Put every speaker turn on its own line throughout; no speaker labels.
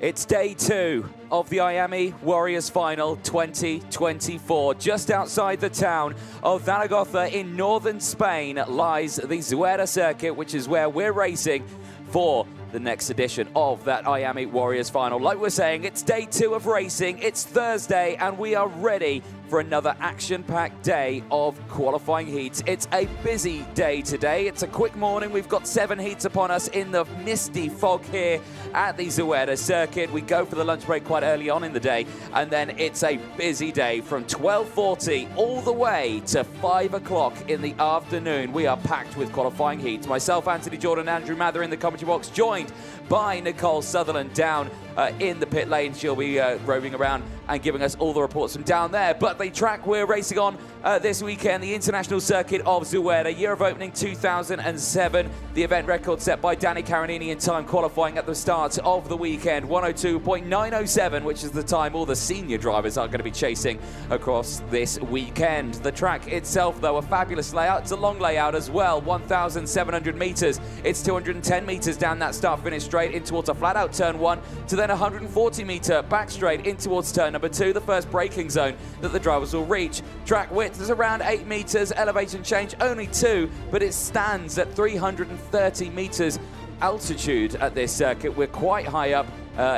It's day 2 of the Miami Warriors Final 2024. Just outside the town of Zaragoza in northern Spain lies the Zuera circuit, which is where we're racing for the next edition of that Miami Warriors Final. Like we're saying, it's day 2 of racing. It's Thursday, and we are ready for another action-packed day of qualifying heats. It's a busy day today. It's a quick morning. We've got 7 heats upon us in the misty fog here at the Zuera circuit. We go for the lunch break quite early on in the day, and then it's a busy day from 12:40 all the way to 5 o'clock in the afternoon. We are packed with qualifying heats. Myself, Anthony Jordan, Andrew Mather in the commentary box, joined by Nicole Sutherland down in the pit lane. She'll be roving around and giving us all the reports from down there. But the track we're racing on this weekend, the International Circuit of Zuera, year of opening 2007. The event record set by Danny Carinini in time qualifying at the start of the weekend, 102.907, which is the time all the senior drivers are going to be chasing across this weekend. The track itself, though, a fabulous layout. It's a long layout as well, 1,700 meters. It's 210 meters down that start-finish straight in towards a flat-out turn 1 to then 140-meter back straight in towards turn number 2, the first braking zone that the drivers will reach. Track width is around 8 meters, elevation change only 2, but it stands at 330 meters altitude at this circuit. We're quite high up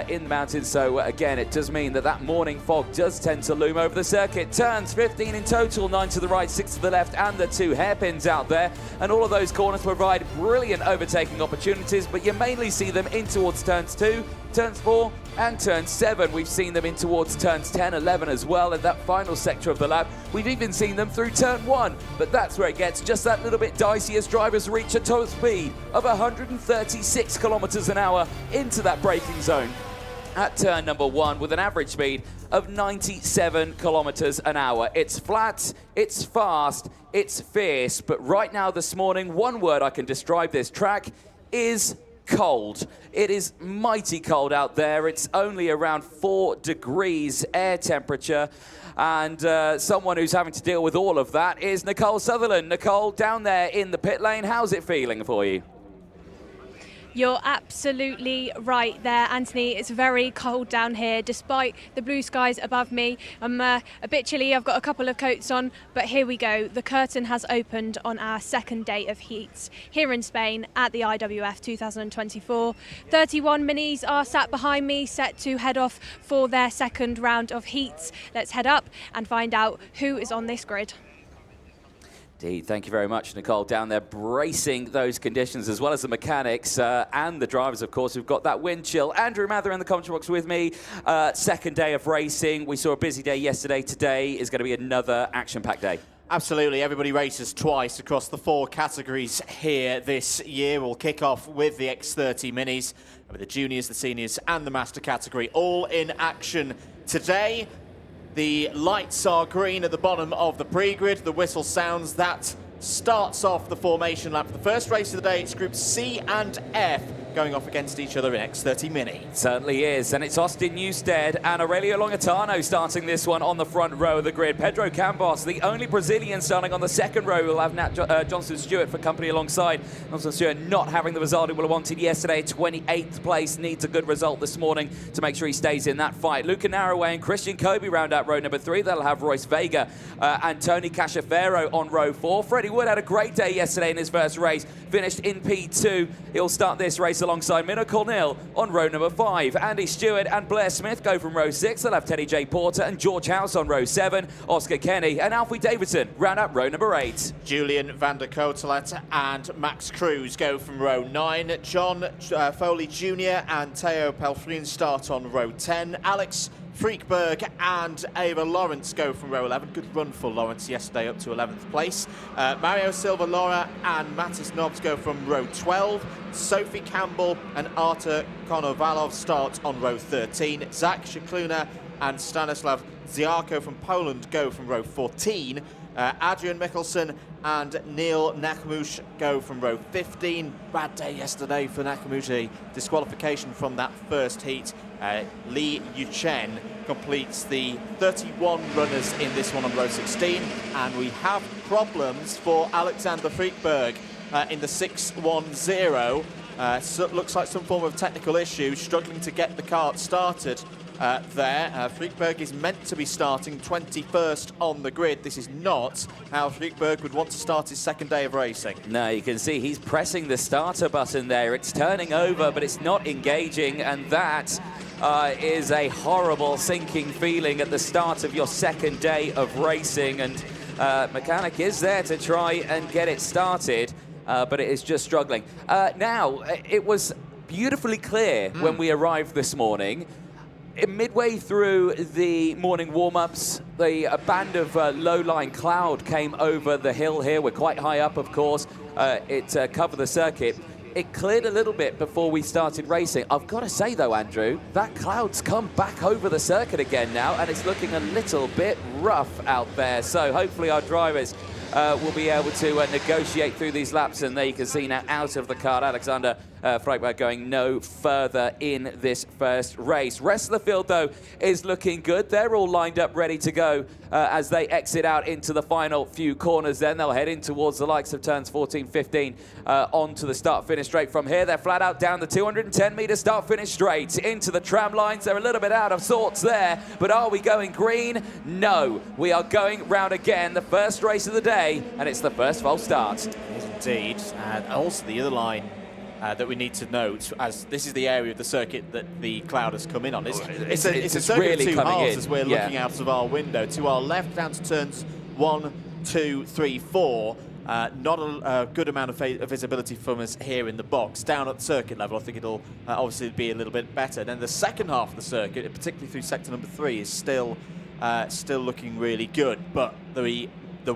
in the mountains, so again, it does mean that morning fog does tend to loom over the circuit. Turns 15 in total, 9 to the right, 6 to the left, and the 2 hairpins out there, and all of those corners provide brilliant overtaking opportunities, but you mainly see them in towards turns 2, turns 4 and turn 7. We've seen them in towards turns 10, 11 as well in that final sector of the lap. We've even seen them through turn 1, but that's where it gets just that little bit dicey as drivers reach a top speed of 136 kilometers an hour into that braking zone at turn number 1 with an average speed of 97 kilometers an hour. It's flat, it's fast, it's fierce, but right now this morning, one word I can describe this track is cold. It is mighty cold out there. It's only around 4 degrees air temperature, and someone who's having to deal with all of that is Nicole Sutherland. Nicole, down there in the pit lane, how's it feeling for you?
You're absolutely right there, Anthony. It's very cold down here, despite the blue skies above me. I'm a bit chilly. I've got a couple of coats on, but here we go. The curtain has opened on our second day of heats here in Spain at the IWF 2024. 31 minis are sat behind me, set to head off for their second round of heats. Let's head up and find out who is on this grid.
Indeed. Thank you very much, Nicole, down there bracing those conditions, as well as the mechanics and the drivers, of course, who've got that wind chill. Andrew Mather in the commentary box with me. Second day of racing. We saw a busy day yesterday. Today is going to be another action-packed day.
Absolutely. Everybody races twice across the 4 categories here this year. We'll kick off with the X30 minis, with the juniors, the seniors, and the master category all in action today. The lights are green at the bottom of the pre-grid. The whistle sounds. That starts off the formation lap. For the first race of the day, it's groups C and F going off against each other in X30 Mini.
It certainly is, and it's Austin Newstead and Aurelio Longatano starting this one on the front row of the grid. Pedro Campos, the only Brazilian starting on the second row. We'll have Nat Johnson Stewart for company alongside. Johnson Stewart not having the result he would have wanted yesterday. 28th place, needs a good result this morning to make sure he stays in that fight. Luca Narroway and Christian Kobe round out row number 3. They'll have Royce Vega and Tony Cachaferro on row 4. Freddie Wood had a great day yesterday in his first race, finished in P2. He'll start this race alongside Minna Cornell on row number 5. Andy Stewart and Blair Smith go from row 6. They'll have Teddy J. Porter and George House on row 7. Oscar Kenny and Alfie Davidson round up row number 8.
Julian van der Kotelet and Max Cruz go from row 9. John Foley Jr. and Theo Pelfrin start on row 10. Alex Freekberg and Ava Lawrence go from row 11. Good run for Lawrence yesterday, up to 11th place. Mario Silva Laura and Mattis Nobbs go from row 12. Sophie Campbell and Artur Konovalov start on row 13. Zach Shikluna and Stanislav Ziarko from Poland go from row 14. Adrian Mikkelsen and Neil Nakamouche go from row 15. Bad day yesterday for Nakamouche. Disqualification from that first heat. Li Yuchen completes the 31 runners in this one on row 16. And we have problems for Alexander Freekberg in the 610. So it looks like some form of technical issue, struggling to get the kart started there. Friedberg is meant to be starting 21st on the grid. This is not how Friedberg would want to start his second day of racing.
No, you can see he's pressing the starter button there. It's turning over, but it's not engaging, and that is a horrible sinking feeling at the start of your second day of racing. And Mechanic is there to try and get it started, but it is just struggling. Now, it was beautifully clear when we arrived this morning. Midway through the morning warm-ups, a band of low-lying cloud came over the hill here. We're quite high up, of course. It covered the circuit. It cleared a little bit before we started racing. I've got to say, though, Andrew, that cloud's come back over the circuit again now, and it's looking a little bit rough out there. So hopefully our drivers will be able to negotiate through these laps. And there you can see now out of the kart, Alexander Freitberg going no further in this first race. Rest of the field, though, is looking good. They're all lined up, ready to go as they exit out into the final few corners. Then they'll head in towards the likes of turns 14, 15 onto the start-finish straight. From here, they're flat out down the 210-meter start-finish straight into the tram lines. They're a little bit out of sorts there, but are we going green? No, we are going round again. The first race of the day, and it's the first false start.
Yes, indeed. And also the other line that we need to note, as this is the area of the circuit that the cloud has come in on. It's a circuit
really
of two
coming
halves
in.
as we're looking out of our window. To our left, down to turns 1, 2, 3, 4. Not a good amount of visibility from us here in the box. Down at the circuit level, I think it'll obviously be a little bit better. Then the second half of the circuit, particularly through sector number 3, is still looking really good. But the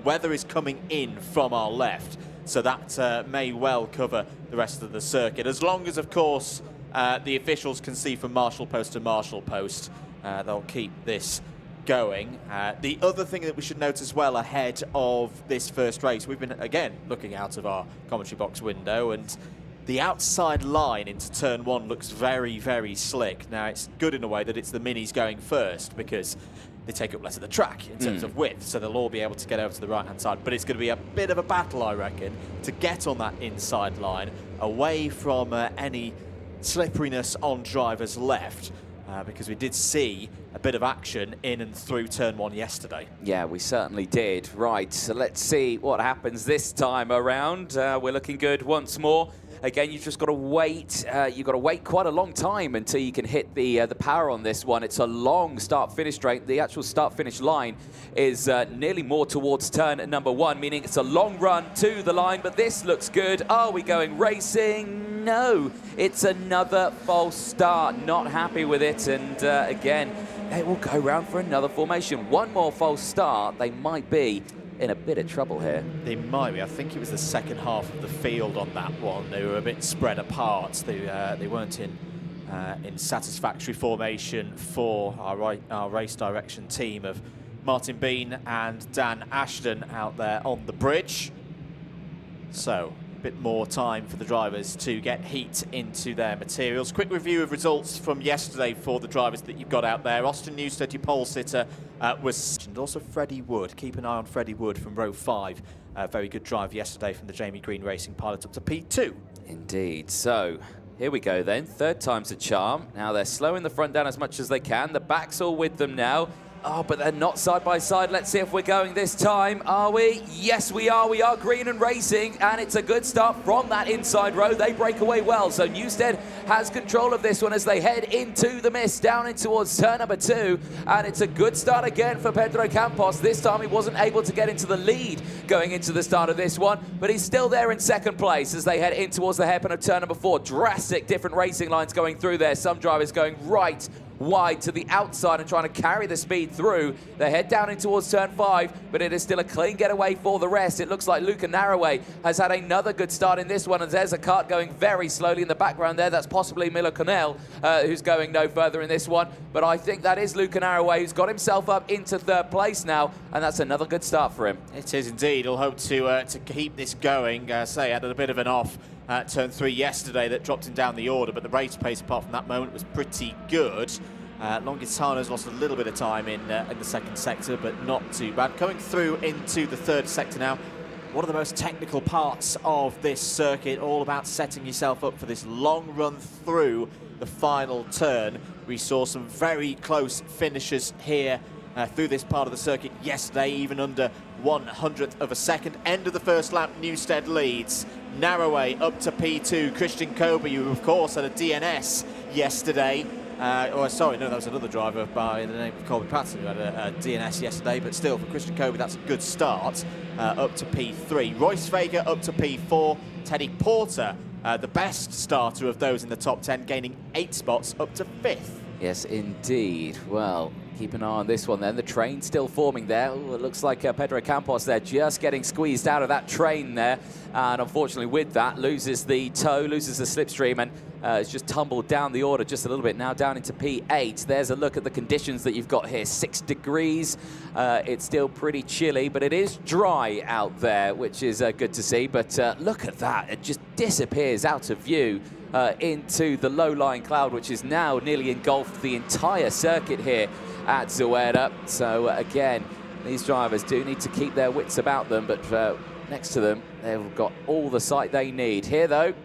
weather is coming in from our left, so that may well cover the rest of the circuit. As long as, of course, the officials can see from marshal post to marshal post, they'll keep this going. The other thing that we should note as well ahead of this first race, we've been, again, looking out of our commentary box window, and the outside line into turn 1 looks very, very slick. Now, it's good in a way that it's the minis going first, because they take up less of the track in terms of width, so they'll all be able to get over to the right-hand side. But it's going to be a bit of a battle, I reckon, to get on that inside line, away from any slipperiness on drivers left, because we did see a bit of action in and through turn 1 yesterday.
Yeah, we certainly did. Right, so let's see what happens this time around. We're looking good once more. Again, you've just got to wait. You've got to wait quite a long time until you can hit the power on this one. It's a long start-finish straight. The actual start-finish line is nearly more towards turn number 1, meaning it's a long run to the line, but this looks good. Are we going racing? No, it's another false start. Not happy with it, and again, they will go round for another formation. One more false start, they might be in a bit of trouble here.
They might be. I think it was the second half of the field on that one. They were a bit spread apart. They weren't in satisfactory formation for our race direction team of Martin Bean and Dan Ashton out there on the bridge. So a bit more time for the drivers to get heat into their materials. Quick review of results from yesterday for the drivers that you've got out there. Austin Newstead, your pole sitter, was, and also Freddie Wood. Keep an eye on Freddie Wood from row 5. Very good drive yesterday from the Jamie Green Racing pilot up to P2.
Indeed. So here we go then. Third time's a charm. Now they're slowing the front down as much as they can. The back's all with them now. Oh, but they're not side by side. Let's see if we're going this time. Are we? Yes, we are. We are green and racing, and it's a good start from that inside row. They break away well, so Newstead has control of this one as they head into the mist, down in towards turn number 2, and it's a good start again for Pedro Campos. This time he wasn't able to get into the lead going into the start of this one, but he's still there in second place as they head in towards the hairpin of turn number 4. Drastic different racing lines going through there. Some drivers going right wide to the outside and trying to carry the speed through. They head down in towards turn 5, but it is still a clean getaway for the rest. It looks like Luca Narroway has had another good start in this one, and there's a kart going very slowly in the background there. That's possibly Milo Cornell, who's going no further in this one, but I think that is Luca Narroway, who's got himself up into third place now, and that's another good start for him.
It is indeed. He'll hope to keep this going. Say, had a bit of an off turn 3 yesterday that dropped him down the order, but the race pace apart from that moment was pretty good. Longitano's lost a little bit of time in the second sector, but not too bad. Coming through into the third sector now, one of the most technical parts of this circuit, all about setting yourself up for this long run through the final turn. We saw some very close finishes here through this part of the circuit yesterday, even under 100th of a second. End of the first lap, Newstead leads. Narroway up to P2. Christian Kobe, who of course had a DNS yesterday. Sorry, no, that was another driver by the name of Colby Patterson who had a DNS yesterday, but still, for Christian Kobe, that's a good start, up to P3. Royce Vega up to P4. Teddy Porter, the best starter of those in the top 10, gaining 8 spots up to 5th.
Yes, indeed. Well, keep an eye on this one then. The train still forming there. Ooh, it looks like Pedro Campos there just getting squeezed out of that train there. And unfortunately with that, loses the tow, loses the slipstream, and it's just tumbled down the order just a little bit, now down into P8. There's a look at the conditions that you've got here. 6 degrees. It's still pretty chilly, but it is dry out there, which is good to see. But look at that. It just disappears out of view into the low-lying cloud, which is now nearly engulfed the entire circuit here at Zueda. So again, these drivers do need to keep their wits about them, but next to them, they've got all the sight they need. Here though,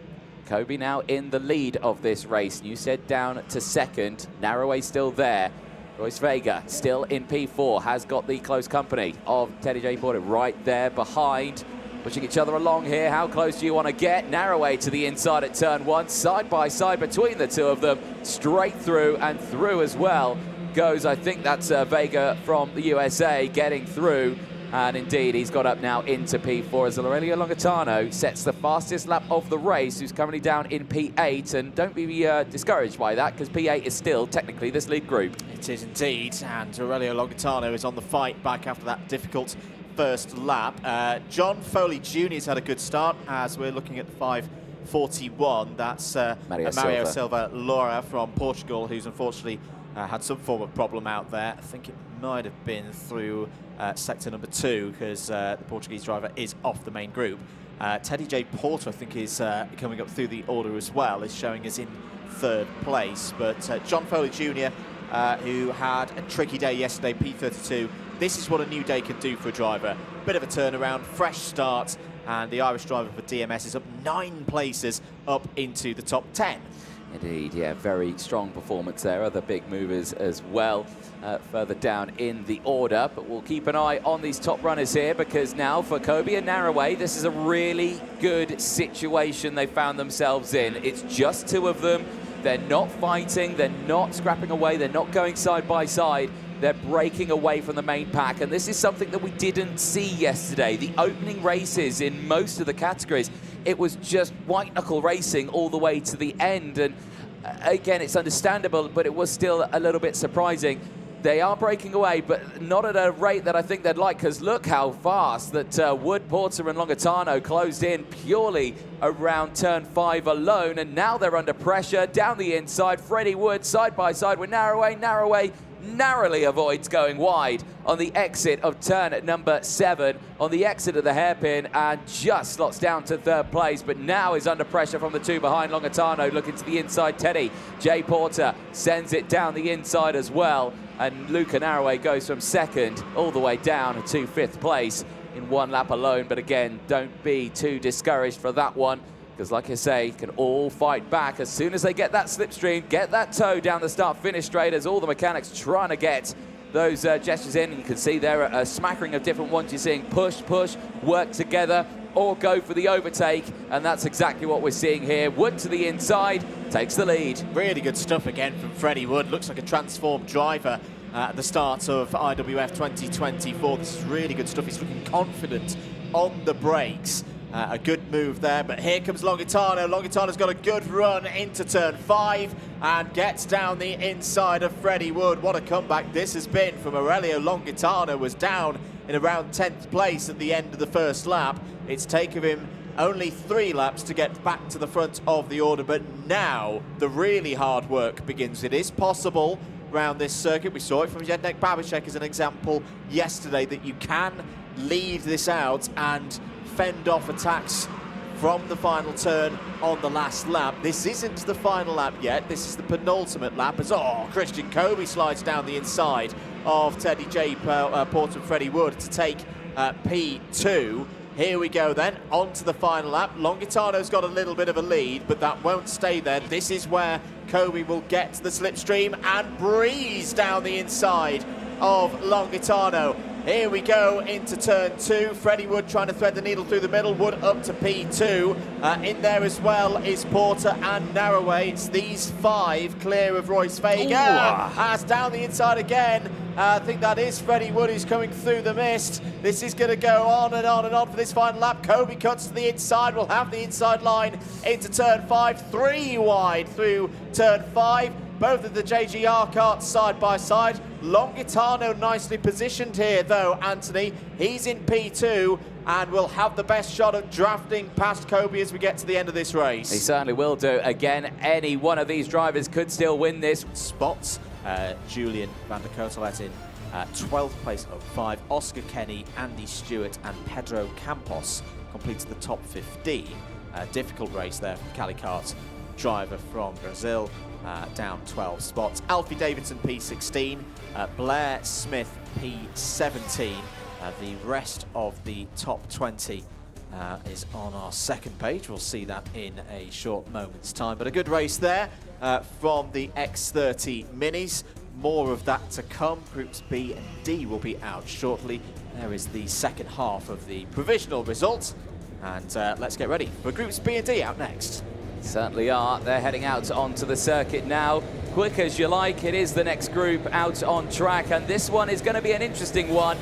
Kobe now in the lead of this race. Newstead down to 2nd, Narroway still there. Royce Vega still in P4, has got the close company of Teddy J. Porter right there behind. Pushing each other along here. How close do you want to get? Narroway to the inside at turn 1, side by side between the two of them, straight through and through as well goes. I think that's Vega from the USA getting through, and indeed he's got up now into P4 as Aurelio Longatano sets the fastest lap of the race, who's currently down in P8. And don't be discouraged by that, because P8 is still technically this lead group.
It is indeed, and Aurelio Longatano is on the fight back after that difficult first lap. John Foley Jr. has had a good start as we're looking at the 5:41. That's Mario Silva Laura from Portugal, who's unfortunately had some form of problem out there. I think it might have been through sector number 2, because the Portuguese driver is off the main group. Teddy J. Porter, I think, is coming up through the order as well, is showing us in 3rd place. But John Foley Jr., who had a tricky day yesterday, P32. This is what a new day can do for a driver. Bit of a turnaround, fresh start, and the Irish driver for DMS is up 9 places up into the top 10.
Indeed, yeah, very strong performance there. Other big movers as well further down in the order. But we'll keep an eye on these top runners here, because now for Kobe and Narroway, this is a really good situation they found themselves in. It's just 2 of them. They're not fighting, they're not scrapping away, they're not going side by side. They're breaking away from the main pack, and this is something that we didn't see yesterday. The opening races in most of the categories, it was just white-knuckle racing all the way to the end, and again, it's understandable, but it was still a little bit surprising. They are breaking away, but not at a rate that I think they'd like, because look how fast that Wood, Porter and Longatano closed in purely around turn 5 alone, and now they're under pressure down the inside. Freddie Wood side by side with Narroway. Narroway narrowly avoids going wide on the exit of turn number 7, on the exit of the hairpin, and just slots down to 3rd place, but now is under pressure from the 2 behind. Longatano looking to the inside. Teddy J. Porter sends it down the inside as well, and Luca Narroway goes from 2nd all the way down to 5th place in 1 lap alone. But again, don't be too discouraged for that one, because like I say, can all fight back as soon as they get that slipstream, get that tow down the start-finish straight, as all the mechanics trying to get those gestures in. And you can see there a smattering of different ones. You're seeing push, push, work together, or go for the overtake, and that's exactly what we're seeing here. Wood to the inside, takes the lead.
Really good stuff again from Freddie Wood. Looks like a transformed driver at the start of IWF 2024. This is really good stuff. He's looking confident on the brakes. A good move there, but here comes Longatano. Longatano's got a good run into turn 5 and gets down the inside of Freddie Wood. What a comeback this has been from Aurelio Longatano. Was down in around 10th place at the end of the first lap. It's taken him only 3 laps to get back to the front of the order, but now the really hard work begins. It is possible around this circuit. We saw it from Zdeněk Babicek as an example yesterday, that you can lead this out and fend off attacks from the final turn on the last lap. This isn't the final lap yet. This is the penultimate lap, as Christian Kobe slides down the inside of Teddy J. Porter and Freddie Wood to take P2. Here we go then, on to the final lap. Longitano's got a little bit of a lead, but that won't stay there. This is where Kobe will get the slipstream and breeze down the inside of Longitano. Here we go into turn 2. Freddie Wood trying to thread the needle through the middle. Wood up to P2. In there as well is Porter and Narroway. It's these 5 clear of Royce Vega. As down the inside again. I think that is Freddie Wood who's coming through the mist. This is going to go on and on and on for this final lap. Kobe cuts to the inside. We'll have the inside line into turn 5. 3 wide through turn 5. Both of the JGR carts side by side. Longitano nicely positioned here though, Anthony. He's in P2 and will have the best shot at drafting past Kobe as we get to the end of this race.
He certainly will do. Again, any one of these drivers could still win this.
Spots, Julian van der Cotelet in 12th place of 5. Oscar Kenny, Andy Stewart and Pedro Campos completes the top 15. Difficult race there for Cali Kart driver from Brazil. Down 12 spots. Alfie Davidson P16, Blair Smith P17. The rest of the top 20 is on our second page. We'll see that in a short moment's time. But a good race there from the X30 Minis. More of that to come. Groups B and D will be out shortly. There is the second half of the provisional results. And let's get ready for Groups B and D out next.
Certainly are. They're heading out onto the circuit now. Quick as you like, it is the next group out on track, and this one is going to be an interesting one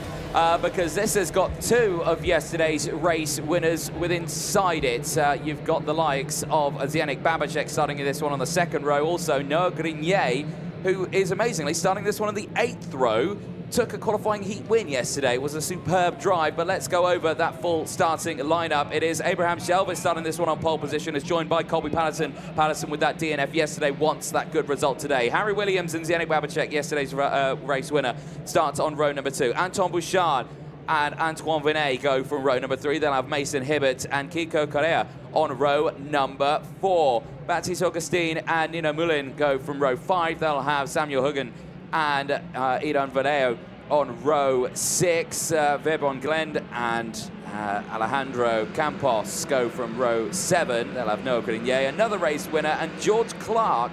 because this has got 2 of yesterday's race winners inside it. You've got the likes of Zdeněk Babacek starting in this one on the 2nd row, also Noah Grenier, who is amazingly starting this one on the 8th row. Took a qualifying heat win yesterday. Was a superb drive, but let's go over that full starting lineup. It is Abraham Shelvis starting this one on pole position, is joined by Colby Patterson. Patterson with that DNF yesterday wants that good result today. Harry Williams and Zdeněk Babacek, yesterday's race winner, starts on row number 2. Anton Bouchard and Antoine Vinet go from row number 3. They'll have Mason Hibbert and Kiko Correa on row number 4. Baptiste Augustine and Nino Moulin go from row 5. They'll have Samuel Huggen and Idan Vadeo on row 6. Verbon Glend and Alejandro Campos go from row 7. They'll have Noah Grenier, another race winner, and George Clark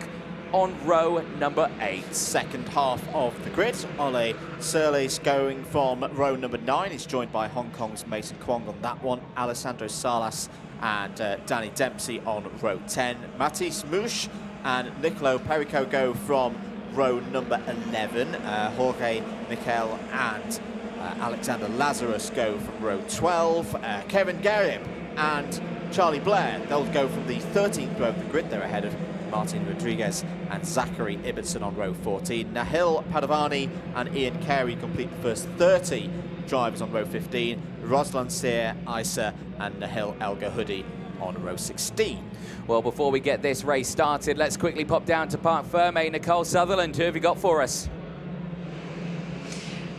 on row number 8.
Second half of the grid. Ole Surlis going from row number 9. He's joined by Hong Kong's Mason Kwong on that one. Alessandro Salas and Danny Dempsey on row 10. Matisse Mouche and Nicolo Perico go from row number 11. Jorge Miquel and Alexander Lazarus go from row 12. Kevin Garib and Charlie Blair, they'll go from the 13th row of the grid. They're ahead of Martin Rodriguez and Zachary Ibbotson on row 14. Nahil Padavani and Ian Carey complete the first 30 drivers on row 15. Roslan Sear, Isa and Nahil El Gahudi on row 16.
Well, before we get this race started, let's quickly pop down to Parc Ferme. Nicole Sutherland, who have you got for us?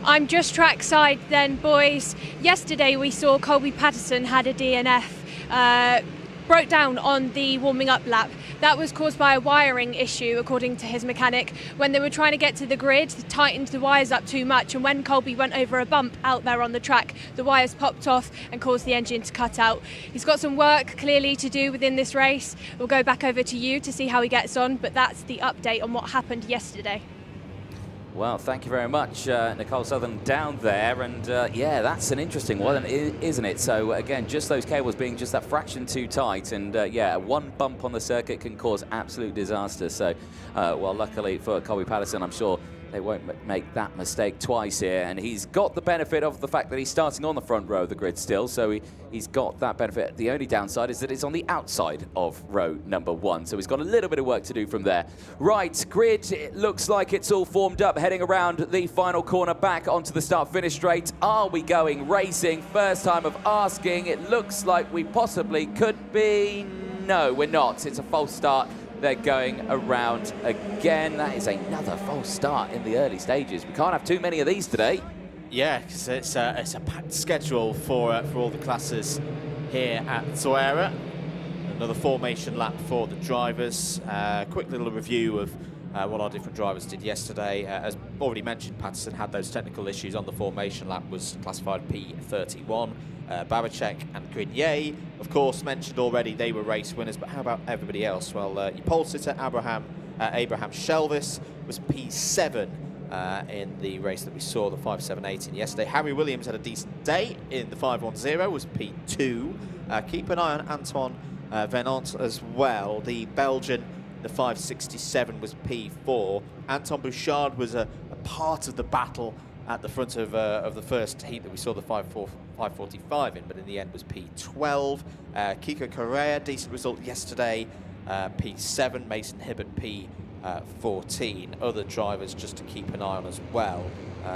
I'm just trackside then, boys. Yesterday we saw Colby Patterson had a DNF, broke down on the warming up lap. That was caused by a wiring issue, according to his mechanic. When they were trying to get to the grid, they tightened the wires up too much, and when Colby went over a bump out there on the track, the wires popped off and caused the engine to cut out. He's got some work clearly to do within this race. We'll go back over to you to see how he gets on, but that's the update on what happened yesterday.
Well, thank you very much, Nicole Sutherland down there, and yeah, that's an interesting one, isn't it? So again, just those cables being just that fraction too tight, and yeah, one bump on the circuit can cause absolute disaster. So, well, luckily for Colby Patterson, I'm sure they won't make that mistake twice here, and he's got the benefit of the fact that he's starting on the front row of the grid still, so he's got that benefit. The only downside is that it's on the outside of row number 1, so he's got a little bit of work to do from there. Right, grid, it looks like it's all formed up, heading around the final corner back onto the start-finish straight. Are we going racing? First time of asking. It looks like we possibly could be. No, we're not. It's a false start. They're going around again. That is another false start in the early stages. We can't have too many of these today.
Yeah, because it's a packed schedule for all the classes here at Zoera. Another formation lap for the drivers. Quick little review of what our different drivers did yesterday. As already mentioned, Patterson had those technical issues on the formation lap, was classified P31. Babicek and Grenier, of course, mentioned already, they were race winners, but how about everybody else? Well, your pole sitter, Abraham Shelvis, was P7 in the race that we saw, the 5.7.18 yesterday. Harry Williams had a decent day in the 5.10, was P2. Keep an eye on Antoine Venant as well, the Belgian. The 5.67 was P4. Anton Bouchard was a part of the battle at the front of the first heat that we saw the 5.45 in, but in the end was P12. Kiko Correa, decent result yesterday, P7. Mason Hibbert, P14. Other drivers just to keep an eye on as well,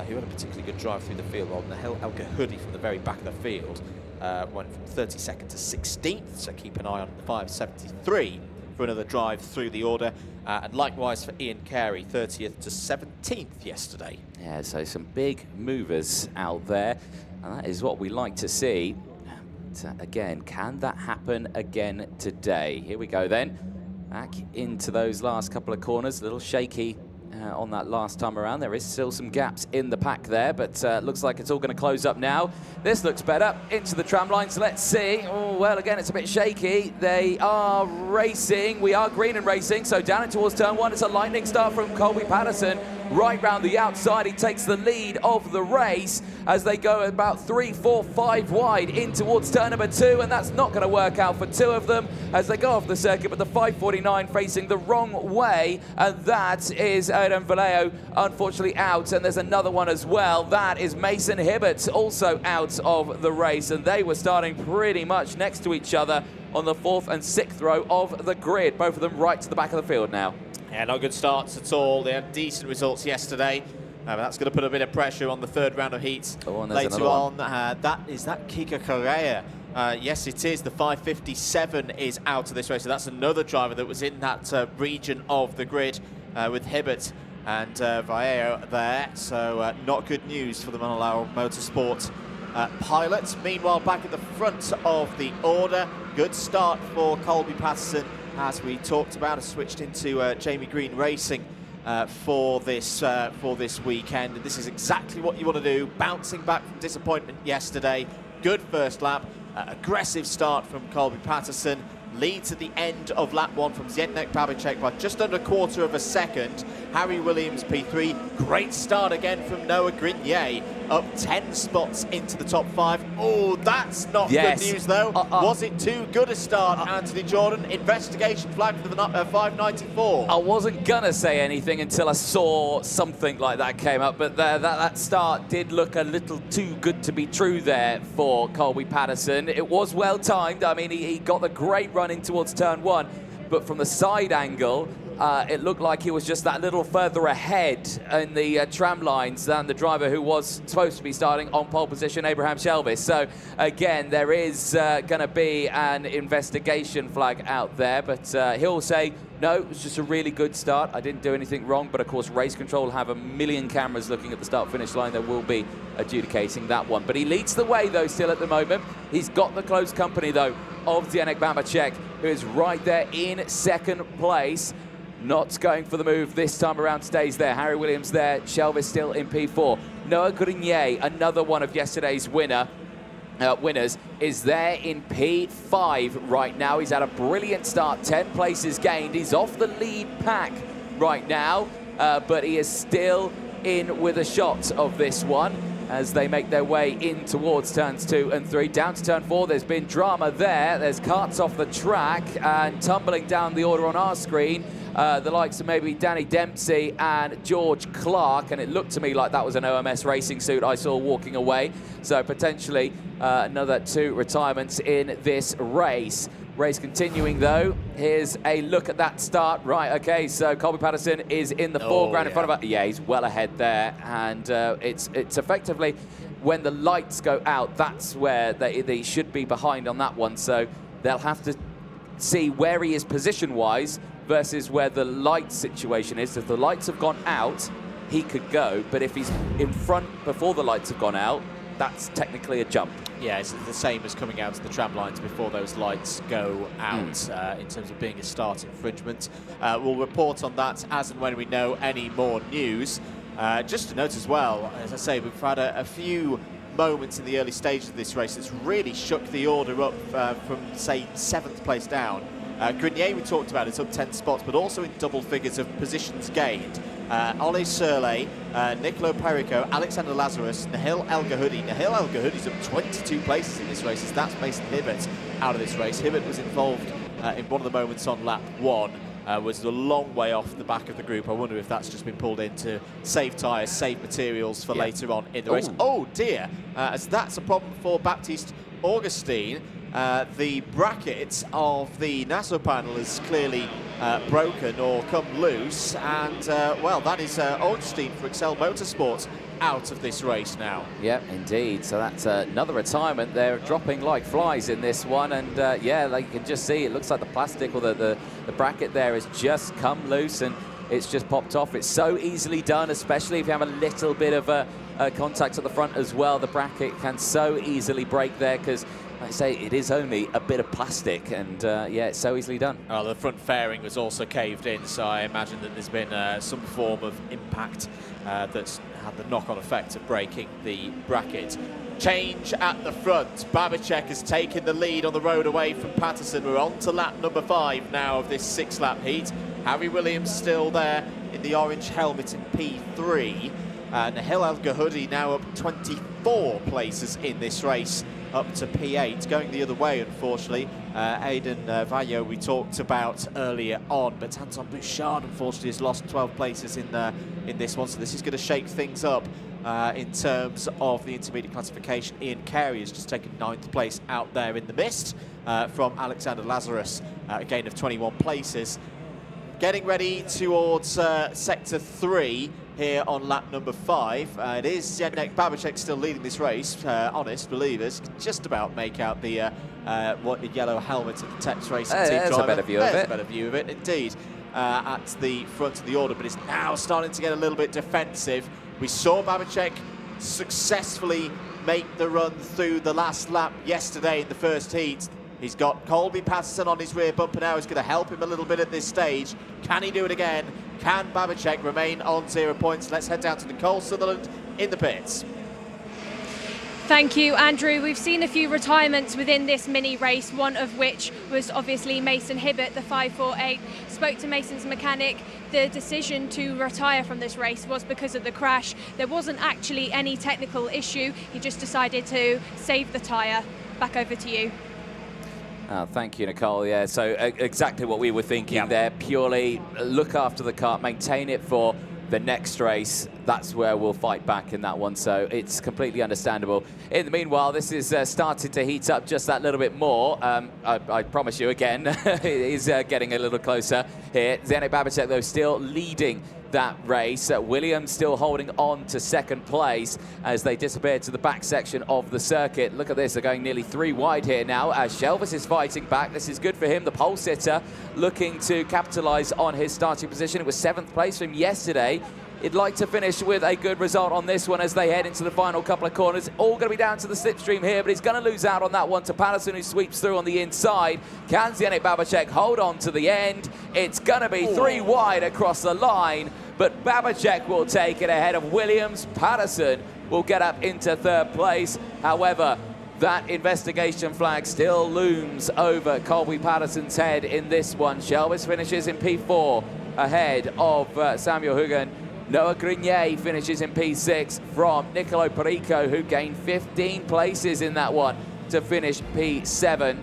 who had a particularly good drive through the field. Well, Nahel El Gahudi from the very back of the field went from 32nd to 16th, so keep an eye on the 5.73 for another drive through the order. And likewise for Ian Carey, 30th to 17th yesterday.
Yeah, so some big movers out there, and that is what we like to see. But, again, can that happen again today? Here we go then. Back into those last couple of corners, a little shaky on that last time around. There is still some gaps in the pack there, but looks like it's all going to close up now. This looks better. Into the tram lines, let's see. Oh, well, again, it's a bit shaky. They are racing. We are green and racing, so down and towards turn one. It's a lightning start from Colby Patterson. Right round the outside, he takes the lead of the race as they go about 3, 4, 5 wide in towards turn number 2, and that's not going to work out for 2 of them as they go off the circuit, but the 5.49 facing the wrong way, and that is Adam Vallejo unfortunately out, and there's another one as well. That is Mason Hibbert also out of the race, and they were starting pretty much next to each other on the 4th and 6th row of the grid, both of them right to the back of the field now.
Yeah, not good starts at all. They had decent results yesterday. But that's going to put a bit of pressure on the 3rd round of heats later on. Is that Kiko Correa? Yes, it is. The 5.57 is out of this race. So that's another driver that was in that region of the grid with Hibbert and Vallejo there. So not good news for the Manilao Motorsport pilots. Meanwhile, back at the front of the order, good start for Colby Patterson. As we talked about, has switched into Jamie Green Racing for this weekend. And this is exactly what you want to do, bouncing back from disappointment yesterday. Good first lap, aggressive start from Colby Patterson. Leads at the end of lap 1 from Zdeněk Babicek by just under a quarter of a second. Harry Williams, P3. Great start again from Noah Grenier, up 10 spots into the top 5. Oh, that's not good news, though. Was it too good a start, Anthony Jordan? Investigation flag for the 594.
I wasn't going to say anything until I saw something like that came up, but that start did look a little too good to be true there for Colby Patterson. It was well timed. I mean, he got the great run in towards turn 1, but from the side angle, it looked like he was just that little further ahead in the tram lines than the driver who was supposed to be starting on pole position, Abraham Shelvis. So again, there is going to be an investigation flag out there, but he'll say, no, it was just a really good start. I didn't do anything wrong, but of course, race control will have a million cameras looking at the start-finish line. They will be adjudicating that one. But he leads the way, though, still at the moment. He's got the close company, though, of Zdeněk Babicek, who is right there in 2nd place. Not going for the move this time around, stays there. Harry Williams there, Shelvis still in P4. Noah Grenier, another one of yesterday's winners, is there in P5 right now. He's had a brilliant start, 10 places gained. He's off the lead pack right now, but he is still in with a shot of this one as they make their way in towards turns 2 and 3. Down to turn 4, there's been drama there. There's carts off the track and tumbling down the order on our screen. The likes of maybe Danny Dempsey and George Clark, and it looked to me like that was an OMS racing suit I saw walking away. So potentially another 2 retirements in this race. Race continuing, though. Here's a look at that start. Right, okay, so Colby Patterson is in the foreground in front of us. Yeah, he's well ahead there, and it's effectively when the lights go out, that's where they should be behind on that one. So they'll have to see where he is position-wise versus where the light situation is. If the lights have gone out, he could go, but if he's in front before the lights have gone out, that's technically a jump.
Yeah, it's the same as coming out to the tram lines before those lights go out in terms of being a start infringement. We'll report on that as and when we know any more news. Just to note as well, as I say, we've had a few moments in the early stages of this race that's really shook the order up from, say, 7th place down. Grenier, we talked about, it's up 10 spots, but also in double figures of positions gained. Ole Surley, Nicolo Perico, Alexander Lazarus, Nahil El Gahoudi. Nahil El Gahoudi's up 22 places in this race, as that's Mason Hibbert out of this race. Hibbert was involved in one of the moments on lap 1, was a long way off the back of the group. I wonder if that's just been pulled in to save tyres, save materials for later on in the race. Oh dear, as that's a problem for Baptiste Augustin. The bracket of the Nassau panel is clearly broken or come loose, and well, that is Augustin for Excel Motorsports out of this race now.
Yep, indeed. So that's another retirement. They're dropping like flies in this one, and yeah, like you can just see, it looks like the plastic or the bracket there has just come loose and it's just popped off. It's so easily done, especially if you have a little bit of contact at the front as well. The bracket can so easily break there because, like I say, it is only a bit of plastic, and yeah, it's so easily done.
Oh, the front fairing was also caved in, so I imagine that there's been some form of impact that's had the knock-on effect of breaking the bracket. Change at the front. Babicek has taken the lead on the road away from Patterson. We're on to lap number 5 now of this 6-lap heat. Harry Williams still there in the orange helmet in P3. Nahil El Gahoudi now up 24 places in this race, up to P8, going the other way, unfortunately. Aidan Valle we talked about earlier on, but Anton Bouchard, unfortunately, has lost 12 places in this one, so this is going to shake things up in terms of the intermediate classification. Ian Carey has just taken 9th place out there in the mist from Alexander Lazarus, a gain of 21 places. Getting ready towards Sector 3 here on lap number 5. It is Zdeněk Babicek still leading this race. Honest believers can just about make out the yellow helmet of the Teps Racing team driver.
There's a better view of it.
There's a better view of it, indeed, at the front of the order, but it's now starting to get a little bit defensive. We saw Babicek successfully make the run through the last lap yesterday in the first heat. He's got Colby Patterson on his rear bumper now. He's going to help him a little bit at this stage. Can he do it again? Can Babicek remain on 0 points? Let's head down to Nicole Sutherland in the pits.
Thank you, Andrew. We've seen a few retirements within this mini race, one of which was obviously Mason Hibbert, the 548. Spoke to Mason's mechanic. The decision to retire from this race was because of the crash. There wasn't actually any technical issue. He just decided to save the tyre. Back over to you.
Thank you, Nicole. Yeah, so exactly what we were thinking there. Purely look after the car, maintain it for the next race. That's where we'll fight back in that one, so it's completely understandable. In the meanwhile, this is starting to heat up just that little bit more. I promise you again, it is getting a little closer here. Zdeněk Babicek, though, still leading that race. Williams still holding on to 2nd place as they disappear to the back section of the circuit. Look at this, they're going nearly 3 wide here now as Shelvis is fighting back. This is good for him, the pole sitter, looking to capitalise on his starting position. It was 7th place from yesterday. He'd like to finish with a good result on this one as they head into the final couple of corners. All going to be down to the slipstream here, but he's going to lose out on that one to Patterson, who sweeps through on the inside. Can Zdeněk Babicek hold on to the end? It's going to be 3 wide across the line, but Babicek will take it ahead of Williams. Patterson will get up into 3rd place. However, that investigation flag still looms over Colby Patterson's head in this one. Shelvis finishes in P4 ahead of Samuel Hugen. Noah Grenier finishes in P6 from Nicolo Perico, who gained 15 places in that one to finish P7.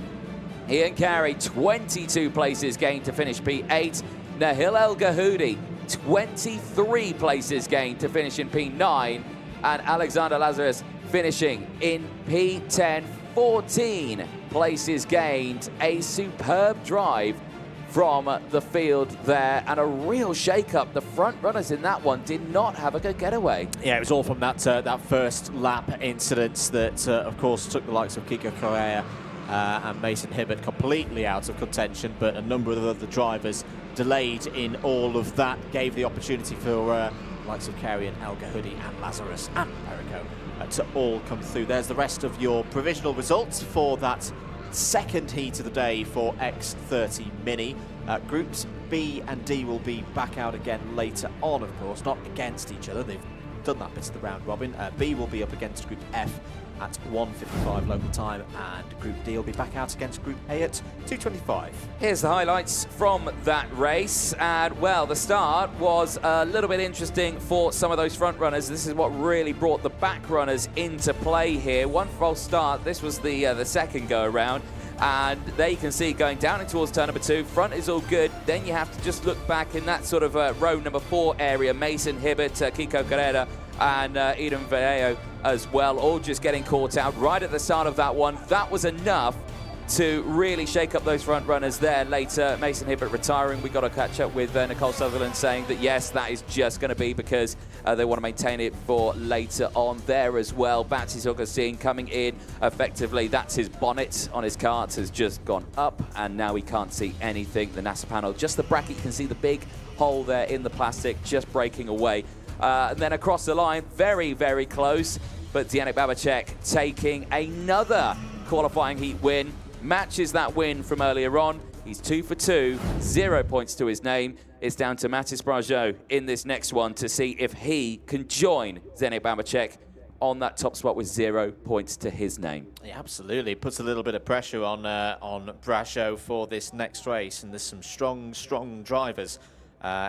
Ian Carey, 22 places gained to finish P8. Nahil El Gahoudi, 23 places gained to finish in P9. And Alexander Lazarus finishing in P10, 14 places gained. A superb drive from the field there, and a real shake-up. The front runners in that one did not have a good getaway.
Yeah, it was all from that that first lap incident that, of course, took the likes of Kiko Correa and Mason Hibbert completely out of contention, but a number of other drivers delayed in all of that, gave the opportunity for likes of Carey and El Gahoudi and Lazarus and Perico to all come through. There's the rest of your provisional results for that 2nd heat of the day for X30 Mini. Groups B and D will be back out again later on, of course, not against each other. They've done that bit of the round robin. B will be up against Group F at 1:55 local time, and Group D will be back out against Group A at 2:25.
Here's the highlights from that race, and well, the start was a little bit interesting for some of those front runners. This is what really brought the back runners into play here. One false start. This was the second go around. And there you can see going down in towards turn number 2. Front is all good. Then you have to just look back in that sort of row number 4 area. Mason, Hibbert, Kiko Carrera, and Eden Vallejo as well, all just getting caught out right at the start of that one. That was enough to really shake up those front runners there. Later, Mason Hibbert retiring. We got to catch up with Nicole Sutherland saying that yes, that is just going to be because they want to maintain it for later on there as well. Baptiste Augustine coming in effectively. That's his bonnet on his kart has just gone up, and now he can't see anything. The NASA panel, just the bracket, you can see the big hole there in the plastic just breaking away. And then across the line, very, very close, but Yannick Babacek taking another qualifying heat win. Matches that win from earlier on. He's 2 for 2, 0 points to his name. It's down to Mathis Brageau in this next one to see if he can join Zdeněk Babacek on that top spot with 0 points to his name.
Yeah, absolutely. Puts a little bit of pressure on Brageau for this next race, and there's some strong drivers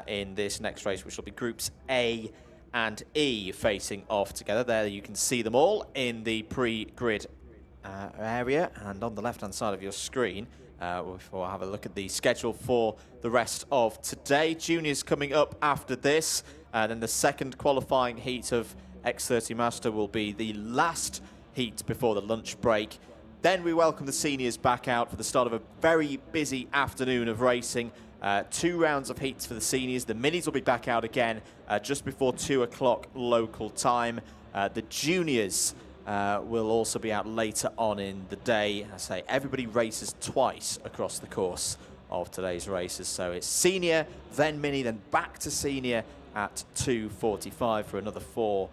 in this next race, which will be Groups A and E facing off together. There you can see them all in the pre-grid area, and on the left-hand side of your screen, we'll have a look at the schedule for the rest of today. Juniors coming up after this, then the second qualifying heat of X30 Master will be the last heat before the lunch break. Then we welcome the seniors back out for the start of a very busy afternoon of racing. 2 rounds of heats for the seniors. The minis will be back out again just before 2 o'clock local time. The juniors will also be out later on in the day. I say everybody races twice across the course of today's races. So it's senior, then mini, then back to senior at 2:45 for another 4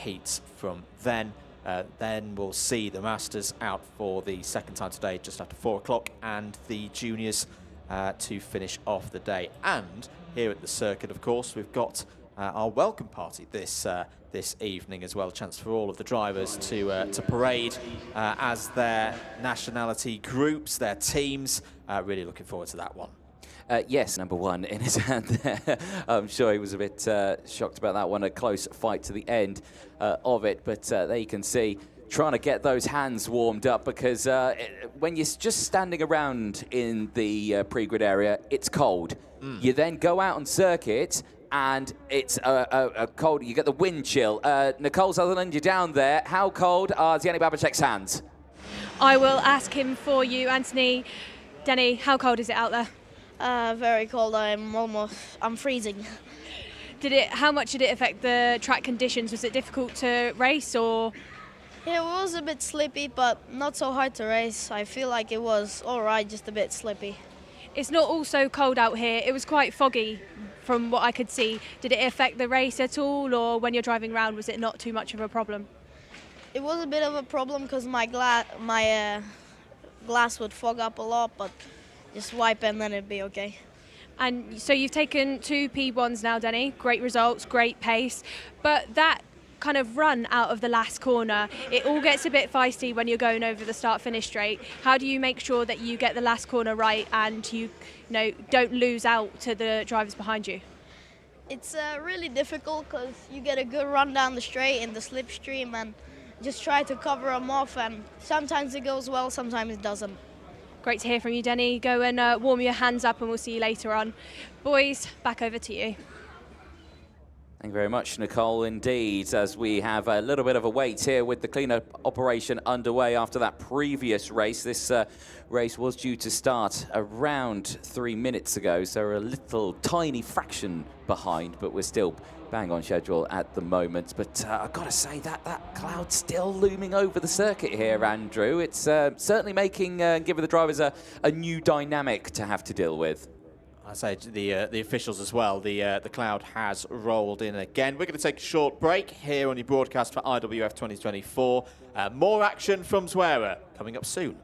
heats from then. Then we'll see the Masters out for the second time today just after 4 o'clock, and the juniors to finish off the day. And here at the circuit, of course, we've got our welcome party this evening as well. A chance for all of the drivers to parade as their nationality groups, their teams. Really looking forward to that one.
Yes, number 1 in his hand there. I'm sure he was a bit shocked about that one. A close fight to the end of it, but there you can see trying to get those hands warmed up, because when you're just standing around in the pre-grid area, it's cold. You then go out on circuit, and it's a cold, you get the wind chill. Nicole Sutherland, you're down there. How cold are Zdeněk Babacek's hands?
I will ask him for you, Anthony. Denny, how cold is it out there?
Very cold. I'm freezing.
How much did it affect the track conditions? Was it difficult to race, or?
Yeah, it was a bit slippy, but not so hard to race. I feel like it was all right, just a bit slippy.
It's not all so cold out here. It was quite foggy from what I could see. Did it affect the race at all, or when you're driving around, was it not too much of a problem?
It was a bit of a problem because my glass would fog up a lot, but just wipe and then it'd be okay.
And so you've taken 2 P1s now, Denny. Great results, great pace. But that kind of run out of the last corner, it all gets a bit feisty when you're going over the start-finish straight. How do you make sure that you get the last corner right and you don't lose out to the drivers behind you?
It's really difficult because you get a good run down the straight in the slipstream and just try to cover them off, and sometimes it goes well, sometimes it doesn't.
Great to hear from you, Denny. Go and warm your hands up, and we'll see you later on. Boys, back over to you.
Thank you very much, Nicole, indeed, as we have a little bit of a wait here with the cleanup operation underway after that previous race. This race was due to start around 3 minutes ago, so we're a little tiny fraction behind, but we're still bang on schedule at the moment. But I've got to say that cloud's still looming over the circuit here, Andrew. It's certainly making, giving the drivers a new dynamic to have to deal with.
I say to the officials as well, the cloud has rolled in again. We're going to take a short break here on your broadcast for IWF 2024. More action from Zwiera coming up soon.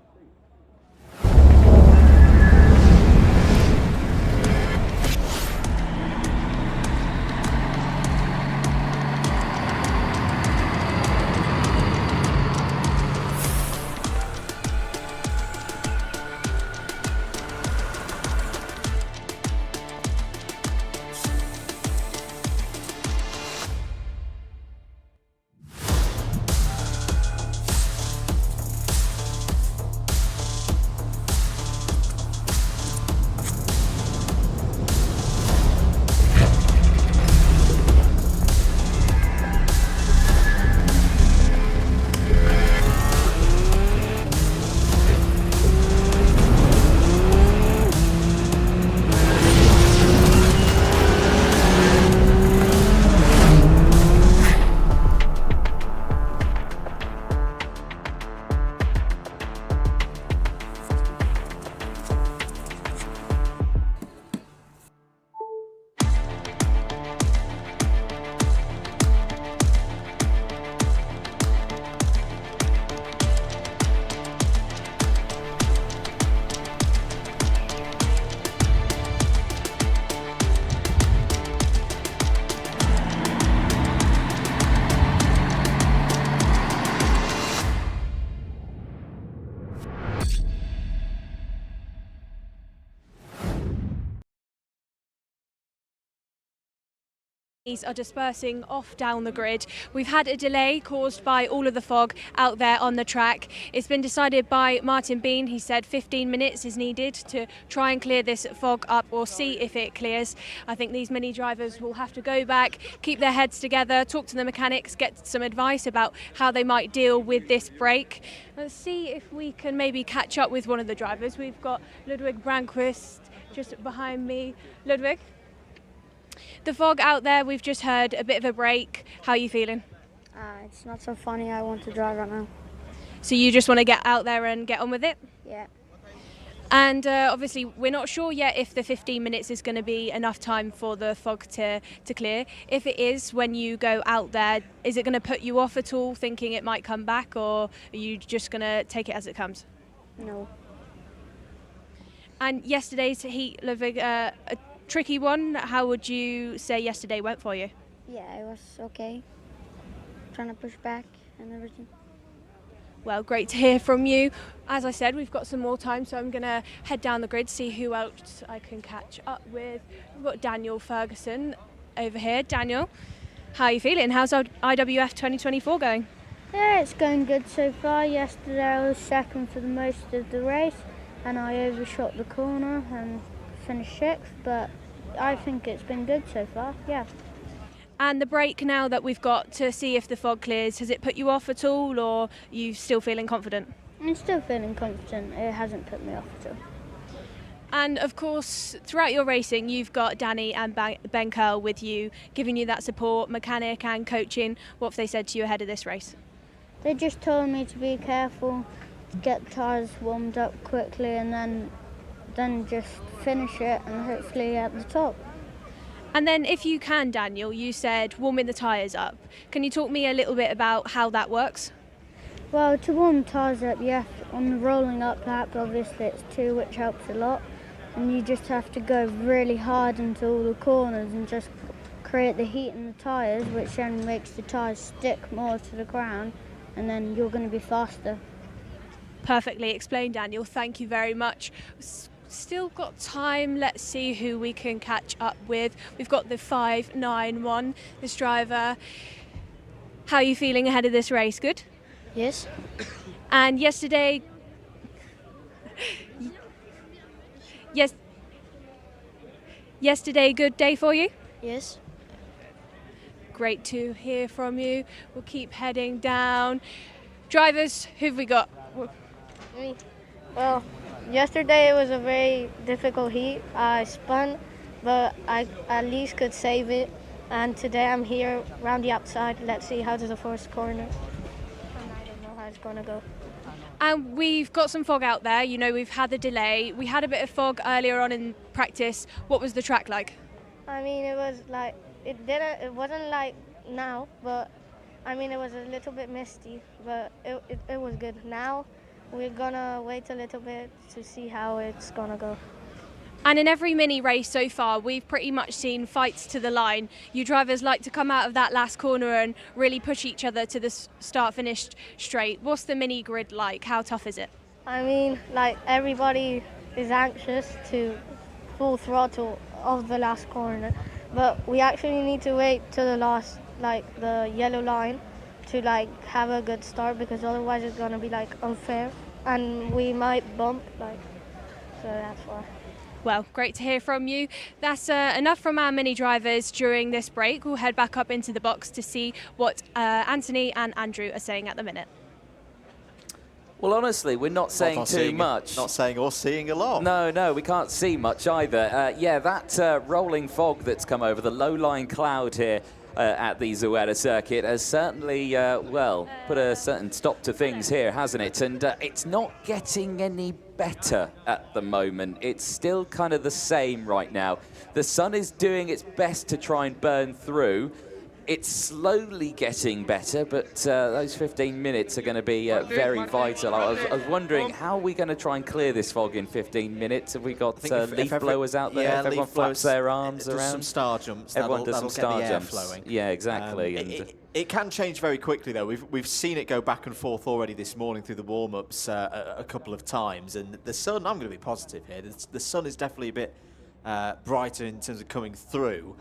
These are dispersing off down the grid. We've had a delay caused by all of the fog out there on the track. It's been decided by Martin Bean. He said 15 minutes is needed to try and clear this fog up or see if it clears. I think these mini drivers will have to go back, keep their heads together, talk to the mechanics, get some advice about how they might deal with this break. Let's see if we can maybe catch up with one of the drivers. We've got Ludwig Branquist just behind me. Ludwig? The fog out there, we've just heard a bit of a break. How are you feeling?
It's not so funny. I want to drive right now.
So you just want to get out there and get on with it?
Yeah.
And obviously we're not sure yet if the 15 minutes is going to be enough time for the fog to clear. If it is, when you go out there, is it going to put you off at all, thinking it might come back, or are you just going to take it as it comes?
No.
And yesterday's heat, Ludwig, a tricky one. How would you say yesterday went for you?
Yeah, it was okay. Trying to push back and everything.
Well, great to hear from you. As I said, we've got some more time, so I'm going to head down the grid, see who else I can catch up with. We've got Daniel Ferguson over here. Daniel, how are you feeling? How's IWF 2024 going?
Yeah, it's going good so far. Yesterday I was second for the most of the race and I overshot the corner and finished sixth, but I think it's been good so far, yeah.
And the break now that we've got to see if the fog clears, has it put you off at all, or are you still feeling confident?
I'm still feeling confident. It hasn't put me off at all.
And of course, throughout your racing, you've got Danny and Ben Curl with you, giving you that support, mechanic and coaching. What have they said to you ahead of this race?
They just told me to be careful, get the tyres warmed up quickly and then just finish it and hopefully at the top.
And then if you can, Daniel, you said warming the tyres up. Can you talk me a little bit about how that works?
Well, to warm the tyres up, you have to, on the rolling up lap, obviously it's 2, which helps a lot. And you just have to go really hard into all the corners and just create the heat in the tyres, which then makes the tyres stick more to the ground, and then you're going to be faster.
Perfectly explained, Daniel. Thank you very much. Still got time. Let's see who we can catch up with. We've got the 591, this driver. How are you feeling ahead of this race? Good?
Yes.
And yesterday, yesterday, good day for you?
Yes.
Great to hear from you. We'll keep heading down. Drivers, who've we got?
Me. Well, yesterday it was a very difficult heat. I spun, but I at least could save it. And today I'm here around the outside. Let's see how to the first corner. And I don't know how it's going to go.
And we've got some fog out there. You know, we've had the delay. We had a bit of fog earlier on in practice. What was the track like?
I mean, it was like, it wasn't like now, but I mean, it was a little bit misty, but it was good. Now we're gonna wait a little bit to see how it's gonna go.
And in every mini race so far, we've pretty much seen fights to the line. You drivers like to come out of that last corner and really push each other to the start-finish straight. What's the mini grid like? How tough is it?
I mean, like, everybody is anxious to full throttle of the last corner, but we actually need to wait till the last, like, the yellow line to, like, have a good start, because otherwise it's gonna be, like, unfair and we might bump, like, so that's why.
Well, great to hear from you. That's enough from our mini drivers during this break. We'll head back up into the box to see what Anthony and Andrew are saying at the minute.
Well, honestly, we're not saying too much.
Not saying or seeing a lot.
No, we can't see much either. Yeah, that rolling fog that's come over, the low-lying cloud here at the Zuera circuit has certainly, well, put a certain stop to things here, hasn't it? And it's not getting any better at the moment. It's still kind of the same right now. The sun is doing its best to try and burn through. It's slowly getting better, but those 15 minutes are going to be very vital. I was wondering, how are we going to try and clear this fog in 15 minutes? Have we got leaf blowers out there?
Yeah,
if everyone flaps their arms around?
Some star jumps.
Everyone does some star jumps.
Flowing.
Yeah, exactly.
It can change very quickly, though. We've seen it go back and forth already this morning through the warm-ups a couple of times. And the sun, I'm going to be positive here, the sun is definitely a bit brighter in terms of coming through.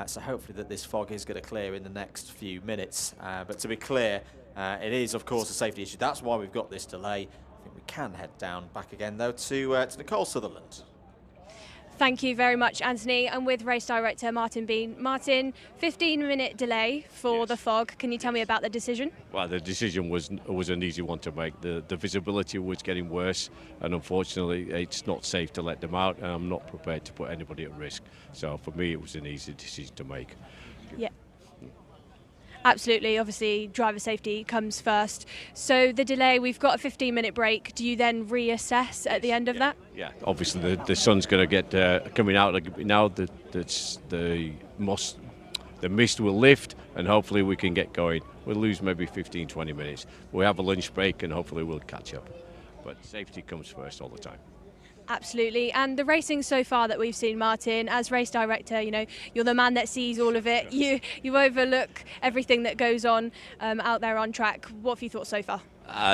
So hopefully that this fog is going to clear in the next few minutes. But to be clear, it is, of course, a safety issue. That's why we've got this delay. I think we can head down back again, though, to Nicole Sutherland.
Thank you very much, Anthony. And with race director Martin Bean. Martin, 15-minute delay for the fog. Can you tell me about the decision?
Well, the decision was an easy one to make. The visibility was getting worse, and unfortunately, it's not safe to let them out, and I'm not prepared to put anybody at risk. So for me, it was an easy decision to make.
Yeah. Absolutely, obviously driver safety comes first. So the delay, we've got a 15-minute break. Do you then reassess at the end of that?
Yeah, obviously the sun's going to get coming out now. The mist will lift, and hopefully we can get going. We'll lose maybe 15-20 minutes. We'll have a lunch break, and hopefully we'll catch up. But safety comes first all the time.
Absolutely. And the racing so far that we've seen, Martin, as race director, you know, you're the man that sees all of it. You overlook everything that goes on out there on track. What have you thought so far?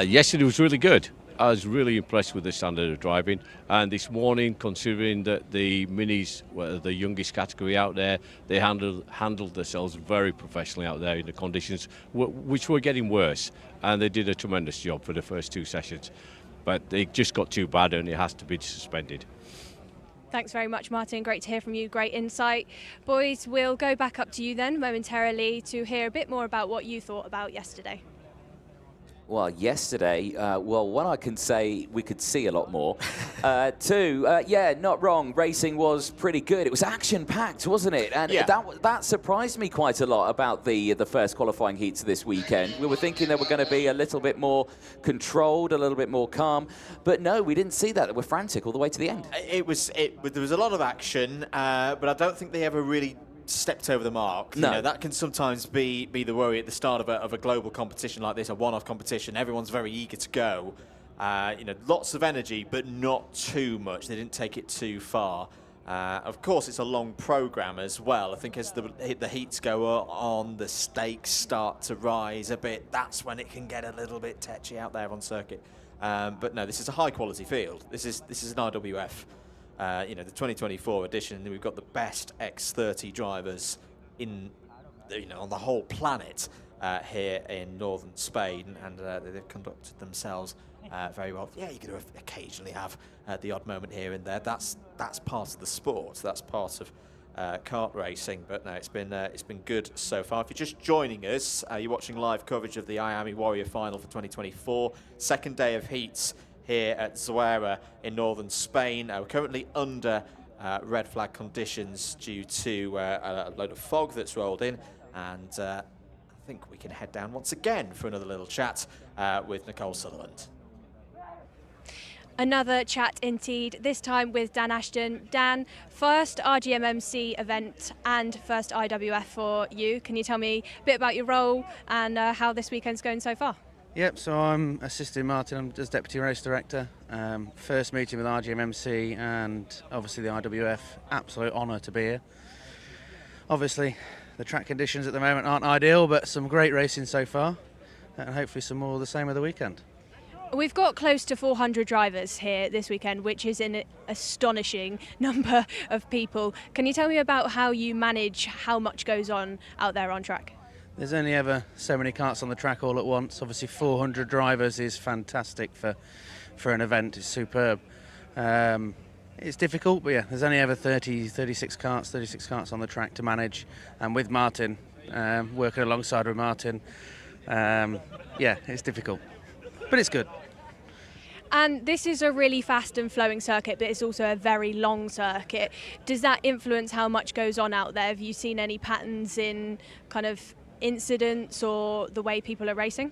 Yesterday was really good. I was really impressed with the standard of driving. And this morning, considering that the minis were the youngest category out there, they handled themselves very professionally out there in the conditions, which were getting worse. And they did a tremendous job for the first two sessions. But they just got too bad, and it has to be suspended.
Thanks very much, Martin. Great to hear from you. Great insight. Boys, we'll go back up to you then momentarily to hear a bit more about what you thought about yesterday.
Well, yesterday, one, I can say we could see a lot more. Two, yeah, not wrong. Racing was pretty good. It was action-packed, wasn't it? And that surprised me quite a lot about the first qualifying heats this weekend. We were thinking they were going to be a little bit more controlled, a little bit more calm. But no, we didn't see that. They were frantic all the way to the end.
There was a lot of action, but I don't think they ever really stepped over the mark.
No.
You know, that can sometimes be the worry at the start of a global competition like this, a one-off competition. Everyone's very eager to go. You know, lots of energy, but not too much. They didn't take it too far. Of course, it's a long program as well. I think as the heats go on, the stakes start to rise a bit. That's when it can get a little bit tetchy out there on circuit. But no, this is a high-quality field. This is an IWF. You know, the 2024 edition, we've got the best X30 drivers on the whole planet here in northern Spain, and they've conducted themselves very well. Yeah, you're going to occasionally have the odd moment here and there. That's part of the sport. That's part of kart racing. But no, it's been good so far. If you're just joining us, you're watching live coverage of the IAME Warrior Final for 2024, second day of heats here at Zuera in northern Spain. We're currently under red flag conditions due to a load of fog that's rolled in, and I think we can head down once again for another little chat with Nicole Sutherland.
Another chat indeed, this time with Dan Ashton. Dan, first RGMMC event and first IWF for you. Can you tell me a bit about your role and how this weekend's going so far?
Yep, so I'm assisting Martin, I'm as Deputy Race Director. First meeting with RGMMC and obviously the IWF, absolute honour to be here. Obviously the track conditions at the moment aren't ideal, but some great racing so far, and hopefully some more of the same of the weekend.
We've got close to 400 drivers here this weekend, which is an astonishing number of people. Can you tell me about how you manage how much goes on out there on track?
There's only ever so many karts on the track all at once. Obviously 400 drivers is fantastic for an event, it's superb. It's difficult, but yeah, there's only ever 36 karts on the track to manage. And with Martin, working alongside with Martin, yeah, it's difficult, but it's good.
And this is a really fast and flowing circuit, but it's also a very long circuit. Does that influence how much goes on out there? Have you seen any patterns in kind of incidents or the way people are racing?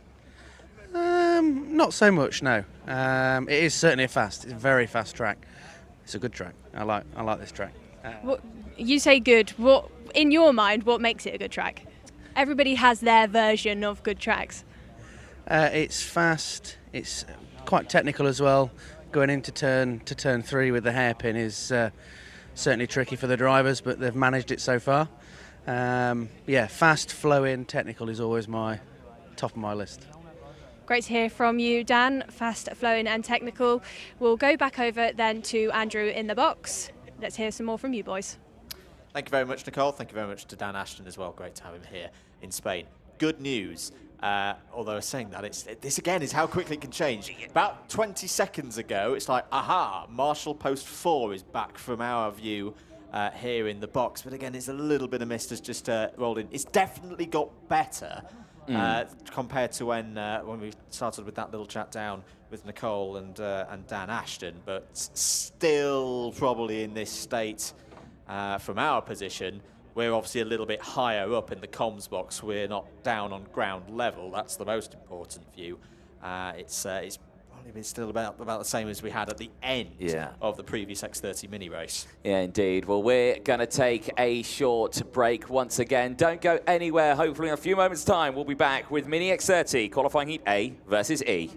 Not so much, no. It is certainly it's a very fast track. It's a good track. I like this track.
What, you say good. What, in your mind, what makes it a good track? Everybody has their version of good tracks.
It's fast. It's quite technical as well. Going into turn 3 with the hairpin is certainly tricky for the drivers, but they've managed it so far. Yeah, fast, flowing, technical is always my top of my list.
Great to hear from you, Dan. Fast, flowing and technical. We'll go back over then to Andrew in the box. Let's hear some more from you boys.
Thank you very much, Nicole. Thank you very much to Dan Ashton as well. Great to have him here in Spain. Good news. Although saying that, this again is how quickly it can change. About 20 seconds ago, it's like, aha, Marshall Post 4 is back from our view here in the box. But again, it's a little bit of mist has just rolled in. It's definitely got better compared to when we started with that little chat down with Nicole and Dan Ashton. But still probably in this state from our position. We're obviously a little bit higher up in the comms box. We're not down on ground level. That's the most important view. It's probably been still about the same as we had at the end of the previous X30 mini race. Yeah, indeed. Well, we're going to take a short break once again. Don't go anywhere. Hopefully in a few moments' time, we'll be back with Mini X30 qualifying heat A versus E.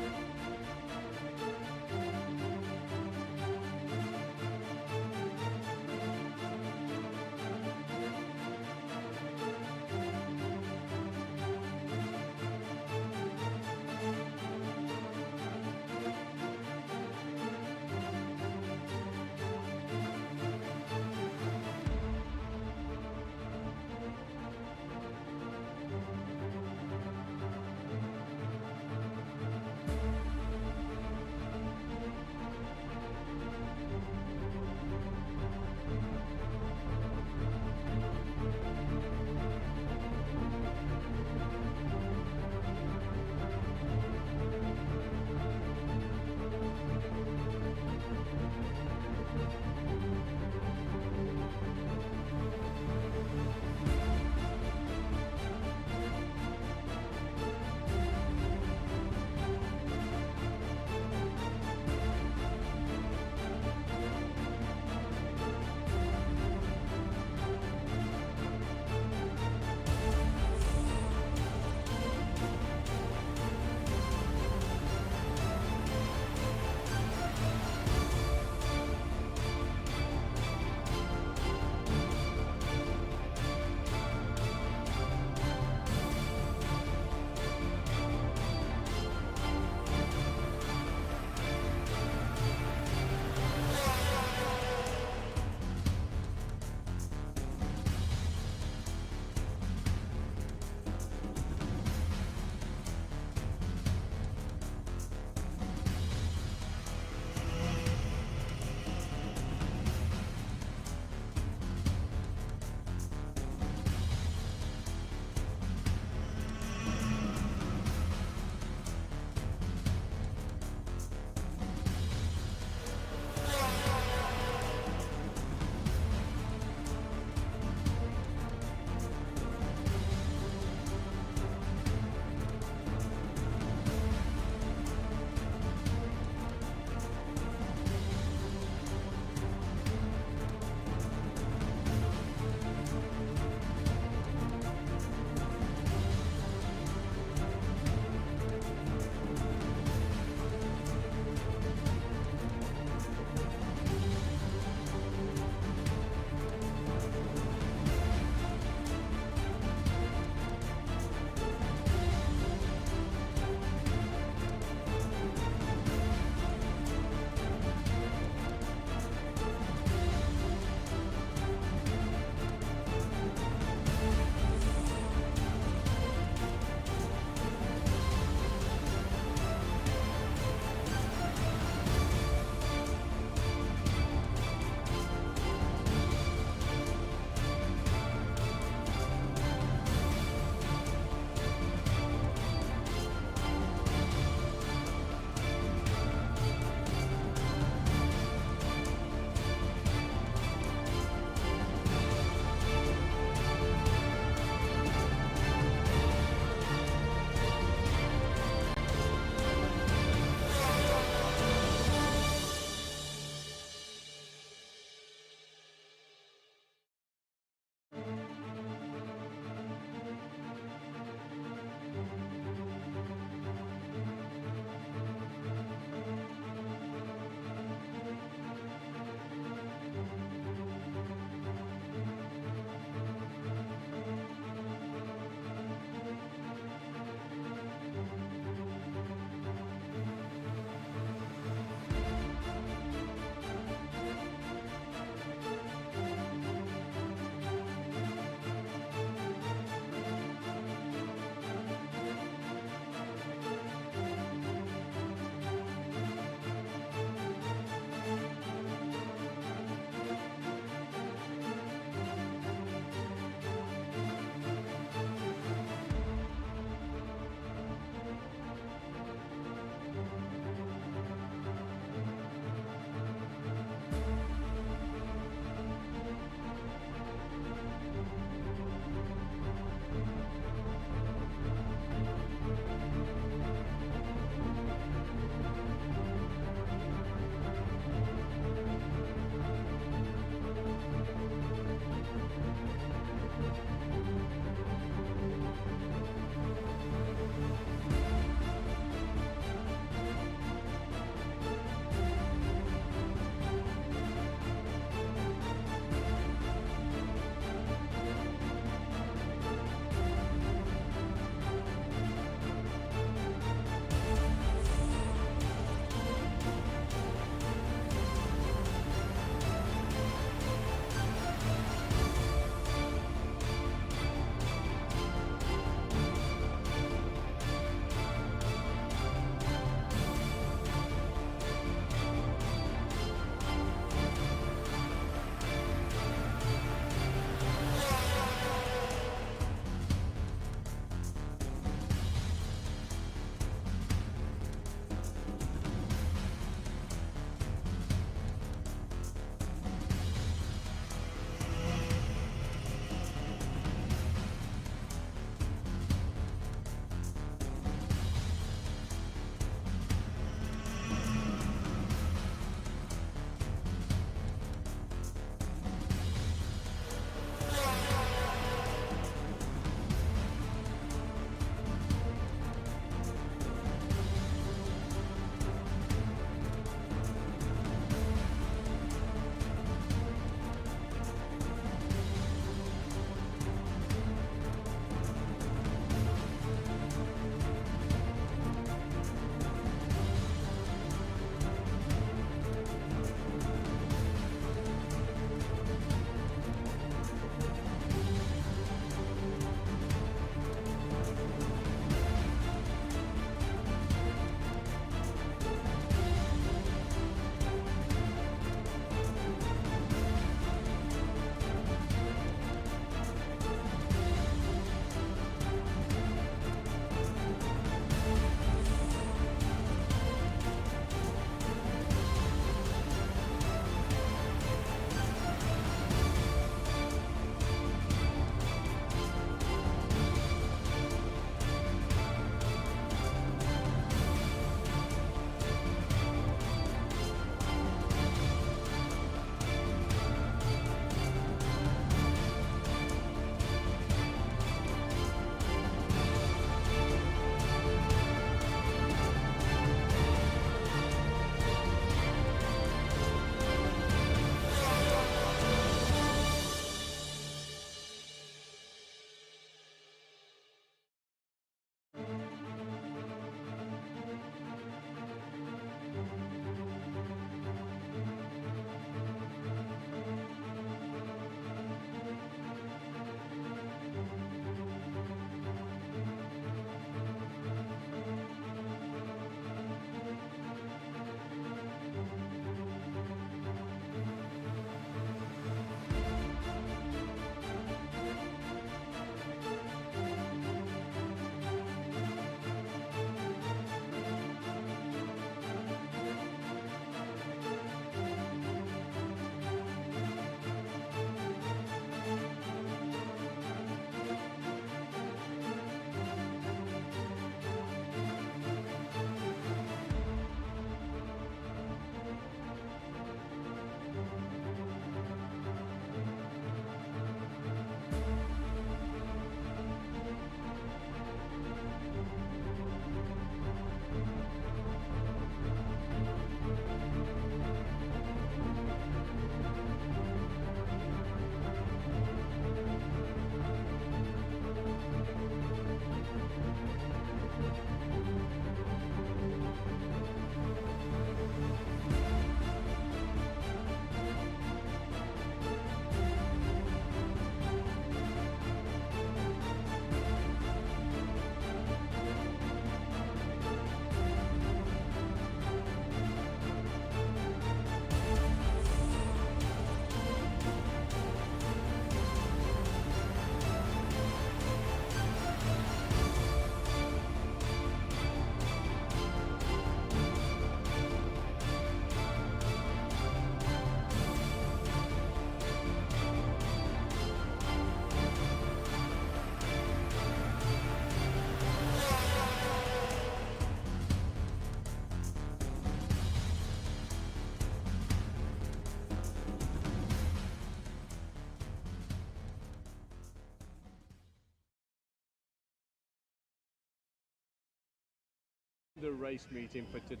The race meeting for today.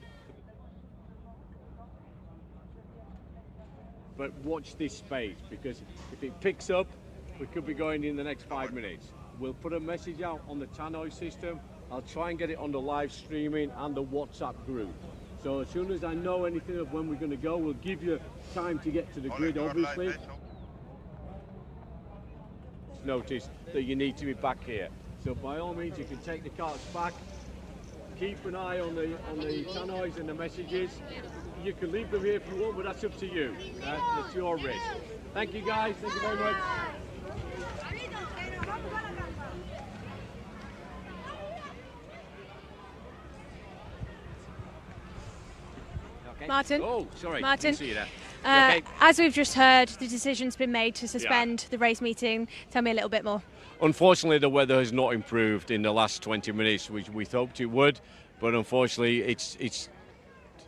But watch this space, because if it picks up, we could be going in the next 5 minutes. We'll put a message out on the tannoy system. I'll try and get it on the live streaming and the WhatsApp group. So as soon as I know anything of when we're going to go, we'll give you time to get to the grid, obviously. Notice that you need to be back here. So by all means, you can take the carts back. Keep an eye on the tannoys and the messages. You can leave them here if you want, but that's up to you. It's your risk. Thank you, guys. Thank you very much.
Martin.
Oh, sorry.
Martin.
Didn't see you there. Okay?
As we've just heard, the decision's been made to suspend the race meeting. Tell me a little bit more.
Unfortunately, the weather has not improved in the last 20 minutes, which we hoped it would. But unfortunately, it's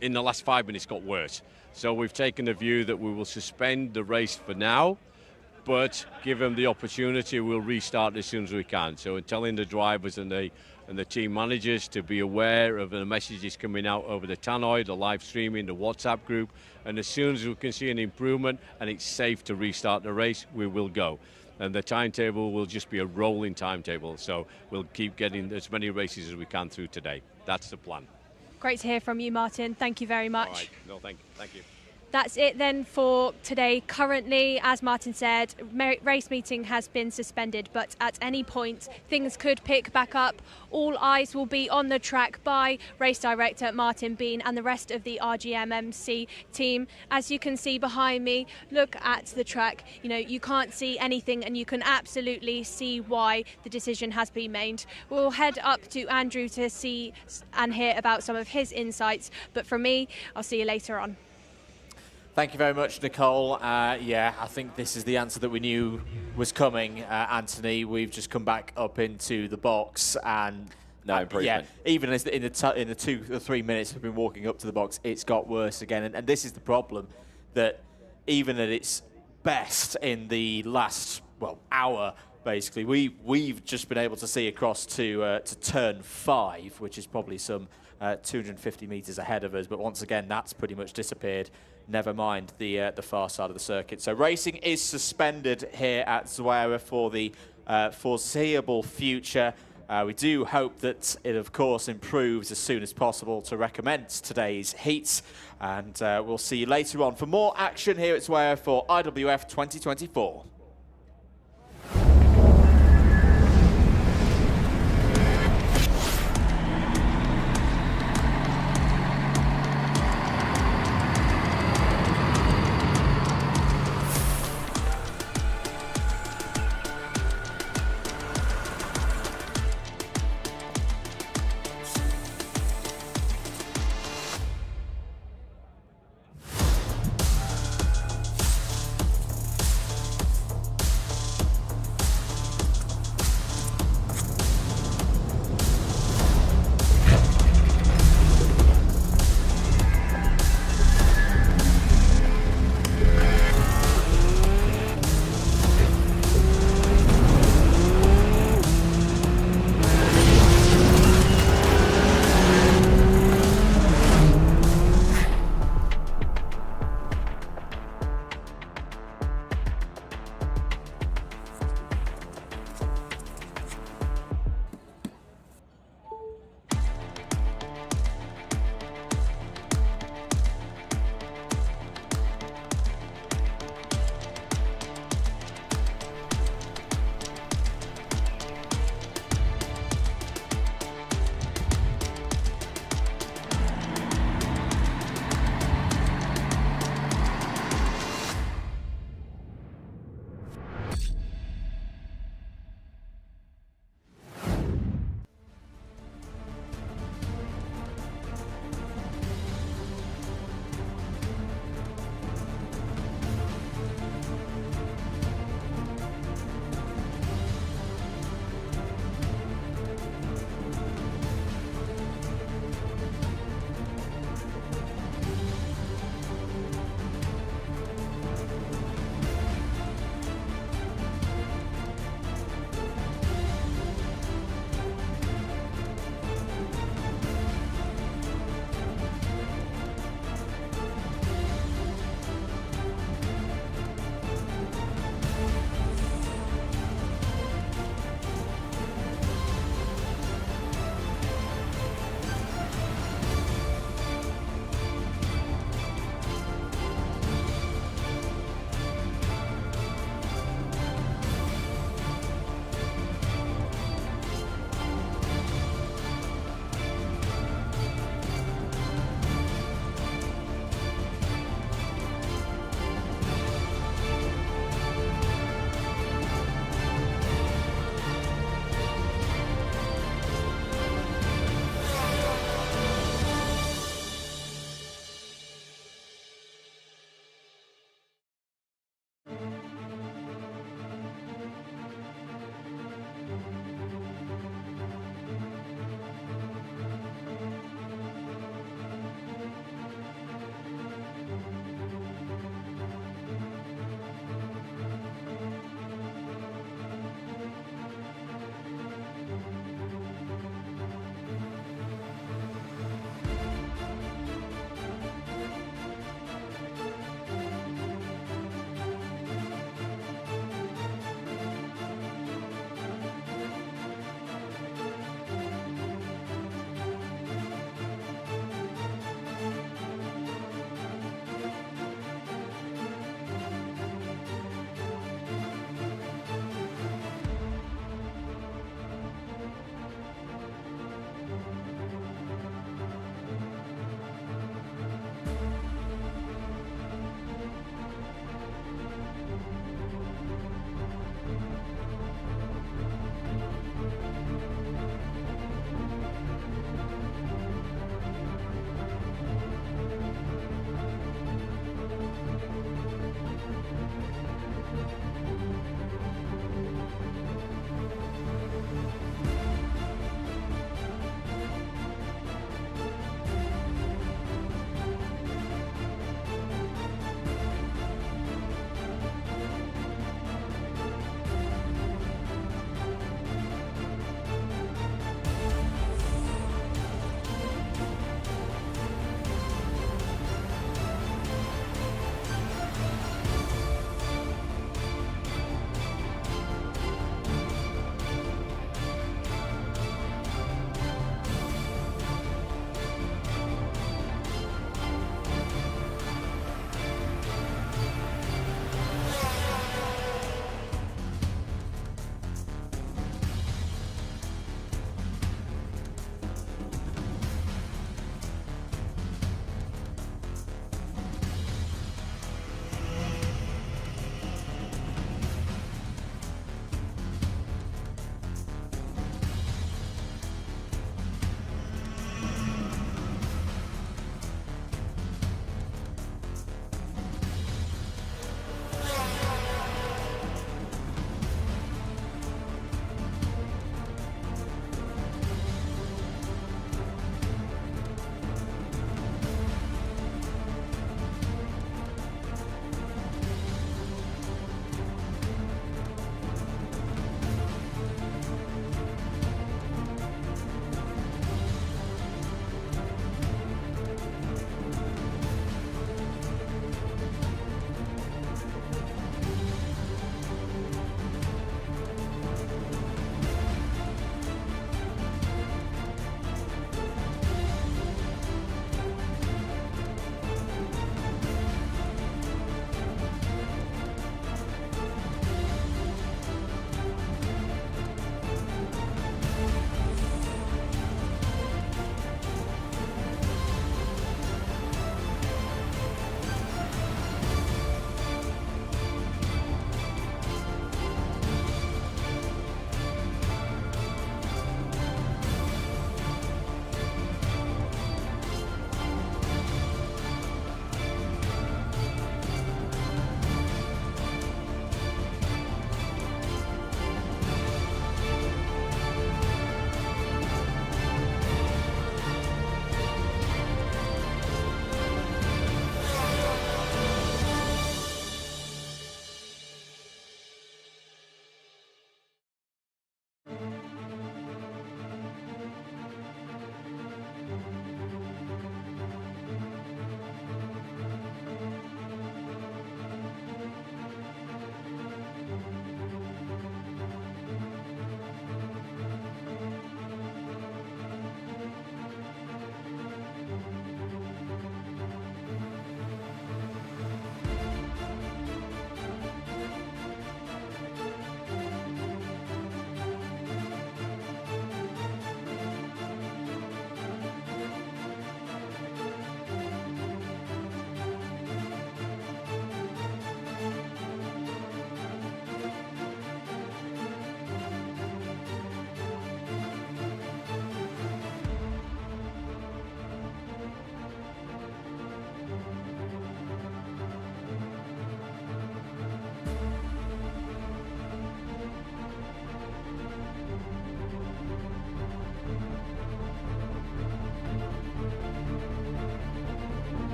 in the last 5 minutes got worse. So we've taken the view that we will suspend the race for now, but give them the opportunity, we'll restart as soon as we can. So we're telling the drivers and the team managers to be aware of the messages coming out over the tannoy, the live streaming, the WhatsApp group, and as soon as we can see an improvement and it's safe to restart the race, we will go. And the timetable will just be a rolling timetable, so we'll keep getting as many races as we can through today. That's the plan.
Great to hear from you, Martin. Thank you very much.
All right. No, thank you.
That's it then for today. Currently, as Martin said, race meeting has been suspended, but at any point things could pick back up. All eyes will be on the track by race director Martin Bean and the rest of the RGMMC team. As you can see behind me, look at the track. You know, you can't see anything and you can absolutely see why the decision has been made. We'll head up to Andrew to see and hear about some of his insights, but from me, I'll see you later on.
Thank you very much, Nicole. Yeah, I think this is the answer that we knew was coming, Anthony. We've just come back up into the box and
no improvement.
Yeah, even in the 2 or 3 minutes we've been walking up to the box, it's got worse again. And this is the problem, that even at its best in the last hour, basically, we've just been able to see across to turn 5, which is probably some 250 meters ahead of us. But once again, that's pretty much disappeared. Never mind the far side of the circuit. So racing is suspended here at Zuera for the foreseeable future. We do hope that it, of course, improves as soon as possible to recommence today's heats. And we'll see you later on for more action here at Zuera for IWF 2024.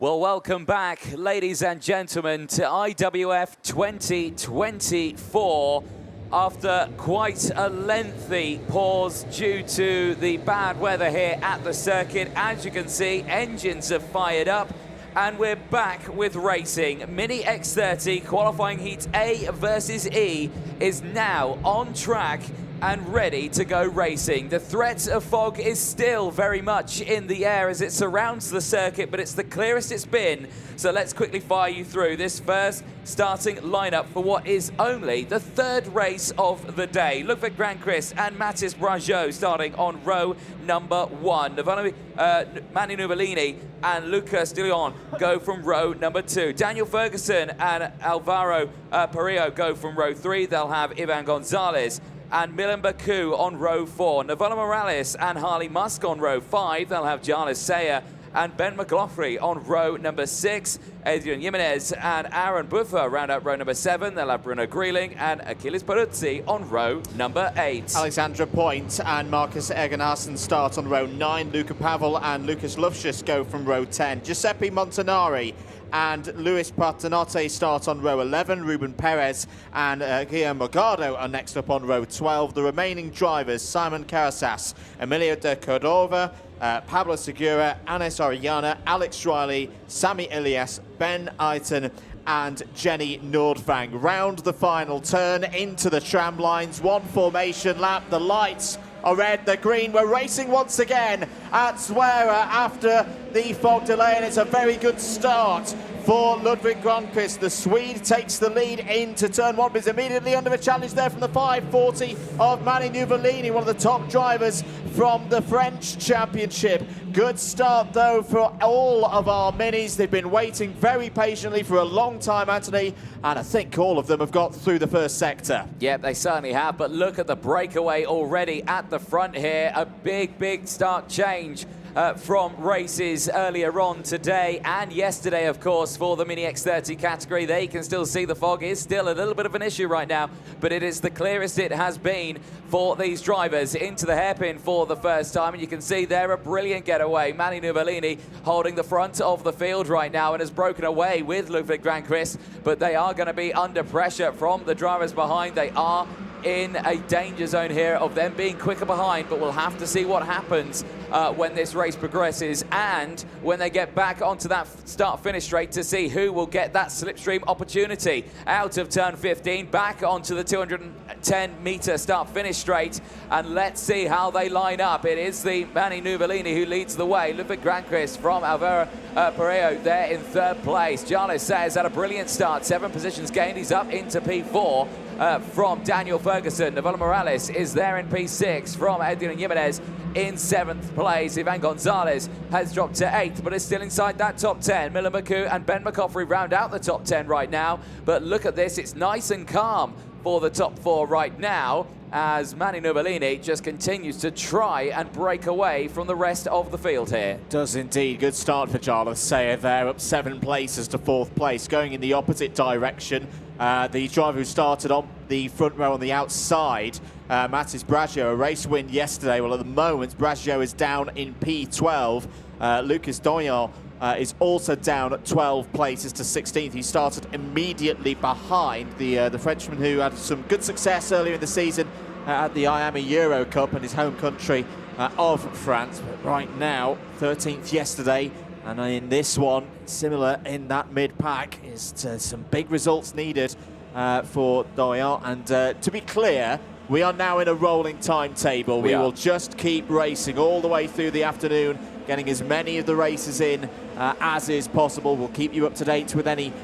Well, welcome back, ladies and gentlemen, to IWF 2024. After quite a lengthy pause due to the bad weather here at the circuit, as you can see, engines have fired up and we're back with racing. Mini X30 qualifying heat A versus E is now on track and ready to go racing. The threat of fog is still very much in the air as it surrounds the circuit, but it's the clearest it's been. So let's quickly fire you through this first starting lineup for what is only the third race of the day. Ludwig Grandquist and Mathis Brageau starting on row number 1. Manu Nuvolini and Lucas de Leon go from row number 2. Daniel Ferguson and Alvaro Perillo go from row 3. They'll have Ivan Gonzalez and Milan Baku on row 4. Novola Morales and Harley Musk on row 5. They'll have Jarlis Sayer and Ben McLaughlin on row number 6. Adrian Jimenez and Aaron Buffer round out row number 7. They'll have Bruno Grieling and Achilles Peruzzi on row number 8.
Alexandra Point and Marcus Egenhasen start on row 9. Luca Pavel and Lucas Lufschuss go from row 10. Giuseppe Montanari and Luis Partenotte start on row 11. Ruben Perez and Guillermo Morgado are next up on row 12. The remaining drivers, Simon Carasas, Emilio de Cordova, Pablo Segura, Anes Orellana, Alex Riley, Sami Elias, Ben Eiton and Jenny Nordvang. Round the final turn into the tram lines. One formation lap. The lights are red, the green. We're racing once again at Zwera after the fog delay, and it's a very good start for Ludwig Grandquist. The Swede takes the lead into turn 1, but is immediately under a challenge there from the 540 of Manu Nuvolini, one of the top drivers from the French Championship. Good start, though, for all of our minis. They've been waiting very patiently for a long time, Anthony, and I think all of them have got through the first sector.
Yep, they certainly have, but look at the breakaway already at the front here. A big start change from races earlier on today and yesterday, of course, for the Mini X30 category. They can still see the fog is still a little bit of an issue right now, but it is the clearest it has been for these drivers into the hairpin for the first time. And you can see there a brilliant getaway. Manu Nuvolini holding the front of the field right now and has broken away with Ludwig Grandquist, but they are going to be under pressure from the drivers behind. They are in a danger zone here of them being quicker behind, but we'll have to see what happens when this race progresses and when they get back onto that start-finish straight to see who will get that slipstream opportunity. Out of turn 15, back onto the 210-meter start-finish straight, and let's see how they line up. It is the Manu Nuvolini who leads the way. Ludwig Grandquist from Alvaro Perillo there in third place. Jarlis Sayers had a brilliant start, 7 positions gained. He's up into P4. From Daniel Ferguson. Novola Morales is there in P6 from Adrian Jimenez in 7th place. Ivan Gonzalez has dropped to 8th, but is still inside that top 10. Milan Baku and Ben McLaughlin round out the top 10 right now. But look at this, it's nice and calm for the top 4 right now as Manu Nuvolini just continues to try and break away from the rest of the field here.
Does indeed. Good start for Jarlis Sayer there, up 7 places to 4th place, going in the opposite direction. The driver who started on the front row on the outside, Mathis Brageau, a race win yesterday. Well, at the moment, Brageau is down in P12. Lucas Doyon is also down at 12 places to 16th. He started immediately behind the Frenchman who had some good success earlier in the season at the IAME Euro Cup in his home country of France. But right now, 13th yesterday, and in this one, similar in that mid-pack, is some big results needed for Doyon. And to be clear, we are now in a rolling timetable. We will just keep racing all the way through the afternoon, getting as many of the races in as is possible. We'll keep you up to date with any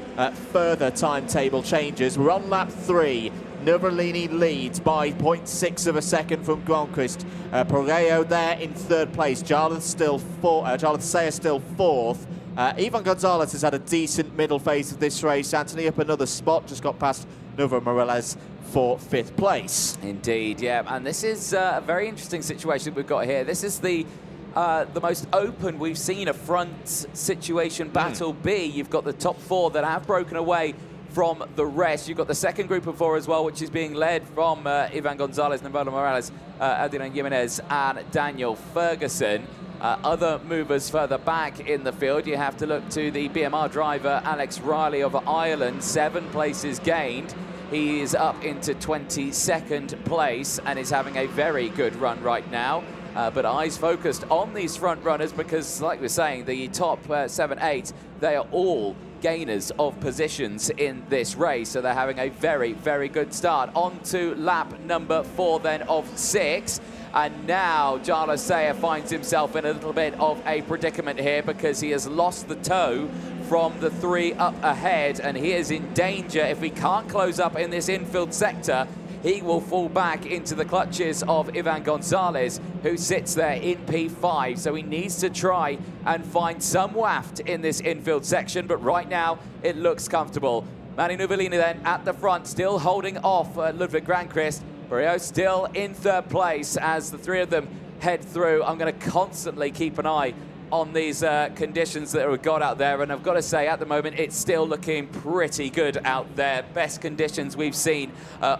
further timetable changes. We're on lap 3. Nuvolini leads by 0.6 of a second from Grandquist. Perillo there in 3rd place. Jarlis Sayer still 4th. Ivan Gonzalez has had a decent middle phase of this race. Anthony up another spot, just got past Novola Morales for 5th place.
Indeed, yeah, and this is a very interesting situation we've got here. This is the most open we've seen a front situation battle be. You've got the top 4 that have broken away from the rest. You've got the second group of 4 as well, which is being led from Ivan Gonzalez, Novola Morales, Adrian Jimenez and Daniel Ferguson. Other movers further back in the field, you have to look to the BMR driver, Alex Riley of Ireland, 7 places gained. He is up into 22nd place and is having a very good run right now. But eyes focused on these front runners because, like we're saying, the top 7, 8, they are all gainers of positions in this race. So they're having a very, very good start. On to lap number 4 then of 6. And now Jarlath Sayer finds himself in a little bit of a predicament here because he has lost the toe from the 3 up ahead, and he is in danger. If he can't close up in this infield sector, he will fall back into the clutches of Ivan Gonzalez, who sits there in P5. So he needs to try and find some waft in this infield section, but right now it looks comfortable. Manu Nuvolini then at the front, still holding off Ludwig Granqvist. Barrio still in 3rd place as the 3 of them head through. I'm going to constantly keep an eye on these conditions that we've got out there, and I've got to say at the moment it's still looking pretty good out there. Best conditions we've seen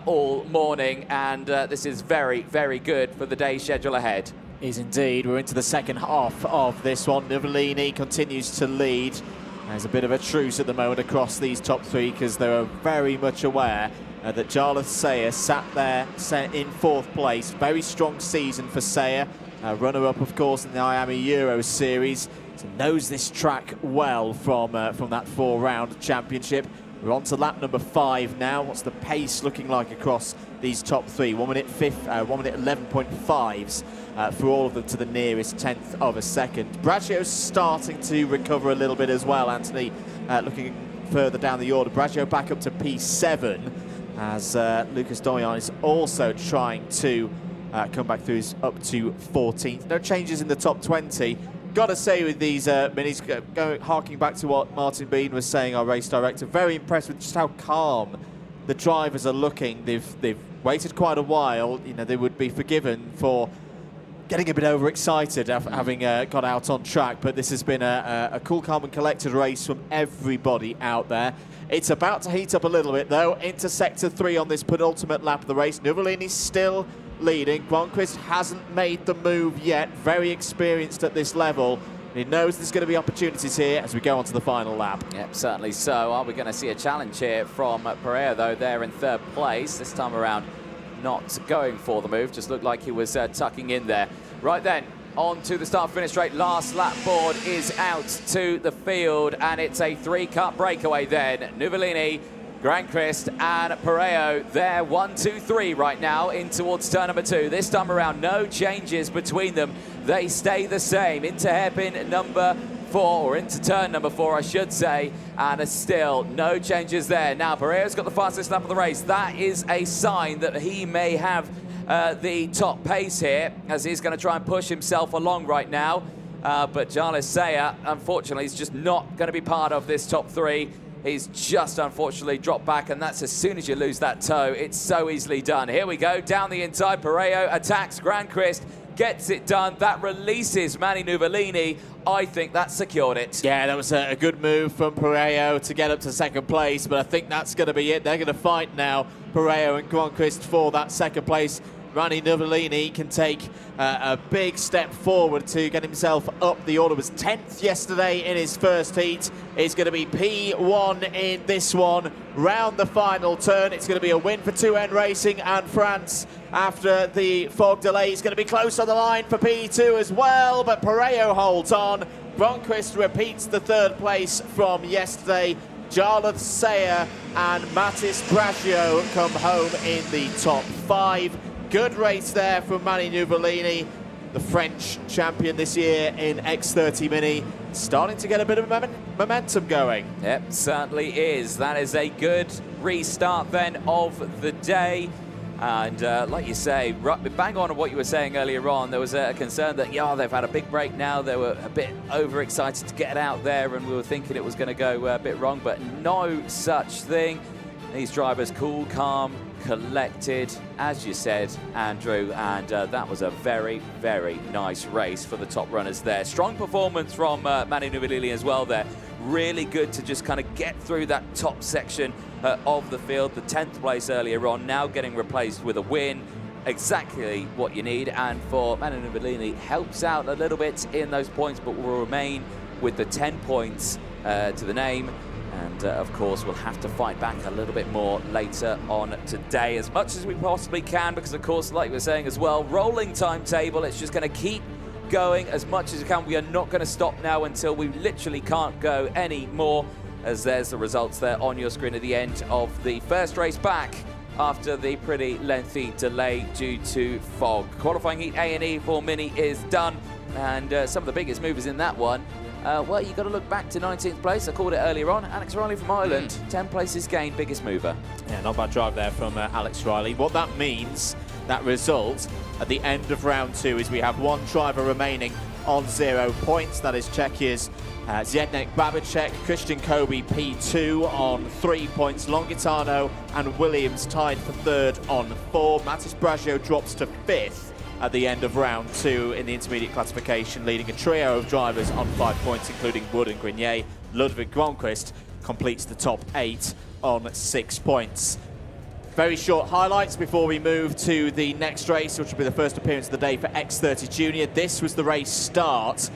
all morning, and this is very, very good for the day's schedule ahead.
Is indeed. We're into the second half of this one. Nuvolini continues to lead. There's a bit of a truce at the moment across these top 3 because they are very much aware that Jarlath Sayer sat there in 4th place. Very strong season for Sayer. Runner-up, of course, in the IAME Euro Series. So knows this track well from that 4-round championship. We're on to lap number 5 now. What's the pace looking like across these top 3? 1 minute 11.5s for all of them to the nearest 10th of a second. Braggio's starting to recover a little bit as well, Anthony. Looking further down the order, Braggio back up to P7 as Lucas Doyon is also trying to come back through, up to 14th. No changes in the top 20. Got to say with these minis, harking back to what Martin Bean was saying, our race director, very impressed with just how calm the drivers are looking. They've waited quite a while. You know, they would be forgiven for getting a bit overexcited having got out on track, but this has been a cool, calm and collected race from everybody out there. It's about to heat up a little bit though, into sector 3 on this penultimate lap of the race. Nuvolini's still leading. Gronqvist hasn't made the move yet, very experienced at this level. He knows there's going to be opportunities here as we go on to the final lap.
Yep, certainly so. Are we going to see a challenge here from Pereira, though? They're in 3rd place. This time around, not going for the move. Just looked like he was tucking in there. Right then, on to the start-finish straight. Last lap board is out to the field, and it's a 3-cut breakaway then. Nuvolini, Granqvist and Pereira, they're 1, 2, 3 right now in towards turn number 2. This time around, no changes between them. They stay the same into hairpin number 4, or into turn number 4, I should say, and still no changes there. Now, Pereira's got the fastest lap of the race. That is a sign that he may have the top pace here, as he's going to try and push himself along right now. But Jarlath Sayer, unfortunately, is just not going to be part of this top 3. He's just unfortunately dropped back, and that's as soon as you lose that toe, it's so easily done. Here we go, down the inside, Pereira attacks Granqvist, gets it done. That releases Manu Nuvolini. I think that secured it.
Yeah, that was a good move from Pereira to get up to 2nd place, but I think that's going to be it. They're going to fight now, Pereira and Gronqvist, for that 2nd place. Manu Nuvolini can take a big step forward to get himself up the order. Was 10th yesterday in his first heat. He's going to be P1 in this one. Round the final turn, it's going to be a win for 2N Racing and France. After the fog delay, he's going to be close on the line for P2 as well, but Pereira holds on. Gronqvist repeats the 3rd place from yesterday. Jarlath Sayer and Mattis Braggio come home in the top 5. Good race there from Manu Nuvolini, the French champion this year in X30 Mini. Starting to get a bit of momentum going.
Yep, certainly is. That is a good restart then of the day. And like you say, bang on what you were saying earlier on, there was a concern that, yeah, they've had a big break now. They were a bit overexcited to get out there, and we were thinking it was going to go a bit wrong, but no such thing. These drivers cool, calm, collected, as you said, Andrew, and that was a very, very nice race for the top runners there. Strong performance from Manu Nuvolini as well there. Really good to just kind of get through that top section of the field. The 10th place earlier on, now getting replaced with a win. exactly what you need, and for Manu Nuvolini, helps out a little bit in those points, but will remain with the 10 points to the name. And of course, we'll have to fight back a little bit more later on today, as much as we possibly can, because of course, like we were saying as well, rolling timetable, it's just going to keep going as much as we can. We are not going to stop now until we literally can't go any more, as there's the results there on your screen at the end of the first race back after the pretty lengthy delay due to fog. Qualifying heat A&E for Mini is done, and some of the biggest movers in that one, well, you've got to look back to 19th place. I called it earlier on. Alex Riley from Ireland, 10 places gained, biggest mover.
Yeah, not bad drive there from Alex Riley. What that means, that result at the end of round 2, is we have one driver remaining on 0 points. That is Czechia's Zdeněk Babicek, Christian Kobe P2 on 3 points, Longitano and Williams tied for 3rd on 4. Matis Bragio drops to 5th at the end of round 2 in the intermediate classification, leading a trio of drivers on 5 points, including Wood and Grenier. Ludwig Gronquist completes the top 8 on 6 points. Very short highlights before we move to the next race, which will be the first appearance of the day for X30 Junior. This was the race start.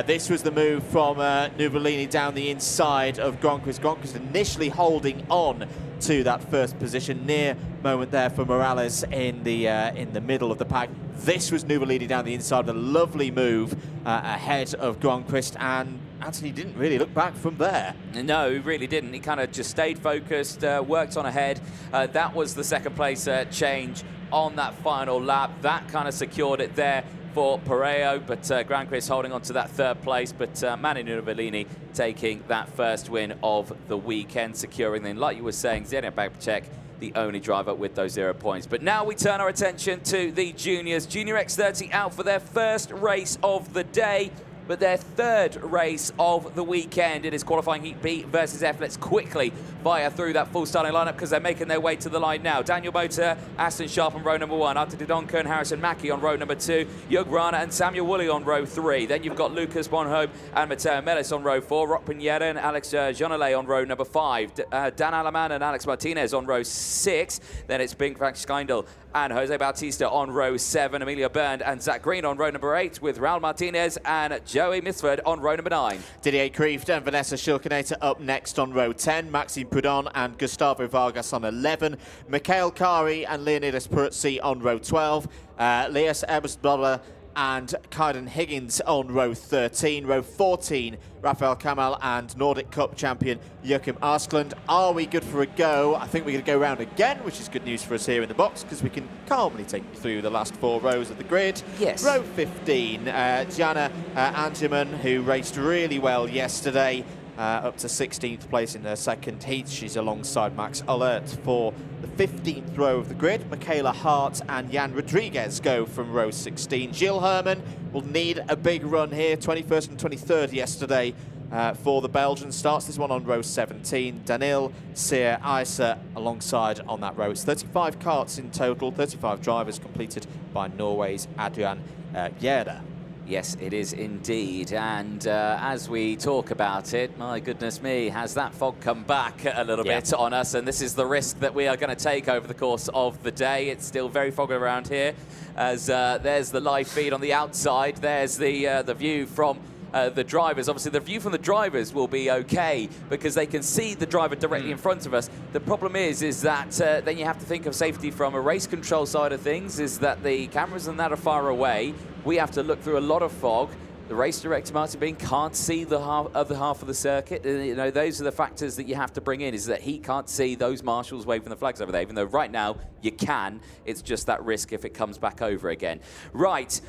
This was the move from Nuvolini down the inside of Gronquist. Gronquist initially holding on to that first position. Near moment there for Morales in the middle of the pack. This was Nuvolini down the inside, a lovely move ahead of Gronquist, and Anthony didn't really look back from there.
No, he really didn't. He kind of just stayed focused, worked on ahead. That was the second place change on that final lap. That kind of secured it there for Pareo, but Gronquist holding on to that 3rd place, but Manu Nuvolini taking that first win of the weekend, securing then, like you were saying, Zdeněk Babicek, the only driver with those 0 points. But now we turn our attention to the juniors. Junior X30 out for their first race of the day, but their 3rd race of the weekend. It is qualifying heat B versus F. Let's quickly fire through that full starting lineup, because they're making their way to the line now. Daniel Motor, Aston Sharp on row number 1. Arthur Didonka and Harrison Mackie on row number 2. Jörg Rana and Samuel Woolley on row 3. Then you've got Lucas Bonhomme and Matteo Mellis on row 4. Rock Pinheiro and Alex Jonalet on row number 5. Dan Alaman and Alex Martinez on row 6. Then it's Bing Van Schindel and Jose Bautista on row 7. Emilio Bernd and Zach Green on row number 8, with Raul Martinez and Joey Misford on row number 9.
Didier Kreeft and Vanessa Schilkenator up next on row 10. Maxime Prudhomme and Gustavo Vargas on 11. Mikhail Kari and Leonidas Peruzzi on row 12. Lias Ebersbubler and Kaiden Higgins on row 13. Row 14, Rafael Kamal and Nordic Cup champion Joachim Askland. Are we good for a go? I think we're going to go round again, which is good news for us here in the box, because we can calmly take you through the last 4 rows of the grid.
Yes.
Row 15, Gianna Angerman, who raced really well yesterday, up to 16th place in her second heat. She's alongside Max Alert for the 15th row of the grid. Michaela Hart and Jan Rodriguez go from row 16. Gilles Herman will need a big run here. 21st and 23rd yesterday for the Belgian. Starts this one on row 17. Daniil Sear Isa alongside on that row. It's 35 karts in total, 35 drivers completed by Norway's Adrian Gjerde.
Yes, it is indeed. And as we talk about it, my goodness me, has that fog come back a little bit on us? And this is the risk that we are going to take over the course of the day. It's still very foggy around here, as there's the live feed on the outside. There's the view from the drivers. Obviously, the view from the drivers will be okay, because they can see the driver directly in front of us. The problem is that then you have to think of safety from a race control side of things, is that the cameras and that are far away. We have to look through a lot of fog. The race director, Martin Bean, can't see the other half of the circuit. You know, those are the factors that you have to bring in, is that he can't see those marshals waving the flags over there, even though right now you can. It's just that risk if it comes back over again. Right,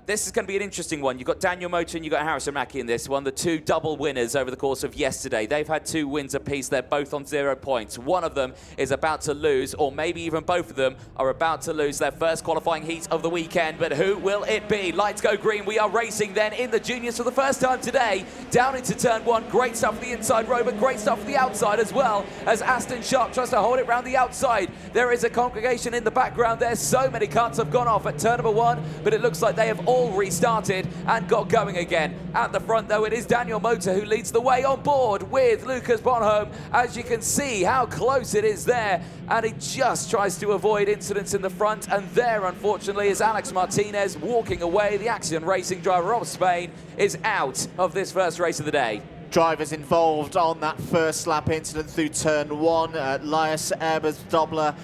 this is going to be an interesting one. You've got Daniel Motor and you've got Harrison Mackie in this one, the 2 double winners over the course of yesterday. They've had 2 wins apiece. They're both on 0 points. One of them is about to lose, or maybe even both of them are about to lose their first qualifying heat of the weekend. But who will it be? Lights go green. We are racing then in the juniors for the first time today. Down into turn 1. Great stuff for the inside row, but great stuff for the outside as well, as Aston Sharp tries to hold it round the outside. There is a congregation in the background there. So many carts have gone off at turn number 1, but it looks like they have all restarted and got going again. At the front, though, it is Daniel Motor who leads the way on board with Lucas Bonhomme. As you can see how close it is there, and he just tries to avoid incidents in the front, and there, unfortunately, is Alex Martinez walking away. The Axion Racing driver of Spain is out of this first race of the day.
Drivers involved on that first lap incident through turn 1, Elias Ebersdobler,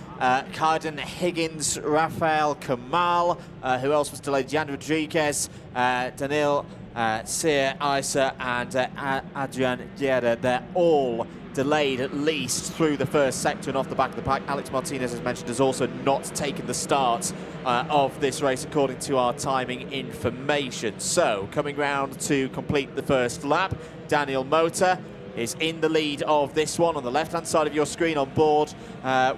Kaiden Higgins, Rafael Kamal, who else was delayed? Jan Rodriguez, Daniel Sear Isa, and Adrian Dieda. They're all delayed at least through the first sector and off the back of the pack. Alex Martinez, as mentioned, has also not taken the start of this race according to our timing information. So coming round to complete the first lap, Daniel Motor is in the lead of this one on the left-hand side of your screen on board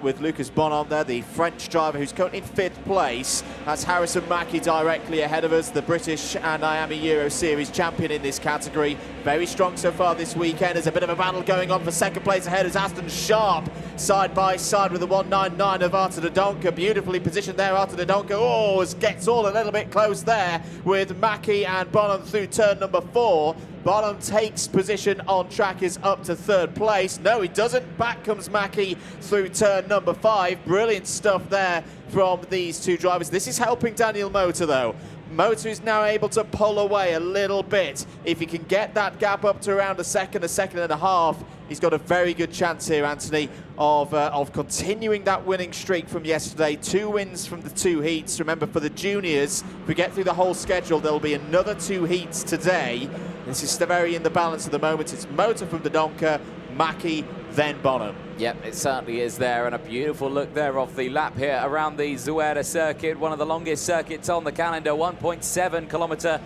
with Lucas Bonhomme there, the French driver who's currently in 5th place. That's Harrison Mackie directly ahead of us, the British and Miami Euro Series champion in this category. Very strong so far this weekend. There's a bit of a battle going on for second place ahead as Aston Sharp side by side with the 199 of Arthur de Donker. Beautifully positioned there, Arthur de Donker. Oh, gets all a little bit close there with Mackie and Bonham through turn number 4. Bonham takes position on track, is up to 3rd place. No, he doesn't. Back comes Mackie through turn number 5. Brilliant stuff there from these two drivers. This is helping Daniel Motor, though. Motor is now able to pull away a little bit. If he can get that gap up to around a second and a half, he's got a very good chance here, Anthony, of continuing that winning streak from yesterday. 2 wins from the 2 heats. Remember, for the juniors, if we get through the whole schedule, there'll be another 2 heats today. This is very in the balance at the moment. It's Motor from the Donker, Mackie, then Bonham.
Yep, it certainly is there, and a beautiful look there of the lap here around the Zuera circuit, one of the longest circuits on the calendar, 1.7 kilometre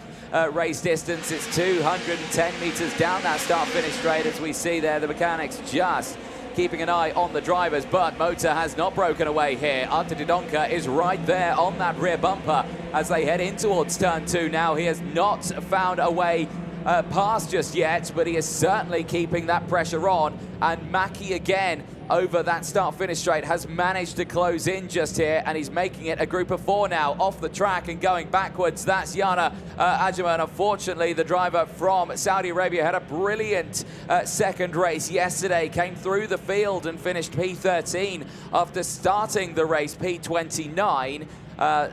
race distance. It's 210 metres down that start-finish straight, as we see there. The mechanics just keeping an eye on the drivers, but Motor has not broken away here. Arthur de Donker is right there on that rear bumper as they head in towards turn 2 now. He has not found a way past just yet, but he is certainly keeping that pressure on, and Mackie again over that start-finish straight has managed to close in just here, and he's making it a group of 4 now off the track and going backwards. That's Yana Ajman. Unfortunately, the driver from Saudi Arabia had a brilliant second race yesterday, came through the field and finished P13 after starting the race P29.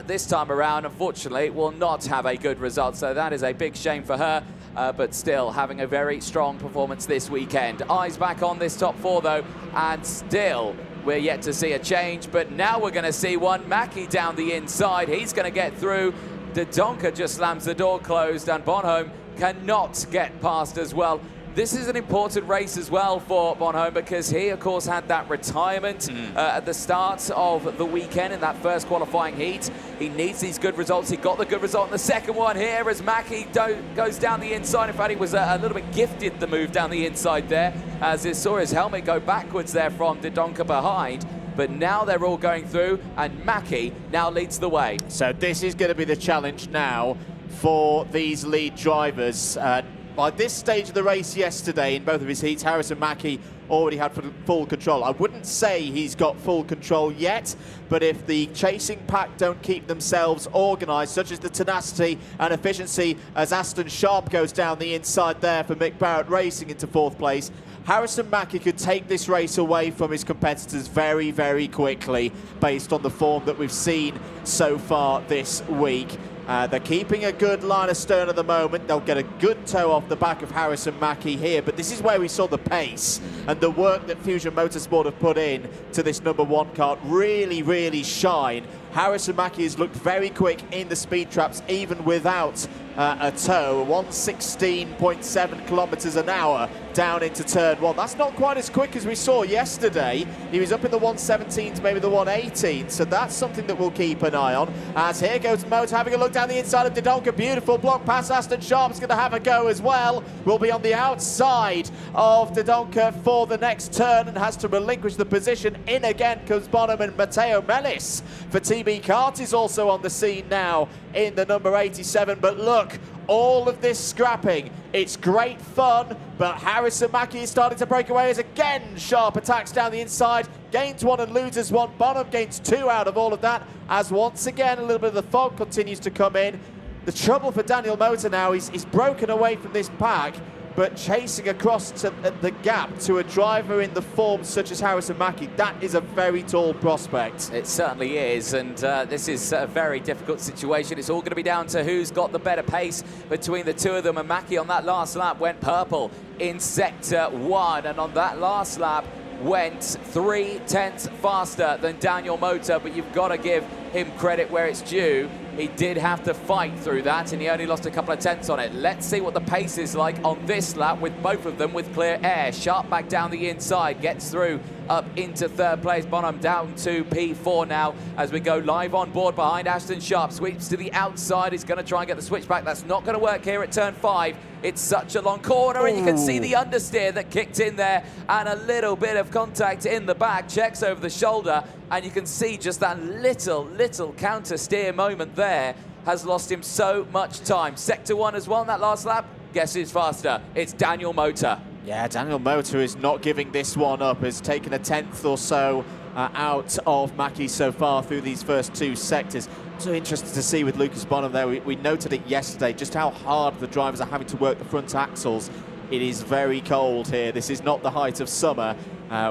This time around, unfortunately, will not have a good result, so that is a big shame for her. But still having a very strong performance this weekend. Eyes back on this top 4 though, and still we're yet to see a change, but now we're going to see one. Mackie down the inside, he's going to get through. De Donker just slams the door closed, and Bonhomme cannot get past as well. This is an important race as well for Bonhomme, because he, of course, had that retirement at the start of the weekend in that first qualifying heat. He needs these good results. He got the good result in the second one here as Mackie goes down the inside. In fact, he was a little bit gifted the move down the inside there, as he saw his helmet go backwards there from De Donker behind. But now they're all going through, and Mackie now leads the way.
So this is going to be the challenge now for these lead drivers. By this stage of the race yesterday, in both of his heats, Harrison Mackie already had full control. I wouldn't say he's got full control yet, but if the chasing pack don't keep themselves organised, such as the tenacity and efficiency as Aston Sharp goes down the inside there for Mick Barrett Racing into 4th place, Harrison Mackie could take this race away from his competitors very, very quickly based on the form that we've seen so far this week. They're keeping a good line astern at the moment. They'll get a good tow off the back of Harrison Mackie here, but this is where we saw the pace and the work that Fusion Motorsport have put in to this number 1 kart really, really shine. Harrison Mackie has looked very quick in the speed traps, even without a tow. 116.7 kilometers an hour down into turn 1. That's not quite as quick as we saw yesterday. He was up in the 117s, maybe the 118s, so that's something that we'll keep an eye on. As here goes Motor having a look down the inside of De Donker. Beautiful block pass. Aston Sharp's going to have a go as well. Will be on the outside of De Donker for the next turn and has to relinquish the position. In again comes Bonham, and Matteo Mellis for TB Kart is also on the scene now in the number 87. But look, all of this scrapping. It's great fun, but Harrison Mackie is starting to break away as again Sharp attacks down the inside, gains one and loses one. Bonham gains two out of all of that, as once again a little bit of the fog continues to come in. The trouble for Daniel Motor now is he's broken away from this pack, but chasing across to the gap to a driver in the form such as Harrison Mackie, that is a very tall prospect.
It certainly is, and this is a very difficult situation. It's all going to be down to who's got the better pace between the two of them, and Mackie on that last lap went purple in sector 1, and on that last lap went 0.3 faster than Daniel Motor, but you've got to give him credit where it's due. He did have to fight through that, and he only lost a couple of tenths on it. Let's see what the pace is like on this lap with both of them with clear air. Sharp back down the inside, gets through up into third place. Bonham down to P4 now as we go live on board behind Ashton Sharp. Sweeps to the outside. He's going to try and get the switch back. That's not going to work here at turn 5. It's such a long corner, and you can see the understeer that kicked in there, and a little bit of contact in the back. Checks over the shoulder, and you can see just that little counter steer moment there has lost him so much time. Sector 1 as well in that last lap. Guess who's faster? It's Daniel Motor.
Yeah, Daniel Motor is not giving this one up. Has taken a tenth or so out of Mackie so far through these first two sectors. So interested to see with Lucas Bonham there. We noted it yesterday, just how hard the drivers are having to work the front axles. It is very cold here. This is not the height of summer.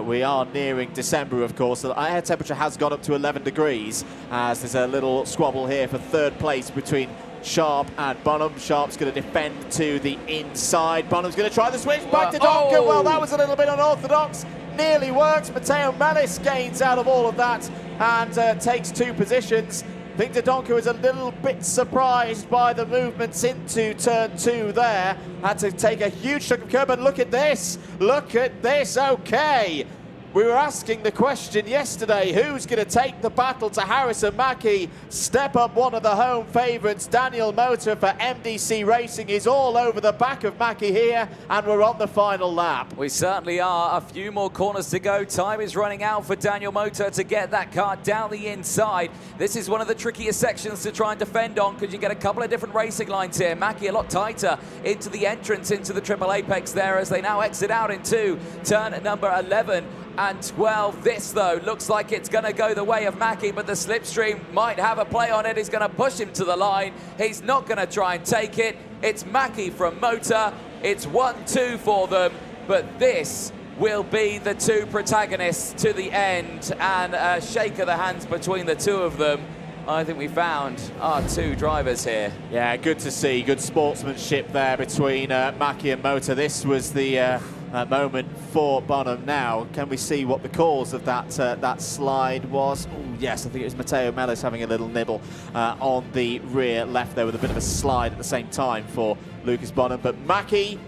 We are nearing December, of course. The air temperature has gone up to 11 degrees as there's a little squabble here for third place between Sharp and Bonham. Sharp's going to defend to the inside. Bonham's going to try the switch back to Donker. Well, that was a little bit unorthodox. Nearly worked. Matteo Mellis gains out of all of that and takes two positions. I think Dodonka was a little bit surprised by the movements into turn 2 there. Had to take a huge chunk of curb, but look at this. Look at this, okay. We were asking the question yesterday, who's going to take the battle to Harrison Mackie? Step up one of the home favourites, Daniel Motor for MDC Racing, is all over the back of Mackie here, and we're on the final lap.
We certainly are. A few more corners to go. Time is running out for Daniel Motor to get that car down the inside. This is one of the trickiest sections to try and defend on because you get a couple of different racing lines here. Mackie a lot tighter into the entrance into the Triple Apex there as they now exit out into turn number 11 and 12. This, though, looks like it's going to go the way of Mackie, but the slipstream might have a play on it. He's going to push him to the line. He's not going to try and take it. It's Mackie from Motor. It's 1-2 for them, but this will be the two protagonists to the end, and a shake of the hands between the two of them. I think we found our two drivers here.
Yeah, good to see. Good sportsmanship there between Mackie and Motor. This was the moment for Bonham now. Can we see what the cause of that slide was? Ooh, yes, I think it was Matteo Mellis having a little nibble on the rear left there with a bit of a slide at the same time for Lucas Bonham. But Mackie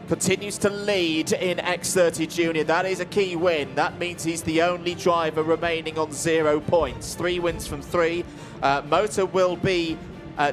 continues to lead in X30 Junior. That is a key win. That means he's the only driver remaining on 0 points. 3 wins from 3. Motor will be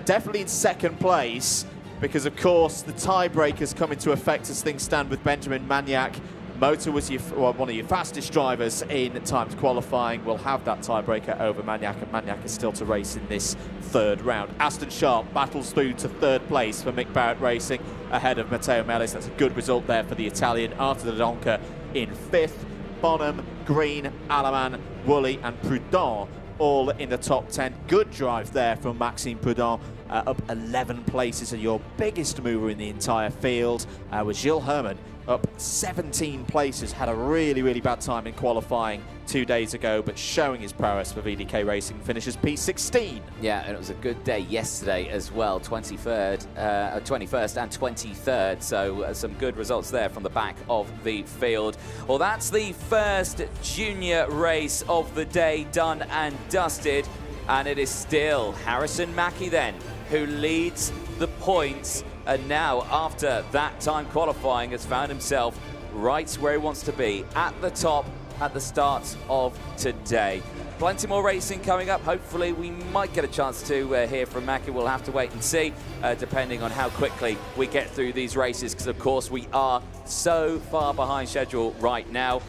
definitely in second place, because of course the tiebreakers come into effect as things stand with Benjamin Maniac. Motor was one of your fastest drivers in timed qualifying. Will have that tiebreaker over Maniac, and Maniac is still to race in this third round. Aston Sharp battles through to third place for Mick Barrett Racing ahead of Matteo Mellis. That's a good result there for the Italian. After the Donker in 5th, Bonham, Green, Alaman, Woolley and Prudhomme all in the top 10. Good drive there from Maxime Prudhomme, up 11 places, and your biggest mover in the entire field was Gilles Herman, up 17 places. Had a really bad time in qualifying 2 days ago, but showing his prowess for VDK Racing, finishes P16.
Yeah, and it was a good day yesterday as well, 21st and 23rd, so some good results there from the back of the field. Well, that's the first junior race of the day done and dusted, and it is still Harrison Mackie then who leads the points, and now after that time qualifying has found himself right where he wants to be, at the top at the start of today. Plenty more racing coming up. Hopefully we might get a chance to hear from Mackie. We'll have to wait and see, depending on how quickly we get through these races, because of course we are so far behind schedule right now.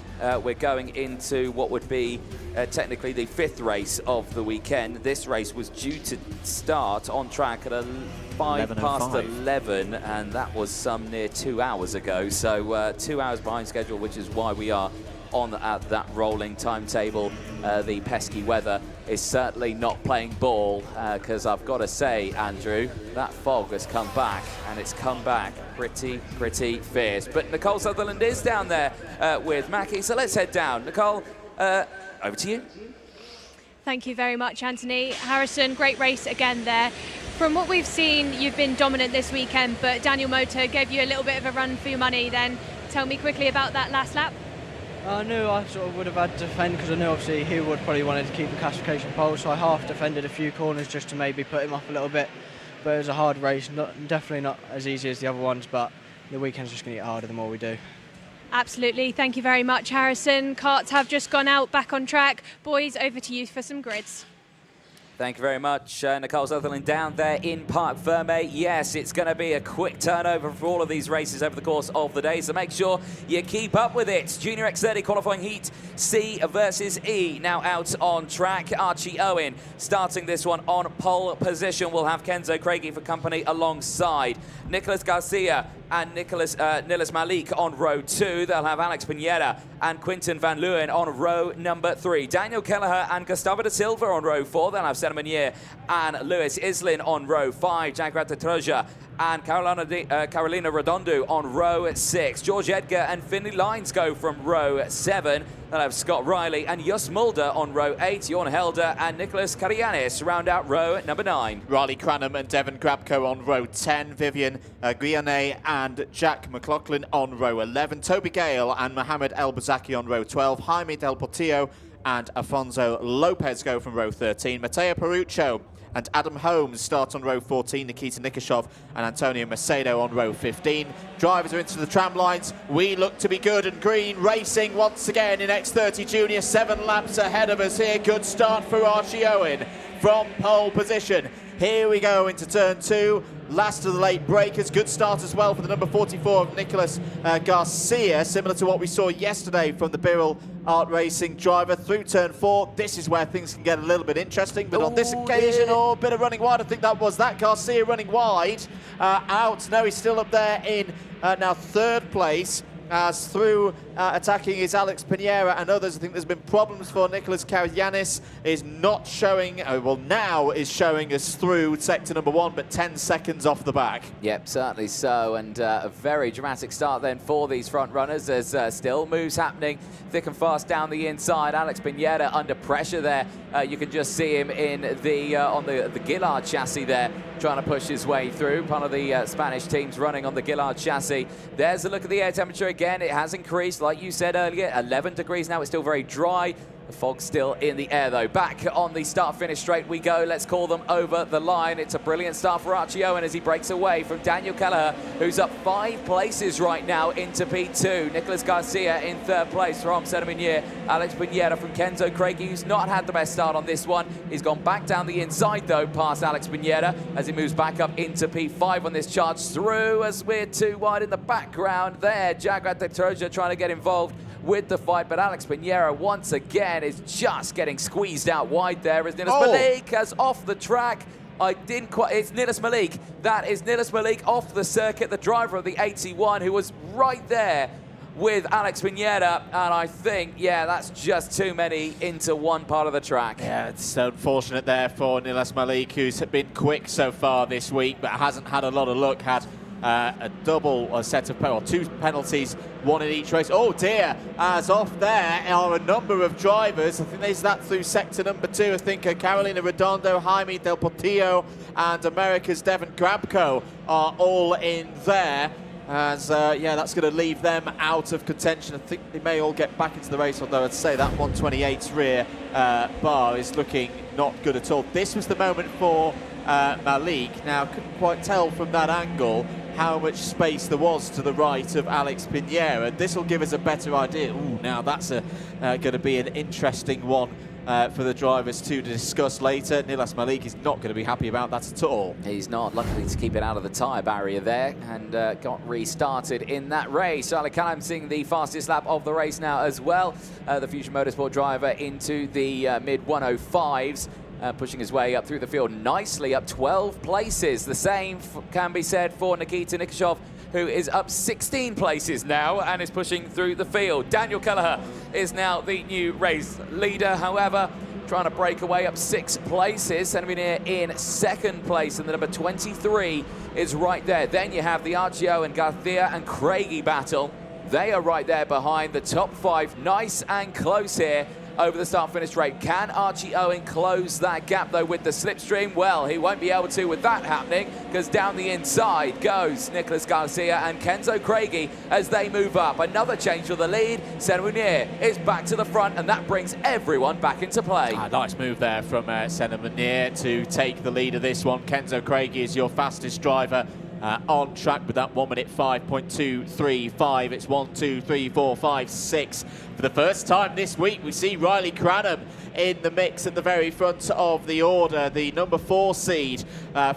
We're going into what would be technically the 5th race of the weekend. This race was due to start on track at 11, and that was some near 2 hours ago. So 2 hours behind schedule, which is why we are on at that rolling timetable. The pesky weather is certainly not playing ball, because I've got to say, Andrew, that fog has come back, and it's come back pretty fierce. But Nicole Sutherland is down there with Mackie, so let's head down. Nicole, over to you.
Thank you very much, Anthony. Harrison, great race again there. From what we've seen, you've been dominant this weekend, but Daniel Motor gave you a little bit of a run for your money then. Tell me quickly about that last lap.
I knew I sort of would have had to defend, because I knew obviously he would probably wanted to keep the classification pole, so I half defended a few corners just to maybe put him off a little bit. But it was a hard race, definitely not as easy as the other ones, but the weekend's just going to get harder the more we do.
Absolutely. Thank you very much, Harrison. Karts have just gone out, back on track. Boys, over to you for some grids.
Thank you very much, Nicole Sutherland down there in Parc Ferme. Yes, it's going to be a quick turnover for all of these races over the course of the day, so make sure you keep up with it. Junior X30 qualifying heat C versus E now out on track. Archie Owen starting this one on pole position. We'll have Kenzo Craigie for company alongside Nicolas Garcia and Nilis Malik on row 2. They'll have Alex Pineda and Quinten van Leeuwen on row number 3. Daniel Kelleher and Gustavo da Silva on row 4. They'll have Senna Meunier and Lewis Islin on row 5. Jaguar de Troja and Carolina Redondo on row 6. George Edgar and Finley Lines go from row 7. They'll have Scott Riley and Jos Mulder on row 8. Jorn Helder and Nicholas Karianis round out row number 9.
Riley Cranham and Devon Grabko on row 10. Vivian Guyanet and Jack McLaughlin on row 11. Toby Gale and Mohamed El Bazaki on row 12. Jaime Del Portillo and Afonso Lopez go from row 13. Mateo Peruccio and Adam Holmes start on row 14. Nikita Nikashov and Antonio Macedo on row 15. Drivers are into the tram lines. We look to be good and green, racing once again in X30 Junior. 7 laps ahead of us here. Good start for Archie Owen from pole position. Here we go into turn 2. Last of the late breakers. Good start as well for the number 44 of Nicolas Garcia, similar to what we saw yesterday from the Birrell Art Racing driver through turn 4. This is where things can get a little bit interesting, but on this occasion, a bit of running wide. I think that was that Garcia running wide. Out. No, he's still up there in now 3rd place. As through attacking is Alex Pinera and others. I think there's been problems for Nicholas Karagiannis. Is not showing, well now is showing us through sector number 1, but 10 seconds off the back.
Yep, certainly so, and a very dramatic start then for these front runners. There's still moves happening thick and fast down the inside. Alex Pinera under pressure there. You can just see him in the on the Gillard chassis there, trying to push his way through. One of the Spanish teams running on the Gillard chassis. There's a look at the air temperature again. It has increased, like you said earlier, 11 degrees now. It's still very dry. The fog's still in the air though. Back on the start-finish straight we go. Let's call them over the line. It's a brilliant start for Archie Owen as he breaks away from Daniel Kelleher, who's up 5 places right now into P2. Nicolas Garcia in 3rd place from Senna Meunier. Alex Pineda from Kenzo Craigie, who's not had the best start on this one. He's gone back down the inside though, past Alex Pineda, as he moves back up into P5 on this charge through, as we're 2 wide in the background there. Jaguar de Troja trying to get involved with the fight, but Alex Pinera once again is just getting squeezed out wide there as Nilis Malik has off the track. I didn't quite, it's Nilis Malik. That is Nilis Malik off the circuit, the driver of the 81, who was right there with Alex Pineda, and I think, yeah, that's just too many into one part of the track.
Yeah, it's unfortunate there for Nilis Malik, who's been quick so far this week, but hasn't had a lot of luck, had a double set of 2 penalties, 1 in each race. Oh dear, as off there are a number of drivers. I think there's that through sector number 2. I think Carolina Redondo, Jaime Del Portillo and America's Devon Grabko are all in there. As, yeah, that's going to leave them out of contention. I think they may all get back into the race, although I'd say that 128's rear bar is looking not good at all. This was the moment for Malik. Now, couldn't quite tell from that angle how much space there was to the right of Alex Pinera. This will give us a better idea. Ooh, now that's going to be an interesting one for the drivers to discuss later. Nilis Malik is not going to be happy about that at all.
He's not, luckily to keep it out of the tyre barrier there, and got restarted in that race. Alec Callum seeing the fastest lap of the race now as well. The Fusion Motorsport driver into the mid-105s. pushing his way up through the field nicely, up 12 places. The same can be said for Nikita Nikishov, who is up 16 places now and is pushing through the field. Daniel Kelleher is now the new race leader, however, trying to break away up 6 places. Senemunier in second place, and the number 23 is right there. Then you have the Archio and Garcia and Craigie battle. They are right there behind the top 5. Nice and close here over the start-finish straight. Can Archie Owen close that gap, though, with the slipstream? Well, he won't be able to with that happening, because down the inside goes Nicholas Garcia and Kenzo Craigie as they move up. Another change for the lead. Senemunier is back to the front, and that brings everyone back into play.
Nice move there from Senemunier to take the lead of this one. Kenzo Craigie is your fastest driver on track with that 1 minute 5.235. It's 1, 2, 3, 4, 5, 6. For the first time this week, we see Riley Cranham in the mix at the very front of the order, the number 4 seed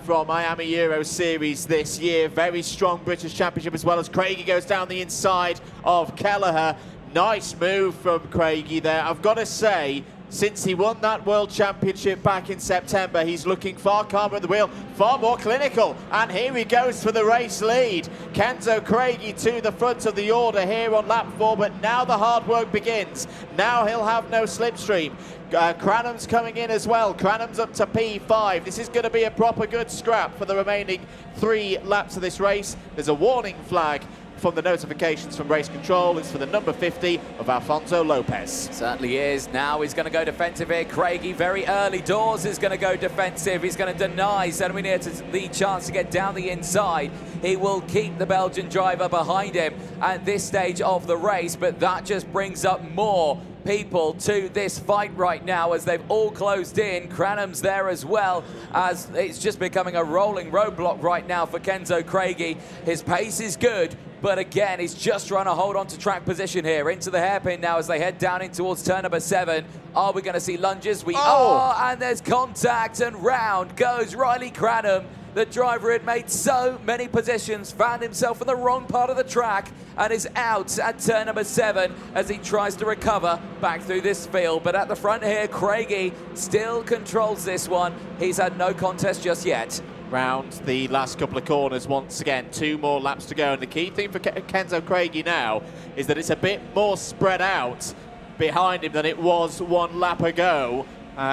from Miami Euro Series this year. Very strong British Championship, as well as Craigie goes down the inside of Kelleher. Nice move from Craigie there. I've got to say, since he won that World Championship back in September, he's looking far calmer at the wheel, far more clinical. And here he goes for the race lead. Kenzo Craigie to the front of the order here on lap 4, but now the hard work begins. Now he'll have no slipstream. Cranham's coming in as well. Cranham's up to P5. This is going to be a proper good scrap for the remaining 3 laps of this race. There's a warning flag from the notifications from race control. It's for the number 50 of Alfonso Lopez.
Certainly is. Now he's going to go defensive here. Craigie very early doors is going to go defensive. He's going to deny Senemunier the chance to get down the inside. He will keep the Belgian driver behind him at this stage of the race, but that just brings up more people to this fight right now as they've all closed in. Cranham's there as well, as it's just becoming a rolling roadblock right now for Kenzo Craigie. His pace is good, but again, he's just trying to hold on to track position here. Into the hairpin now as they head down in towards turn number 7. Are we going to see lunges? We are, and there's contact, and round goes Riley Cranham. The driver had made so many positions, found himself in the wrong part of the track, and is out at turn number 7 as he tries to recover back through this field. But at the front here, Craigie still controls this one. He's had no contest just yet.
Round the last couple of corners once again, 2 more laps to go, and the key thing for Kenzo Craigie now is that it's a bit more spread out behind him than it was 1 lap ago.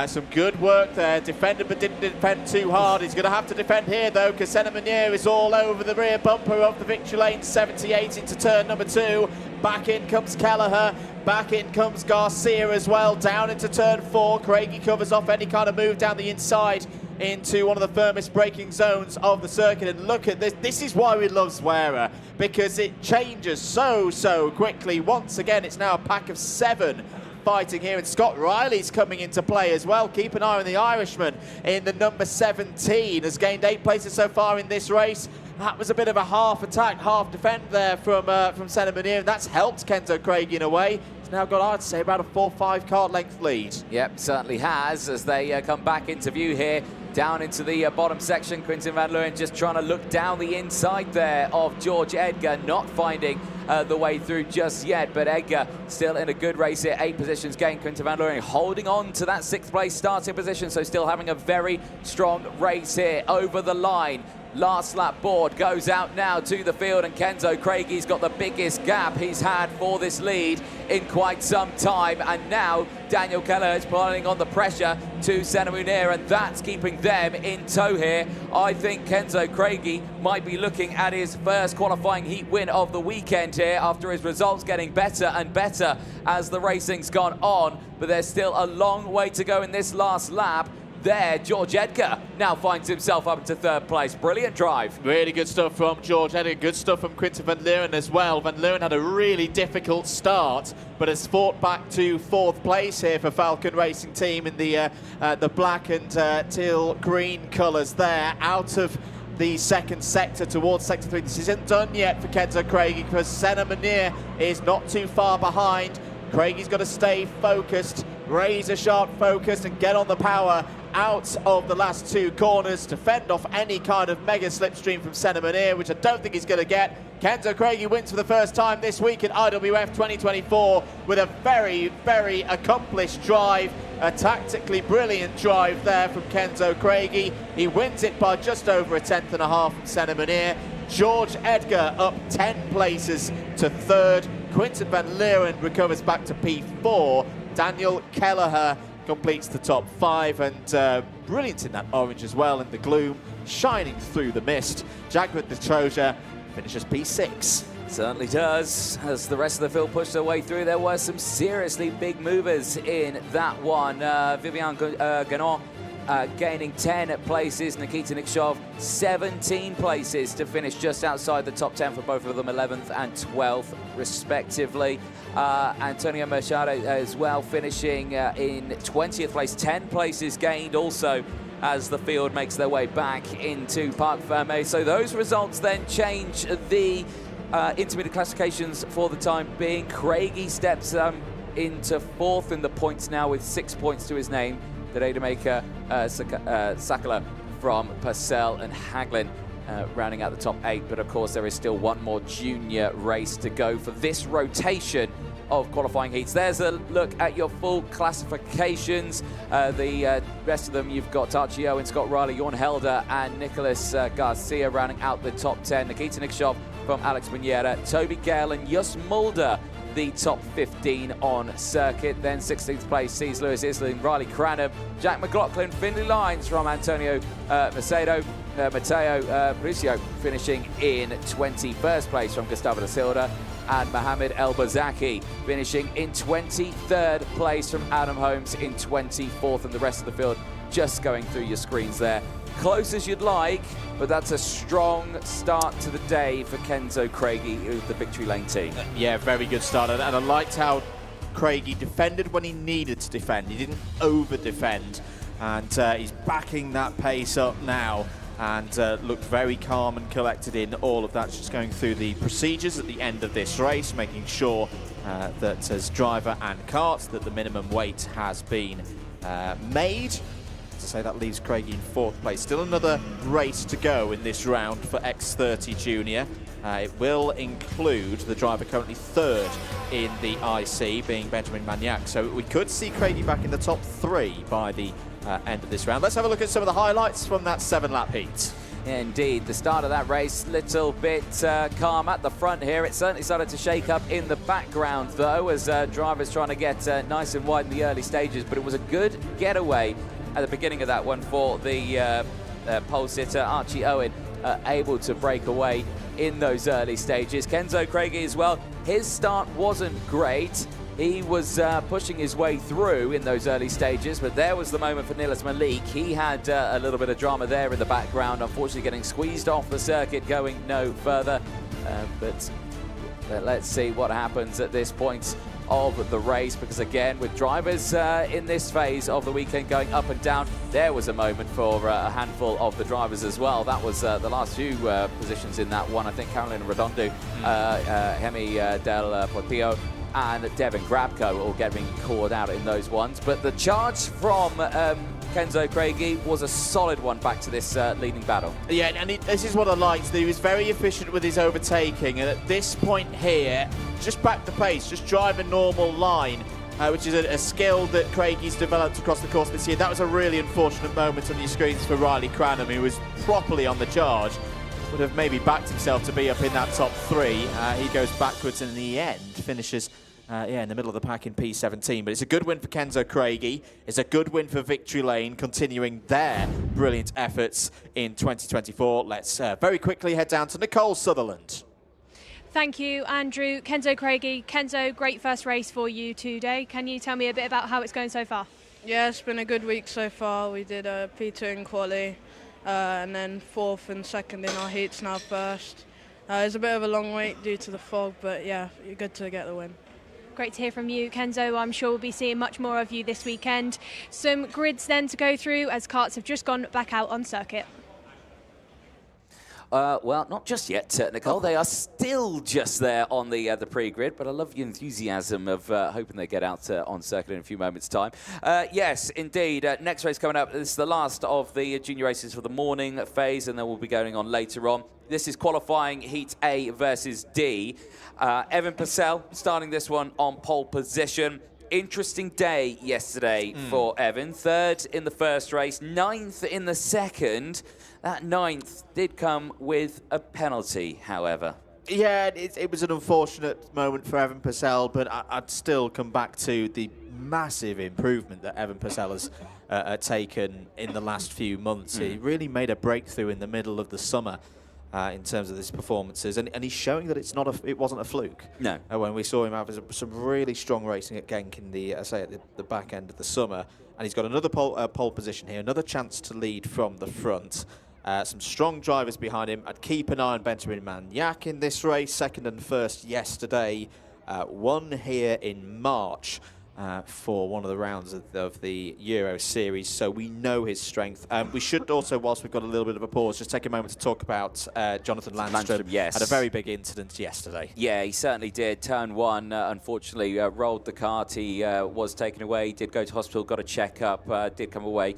Some good work there, defended but didn't defend too hard. He's going to have to defend here though, because Senemunier is all over the rear bumper of the victory lane. 78 into turn number 2. Back in comes Kelleher, back in comes Garcia as well, down into turn 4. Craigie covers off any kind of move down the inside into one of the firmest braking zones of the circuit. And look at this. This is why we love Zwerer, because it changes so quickly. Once again, it's now a pack of 7 fighting here, and Scott Riley's coming into play as well. Keep an eye on the Irishman in the number 17. Has gained 8 places so far in this race. That was a bit of a half attack, half defend there from Senemunier, and that's helped Kenzo Craigie in a way. He's now got, I'd say, about a 4-5 car length lead.
Yep, certainly has, as they come back into view here. Down into the bottom section, Quinten van Leeuwen just trying to look down the inside there of George Edgar, not finding the way through just yet, but Edgar still in a good race here. 8 positions gained. Quinten van Leeuwen holding on to that 6th place starting position, so still having a very strong race here over the line. Last lap board goes out now to the field, and Kenzo Craigie's got the biggest gap he's had for this lead in quite some time, and now Daniel Kelleher is piling on the pressure to Senemunier, and that's keeping them in tow here. I think Kenzo Craigie might be looking at his first qualifying heat win of the weekend here after his results getting better and better as the racing's gone on, but there's still a long way to go in this last lap. There, George Edgar now finds himself up into 3rd place. Brilliant drive.
Really good stuff from George Edgar. Good stuff from Quinten van Leeuwen as well. Van Leeuwen had a really difficult start, but has fought back to 4th place here for Falcon Racing Team in the black and teal green colours there, out of the 2nd sector towards sector 3. This isn't done yet for Kenzo Craigie, because Senemunier is not too far behind. Craigie's got to stay focused, razor sharp focused, and get on the power out of the last 2 corners to fend off any kind of mega slipstream from Senemunier, which I don't think he's going to get. Kenzo Craigie wins for the first time this week at IWF 2024 with a very, very accomplished drive. A tactically brilliant drive there from Kenzo Craigie. He wins it by just over a tenth and a half from Senna Munir. George Edgar up 10 places to third. Quinton van Leeuwen recovers back to P4. Daniel Kelleher completes the top 5, and brilliant in that orange as well in the gloom, shining through the mist. Jaguar de Troja finishes P6.
Certainly does. As the rest of the field pushed their way through, there were some seriously big movers in that one. Vivian Ganon gaining 10 places. Nikita Nikshov 17 places to finish just outside the top 10 for both of them, 11th and 12th respectively. Antonio Machado as well finishing in 20th place, 10 places gained also as the field makes their way back into Parc Fermé. So those results then change the intermediate classifications for the time being. Craigie steps into 4th in the points now with 6 points to his name. The Rademacher, Sakala from Purcell and Haglin rounding out the top 8. But of course there is still one more junior race to go for this rotation of qualifying heats. There's a look at your full classifications. The rest of them, you've got Archie Owen, Scott Riley, Jorn Helder and Nicholas Garcia rounding out the top 10. Nikita Nikshov from Alex Buniera, Toby Gale and Jus Mulder, the top 15 on circuit. Then 16th place sees Lewis Islin, Riley Cranham, Jack McLaughlin, Findlay Lines from Antonio Macedo, Matteo Bricio finishing in 21st place from Gustavo da Silva, and Mohamed El Bazaki finishing in 23rd place from Adam Holmes in 24th, and the rest of the field just going through your screens there. Close as you'd like, but that's a strong start to the day for Kenzo Craigie with the Victory Lane team.
Yeah, very good start, and I liked how Craigie defended when he needed to defend. He didn't over-defend, and he's backing that pace up now, and looked very calm and collected in all of that, just going through the procedures at the end of this race, making sure that as driver and kart that the minimum weight has been made. To say that leaves Craigie in 4th place. Still another race to go in this round for X30 Junior. It will include the driver currently 3rd in the IC, being Benjamin Magnac. So we could see Craigie back in the top 3 by the end of this round. Let's have a look at some of the highlights from that 7-lap heat.
Indeed, the start of that race, little bit calm at the front here. It certainly started to shake up in the background, though, as drivers trying to get nice and wide in the early stages. But it was a good getaway at the beginning of that one for the pole sitter, Archie Owen, able to break away in those early stages. Kenzo Craigie as well, his start wasn't great. He was pushing his way through in those early stages, but there was the moment for Nilas Malik. He had a little bit of drama there in the background, unfortunately getting squeezed off the circuit, going no further. But let's see what happens at this point of the race, because again, with drivers in this phase of the weekend going up and down, there was a moment for a handful of the drivers as well. That was the last few positions in that one. I think Carolina Redondo, Hemi Del Portillo and Devin Grabko all getting caught out in those ones. But the charge from Kenzo Craigie was a solid one back to this leading battle. Yeah, and
this is what I liked. He was very efficient with his overtaking, and at this point here, just back the pace, just drive a normal line, which is a skill that Craigie's developed across the course of this year. That was a really unfortunate moment on your screens for Riley Cranham, who was properly on the charge. Would have maybe backed himself to be up in that top 3. He goes backwards and in the end finishes in the middle of the pack in P17. But it's a good win for Kenzo Craigie. It's a good win for Victory Lane, continuing their brilliant efforts in 2024. Let's very quickly head down to Nicole Sutherland.
Thank you, Andrew. Kenzo Craigie. Kenzo, great first race for you today. Can you tell me a bit about how it's going so far?
Yeah, it's been a good week so far. We did a P2 in quali, and then 4th and 2nd in our heats, now 1st. It's a bit of a long wait due to the fog, but yeah, you're good to get the win.
Great to hear from you, Kenzo. I'm sure we'll be seeing much more of you this weekend. Some grids then to go through as karts have just gone back out on circuit.
Well, not just yet, Nicole. They are still just there on the pre-grid, but I love your enthusiasm of hoping they get out on circuit in a few moments' time. Yes, indeed. Next race coming up. This is the last of the junior races for the morning phase, and then we'll be going on later on. This is qualifying Heat A versus D. Evan Purcell starting this one on pole position. interesting day yesterday for Evan. 3rd in the first race, 9th in the second. That 9th did come with a penalty, however.
Yeah, it was an unfortunate moment for Evan Purcell, but I'd still come back to the massive improvement that Evan Purcell has taken in the last few months. He really made a breakthrough in the middle of the summer in terms of his performances, and he's showing that it wasn't a fluke.
No.
When we saw him have some really strong racing at Genk in the at the back end of the summer, and he's got another pole position here, another chance to lead from the front. Some strong drivers behind him. I'd keep an eye on Benjamin Magnac in this race, 2nd and 1st yesterday. Won here in March for one of the rounds of the Euro Series, so we know his strength. We should also, whilst we've got a little bit of a pause, just take a moment to talk about Jonathan Landstrom.
Yes.
Had a very big incident yesterday.
Yeah, he certainly did. Turn 1, unfortunately, rolled the cart. He was taken away, did go to hospital, got a checkup, did come away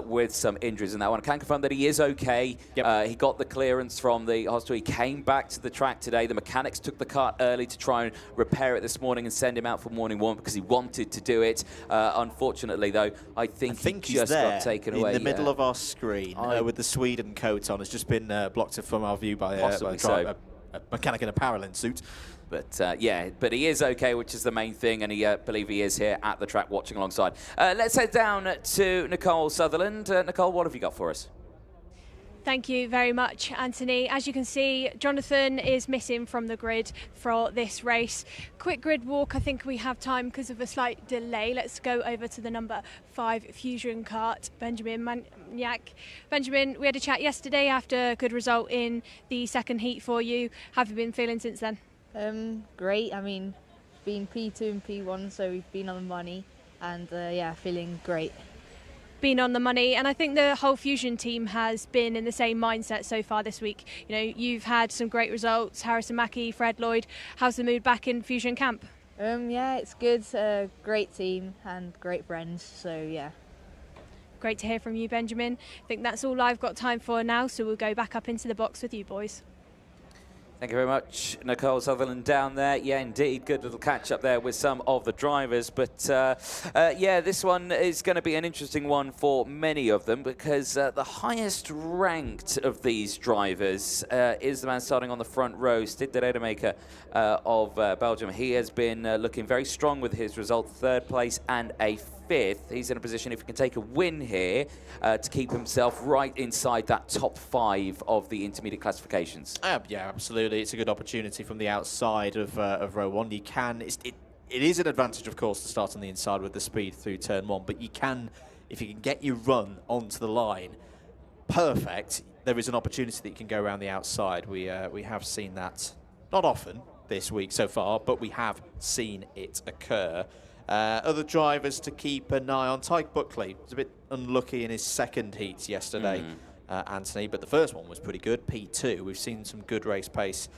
with some injuries in that one. I can confirm that he is okay. Yep. He got the clearance from the hospital. He came back to the track today. The mechanics took the cart early to try and repair it this morning and send him out for morning 1 because he wanted to do it. Unfortunately, though, I think he just got taken away.
In the middle of our screen with the Sweden coat on. Has just been blocked from our view by a mechanic in a paralyn suit.
But yeah, but he is okay, which is the main thing, and I believe he is here at the track watching alongside. Let's head down to Nicole Sutherland. Nicole, what have you got for us?
Thank you very much, Anthony. As you can see, Jonathan is missing from the grid for this race. Quick grid walk, I think we have time because of a slight delay. Let's go over to the number 5 Fusion kart, Benjamin Magnac. Benjamin, we had a chat yesterday after a good result in the second heat for you. How have you been feeling since then?
Great. I mean, been P2 and P1, so we've been on the money, and yeah, feeling great.
Been on the money, and I think the whole Fusion team has been in the same mindset so far this week. You know, you've had some great results, Harrison Mackie, Fred Lloyd. How's the mood back in Fusion camp?
Yeah, it's good. Great team and great friends, so yeah.
Great to hear from you, Benjamin. I think that's all I've got time for now, so we'll go back up into the box with you boys.
Thank you very much, Nicole Sutherland down there. Yeah, indeed, good little catch up there with some of the drivers. But yeah, this one is going to be an interesting one for many of them because the highest ranked of these drivers is the man starting on the front row, Stid de Rademaker of Belgium. He has been looking very strong with his result, 3rd place and a 5th. He's in a position, if he can take a win here, to keep himself right inside that top 5 of the intermediate classifications.
Yeah, absolutely. It's a good opportunity from the outside of row 1. You can. It is an advantage, of course, to start on the inside with the speed through turn 1, but you can, if you can get your run onto the line perfect, there is an opportunity that you can go around the outside. We have seen that not often this week so far, but we have seen it occur. Other drivers to keep an eye on. Tyke Buckley was a bit unlucky in his second heat yesterday, Anthony, but the first one was pretty good, P2. We've seen some good race pace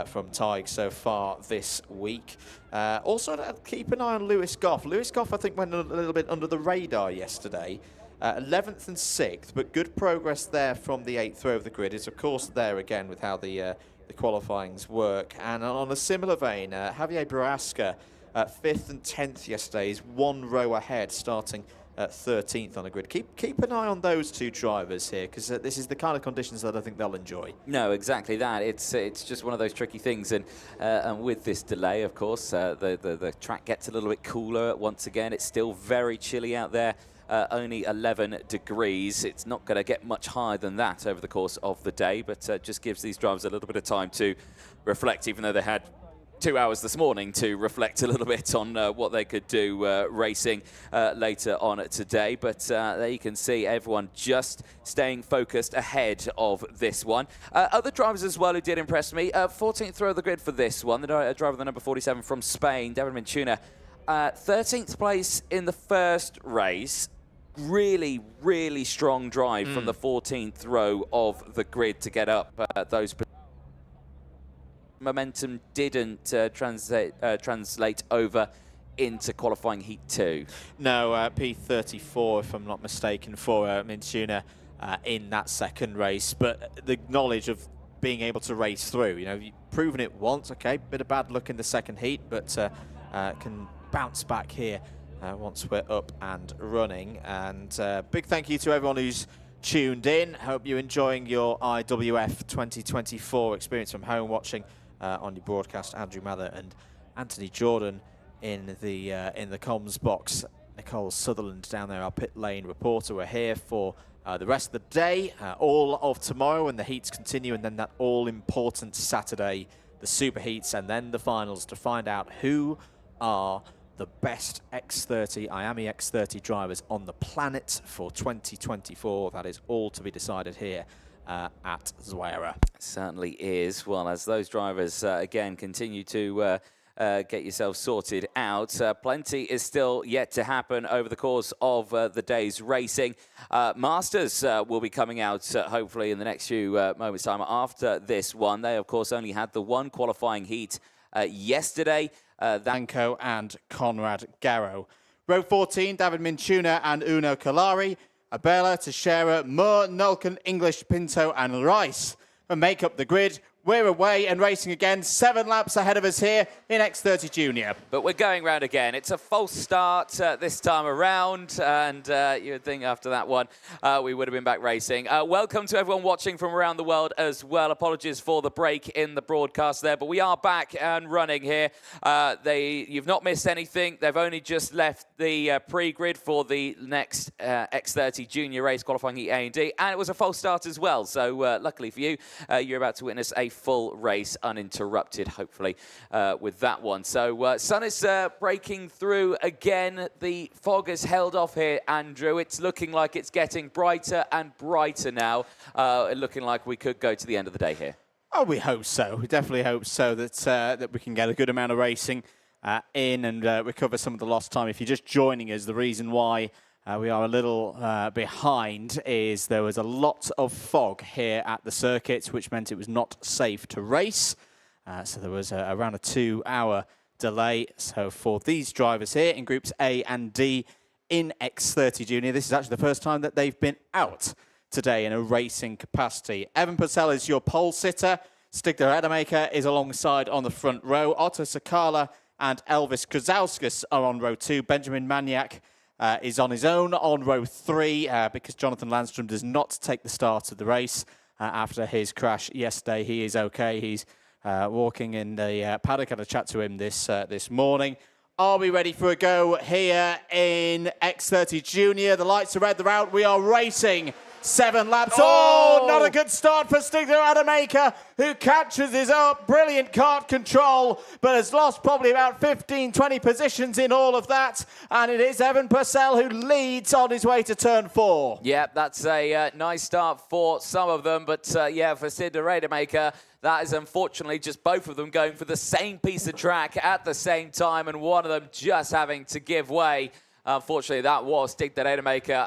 from Tyke so far this week. Also, keep an eye on Lewis Goff. Lewis Goff, I think, went a little bit under the radar yesterday. 11th and 6th, but good progress there from the 8th row of the grid. It's, of course, there again with how the qualifyings work. And on a similar vein, Javier Brasca, 5th and 10th yesterday, is 1 row ahead, starting at 13th on the grid. Keep an eye on those 2 drivers here, because this is the kind of conditions that I think they'll enjoy.
No, exactly that. It's just one of those tricky things, and with this delay, of course, the track gets a little bit cooler once again. It's still very chilly out there. Only 11 degrees. It's not going to get much higher than that over the course of the day, but just gives these drivers a little bit of time to reflect, even though they had 2 hours this morning to reflect a little bit on what they could do racing later on today. But there you can see everyone just staying focused ahead of this one. Other drivers as well who did impress me. 14th row of the grid for this one, the driver, the number 47 from Spain, David Minchuna. 13th place in the first race. Really, really strong drive from the 14th row of the grid to get up those positions. Momentum didn't translate over into qualifying heat 2.
No, P34, if I'm not mistaken, for Minchuna in that second race. But the knowledge of being able to race through, you know, you've proven it once, okay, bit of bad luck in the second heat, but can bounce back here once we're up and running. And big thank you to everyone who's tuned in. Hope you're enjoying your IWF 2024 experience from home, watching on your broadcast. Andrew Mather and Anthony Jordan in the comms box. Nicole Sutherland down there, our pit lane reporter. We're here for the rest of the day, all of tomorrow, and the heats continue, and then that all-important Saturday, the super heats, and then the finals to find out who are the best X30, IAME X30 drivers on the planet for 2024. That is all to be decided here at Zweira.
Certainly is. Well, as those drivers, again, continue to get yourself sorted out. Plenty is still yet to happen over the course of the day's racing. Masters will be coming out hopefully in the next few moments' time after this one. They, of course, only had the one qualifying heat yesterday.
Danko and Conrad Garrow. Row 14, David Minchuna and Uno Kalari. Abela, Teixeira, Moore, Nulken, English, Pinto and Rice make up the grid. We're away and racing again. 7 laps ahead of us here in X30 Junior.
But we're going round again. It's a false start this time around, and you would think after that one we would have been back racing. Welcome to everyone watching from around the world as well. Apologies for the break in the broadcast there, but we are back and running here. You've not missed anything. They've only just left the pre-grid for the next X30 Junior race, qualifying heat A and D, and it was a false start as well. So luckily for you, you're about to witness a full race uninterrupted, hopefully, with that one. So sun is breaking through again. The fog has held off here, Andrew. It's looking like it's getting brighter and brighter now, looking like we could go to the end of the day here.
Oh, we hope so. We definitely hope so that we can get a good amount of racing in and recover some of the lost time. If you're just joining us, the reason why we are a little behind is there was a lot of fog here at the circuit, which meant it was not safe to race. So there was around a 2-hour delay. So for these drivers here in groups A and D in X30 Junior, this is actually the first time that they've been out today in a racing capacity. Evan Purcell is your pole sitter. Stigler Edemaker is alongside on the front row. Otto Sakala and Elvis Krzauskas are on row 2. Benjamin Maniak is on his own on row 3 because Jonathan Landstrom does not take the start of the race after his crash yesterday. He is okay. He's walking in the paddock. I had a chat to him this morning. Are we ready for a go here in X30 Junior? The lights are red, they're out. We are racing 7 laps. Oh, not a good start for Stigler Adamaker, who catches his up. Brilliant kart control, but has lost probably about 15, 20 positions in all of that. And it is Evan Purcell who leads on his way to turn 4.
Yeah, that's a nice start for some of them. But yeah, for Stigler Adamaker, that is unfortunately just both of them going for the same piece of track at the same time, and one of them just having to give way. Unfortunately, that was Stigler Adamaker.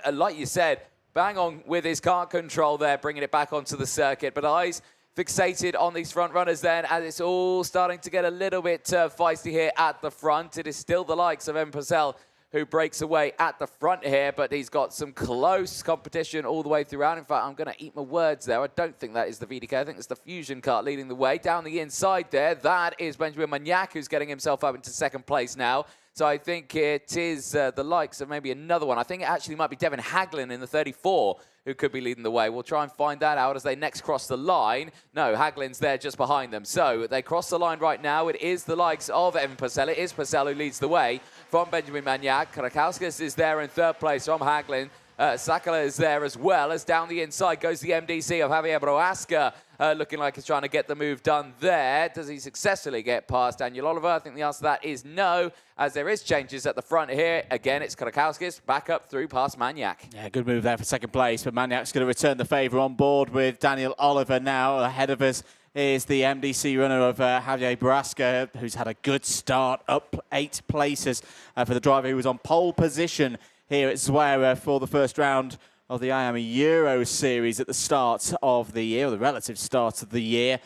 And like you said, bang on with his kart control there, bringing it back onto the circuit. But eyes fixated on these front runners then, as it's all starting to get a little bit feisty here at the front. It is still the likes of Evan Purcell who breaks away at the front here, but he's got some close competition all the way throughout. In fact, I'm going to eat my words there. I don't think that is the VDK. I think it's the Fusion kart leading the way. Down the inside there, that is Benjamin Maniak, who's getting himself up into second place now. So I think it is the likes of maybe another one. I think it actually might be Devin Haglin in the 34 who could be leading the way. We'll try and find that out as they next cross the line. No, Haglin's there just behind them. So they cross the line right now. It is the likes of Evan Purcell. It is Purcell who leads the way from Benjamin Maniak. Krakauskas is there in third place from Haglin. Sakala is there as well, as down the inside goes the MDC of Javier Broasca, looking like he's trying to get the move done there. Does he successfully get past Daniel Oliver? I think the answer to that is no, as there is changes at the front here. Again, it's Krakauskas back up through past Maniak. Yeah,
good move there for second place, but Maniak's going to return the favour on board with Daniel Oliver now. Ahead of us is the MDC runner of Javier Broasca, who's had a good start, up 8 places for the driver who was on pole position here at Zweira for the first round of the IAME Euro Series at the start of the year, or the relative start of the year,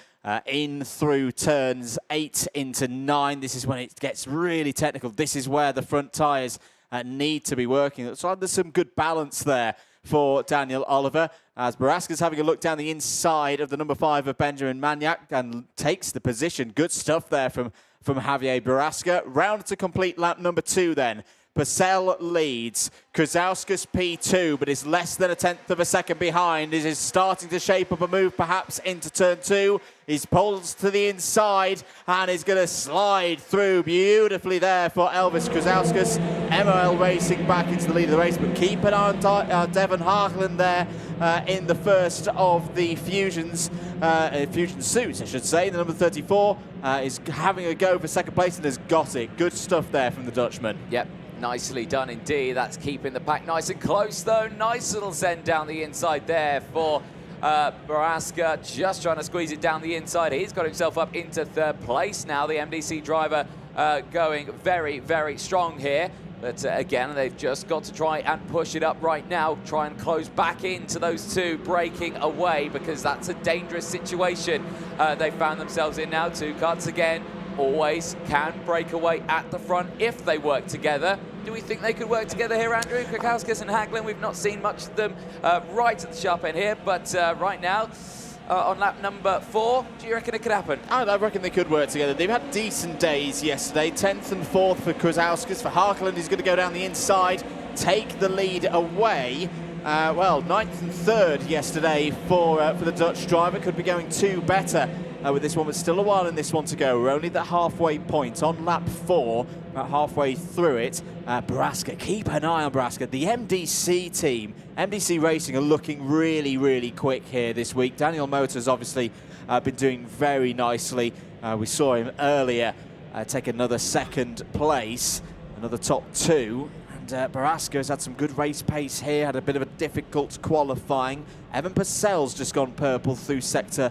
in through turns 8 into 9. This is when it gets really technical. This is where the front tyres need to be working. So there's some good balance there for Daniel Oliver. as Baraska's having a look down the inside of the number 5 of Benjamin Maniac and takes the position. Good stuff there from Javier Baraska. Round to complete lap number 2 then. Purcell leads. Krzauskas P2, but is less than 1/10 of a second behind. Is starting to shape up a move perhaps into turn 2. He's pulls to the inside and is going to slide through beautifully there for Elvis Krzauskas. MOL racing back into the lead of the race, but keep an eye on Devon Harkland there in the first of the fusions, fusion suits, I should say. The number 34 is having a go for second place and has got it. Good stuff there from the Dutchman.
Yep. Nicely done indeed. That's keeping the pack nice and close though. Nice little send down the inside there for Baraska, just trying to squeeze it down the inside. He's got himself up into 3rd place now. The MDC driver going very, very strong here. But again, they've just got to try and push it up right now. Try and close back into those 2 breaking away, because that's a dangerous situation they found themselves in now. 2 cuts again. Always can break away at the front if they work together. Do we think they could work together here, Andrew? Krzauskas and Haglin, we've not seen much of them right at the sharp end here, but right now, on lap number 4, do you reckon it could happen?
I reckon they could work together. They've had decent days yesterday. 10th and 4th for Krzauskas. For Harkland, he's going to go down the inside, take the lead away. Well, 9th and 3rd yesterday for the Dutch driver. Could be going 2 better with this one, but still a while in this one to go. We're only the halfway point on lap 4, about halfway through it. Baraska, keep an eye on Baraska. The MDC team, MDC Racing, are looking really, really quick here this week. Daniel Motors obviously been doing very nicely. We saw him earlier take another 2nd place, another top 2. And Baraska has had some good race pace here, had a bit of a difficult qualifying. Evan Purcell's just gone purple through sector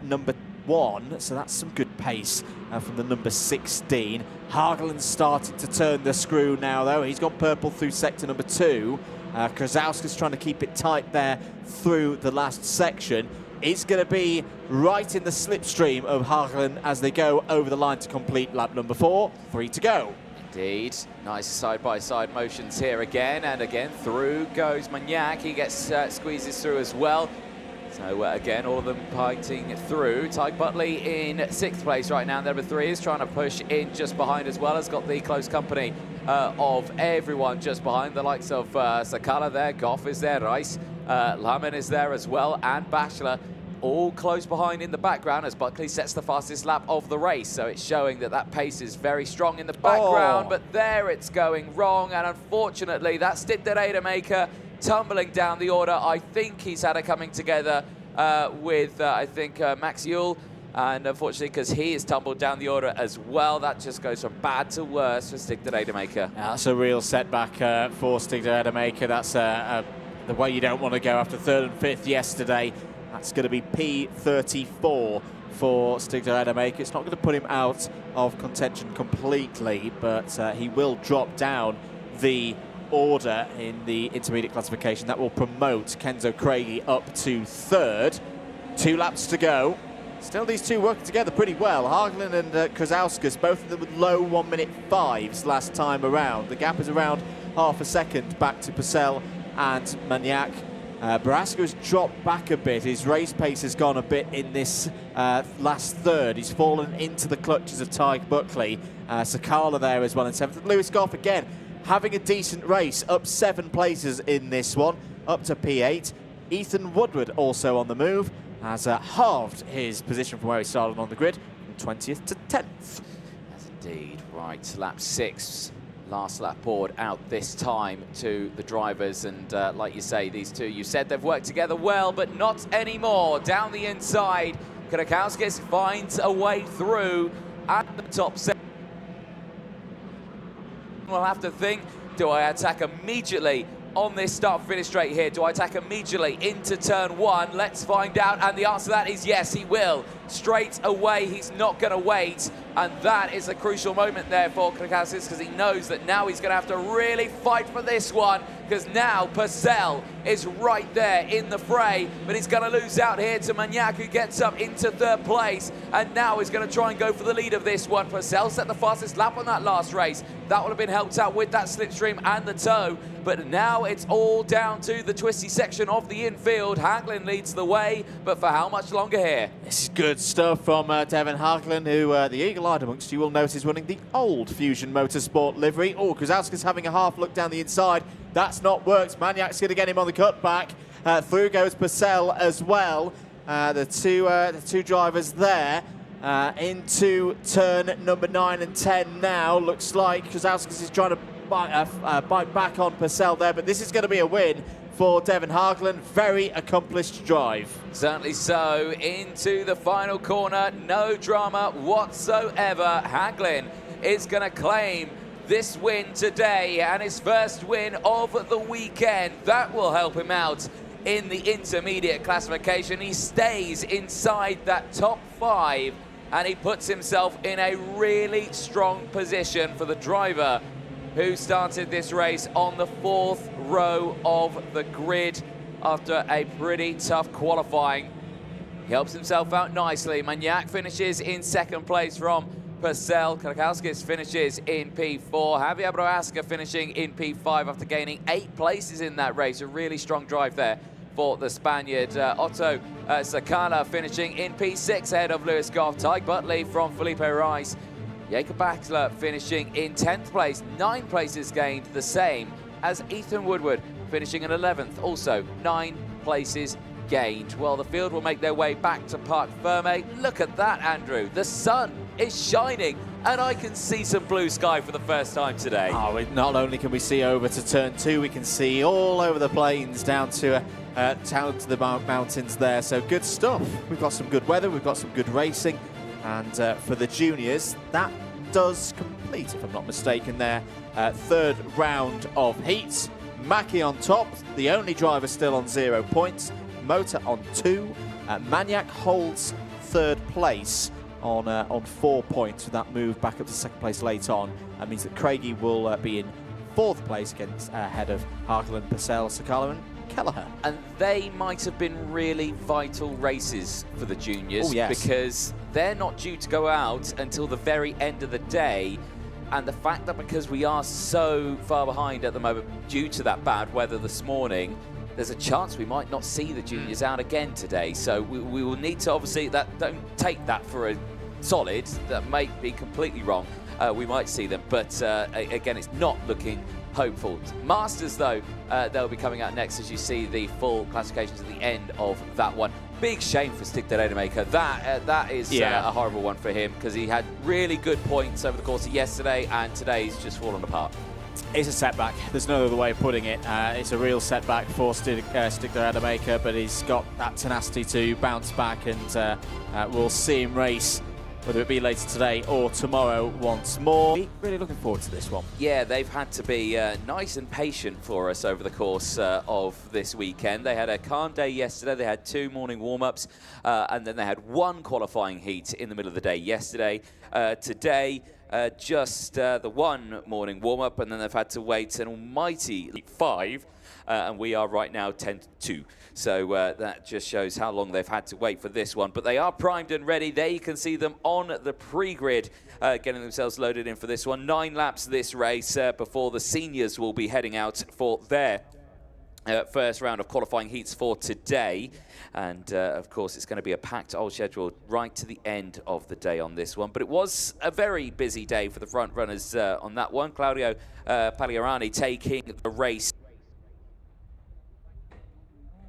number 1, so that's some good pace from the number 16. Hageland's starting to turn the screw now, though. He's gone purple through sector number 2. Krzauskas trying to keep it tight there through the last section. It's going to be right in the slipstream of Hageland as they go over the line to complete lap number 4. 3 to go.
Indeed. Nice side-by-side motions here again, and again through goes Maniac. He gets squeezes through as well. So again, all of them fighting through. Tyke Butley in 6th place right now. Number 3 is trying to push in just behind as well. Has got the close company of everyone just behind. The likes of Sakala there, Goff is there, Rice, Lamin is there as well, and Bachelor. All close behind in the background as Buckley sets the fastest lap of the race. So it's showing that that pace is very strong in the background, but there it's going wrong. And unfortunately, that's Stip the Rademacher tumbling down the order. I think he's had a coming together with, I think, Max Yule. And unfortunately, because he has tumbled down the order as well, that just goes from bad to worse for Stig de Rademacher.
That's a real setback for Stig de Rademacher. That's the way you don't want to go after 3rd and 5th yesterday. That's going to be P34 for Stig de Rademacher. It's not going to put him out of contention completely, but he will drop down the order in the intermediate classification. That will promote Kenzo Craigie up to 3rd. 2 laps to go. Still, these 2 working together pretty well. Hageland and Krzauskas, both of them with low 1-minute 5s last time around. The gap is around half a second back to Purcell and Maniac. Baraska has dropped back a bit. His race pace has gone a bit in this last third. He's fallen into the clutches of Tyke Buckley. Sakala there as well in 7th. Lewis Goff again having a decent race, up 7 places in this one, up to P8. Ethan Woodward also on the move, has halved his position from where he started on the grid, from 20th to 10th.
That's indeed right. Lap 6. Last lap board out this time to the drivers, and like you say, these 2, you said they've worked together well, but not anymore. Down the inside, Krzauskas finds a way through at the top 7. We'll have to think, do I attack immediately on this start-finish straight here? Do I attack immediately into turn 1? Let's find out, and the answer to that is yes, he will. Straight away, he's not going to wait And that is a crucial moment there for Krakowskis, because he knows that now he's going to have to really fight for this one, because now Purcell is right there in the fray, but he's going to lose out here to Magnac, who gets up into 3rd place, and now he's going to try and go for the lead of this one. Purcell set the fastest lap on that last race. That would have been helped out with that slipstream and the tow, but now it's all down to the twisty section of the infield. Hagelin leads the way, but for how much longer here?
This is good stuff from Devin Hagelin, who the eagle-eyed amongst you will notice is running the old Fusion Motorsport livery. Oh, Kwiatkowski's having a half look down the inside. That's not worked. Magnac's going to get him on the cutback. Through goes Purcell as well. The two drivers there. Into turn number 9 and 10 now. Looks like Kwiatkowskis is trying to bite back on Purcell there, but this is going to be a win for Devin Hagelin. Very accomplished drive.
Certainly so. Into the final corner. No drama whatsoever. Hagelin is going to claim this win today and his first win of the weekend. That will help him out in the intermediate classification. He stays inside that top 5 and he puts himself in a really strong position for the driver who started this race on the 4th row of the grid after a pretty tough qualifying. He helps himself out nicely. Magnac finishes in 2nd place from Purcell. Kwiatkowskis finishes in P4. Javier Prohaska finishing in P5 after gaining 8 places in that race. A really strong drive there for the Spaniard. Otto Sakala finishing in P6 ahead of Lewis Goff. Tyke Butley from Felipe Rice. Jacob Baxler finishing in 10th place. 9 places gained, the same as Ethan Woodward finishing in 11th. Also 9 places gained. Well, the field will make their way back to Parc Ferme. Look at that, Andrew. The sun is shining and I can see some blue sky for the first time today.
Oh, not only can we see over to turn 2, we can see all over the plains down to the mountains there. So good stuff. We've got some good weather, we've got some good racing, and for the juniors, that does complete, if I'm not mistaken, their 3rd round of heats. Mackie on top, the only driver still on 0 points. Motor on 2. Magnac holds 3rd place on 4 points with that move back up to 2nd place late on. That means that Craigie will be in 4th place against ahead of Hagelin, Purcell, Sakala and Kelleher.
And they might have been really vital races for the juniors.
Oh, yes.
Because they're not due to go out until the very end of the day. And the fact that because we are so far behind at the moment due to that bad weather this morning, there's a chance we might not see the juniors out again today. So we will need to, obviously, don't take that for a solid. That might be completely wrong. We might see them, but again, it's not looking hopeful. Masters, though, they'll be coming out next as you see the full classifications at the end of that one. Big shame for Stig de Rademacher. That is a horrible one for him, because he had really good points over the course of yesterday, and today's just fallen apart.
It's a setback. There's no other way of putting it. It's a real setback for Stig de Rademacher, but he's got that tenacity to bounce back, and we'll see him race, whether it be later today or tomorrow once more. Really looking forward to this one.
Yeah, they've had to be nice and patient for us over the course of this weekend. They had a calm day yesterday. They had 2 morning warm-ups, and then they had 1 qualifying heat in the middle of the day yesterday. Today, just the 1 morning warm-up, and then they've had to wait an almighty 5, and we are right now 10-2. So that just shows how long they've had to wait for this one. But they are primed and ready. There you can see them on the pre-grid, getting themselves loaded in for this one. 9 laps this race before the seniors will be heading out for their first round of qualifying heats for today. And of course, it's going to be a packed old schedule right to the end of the day on this one. But it was a very busy day for the front runners on that one. Claudio Pagliarani taking the race.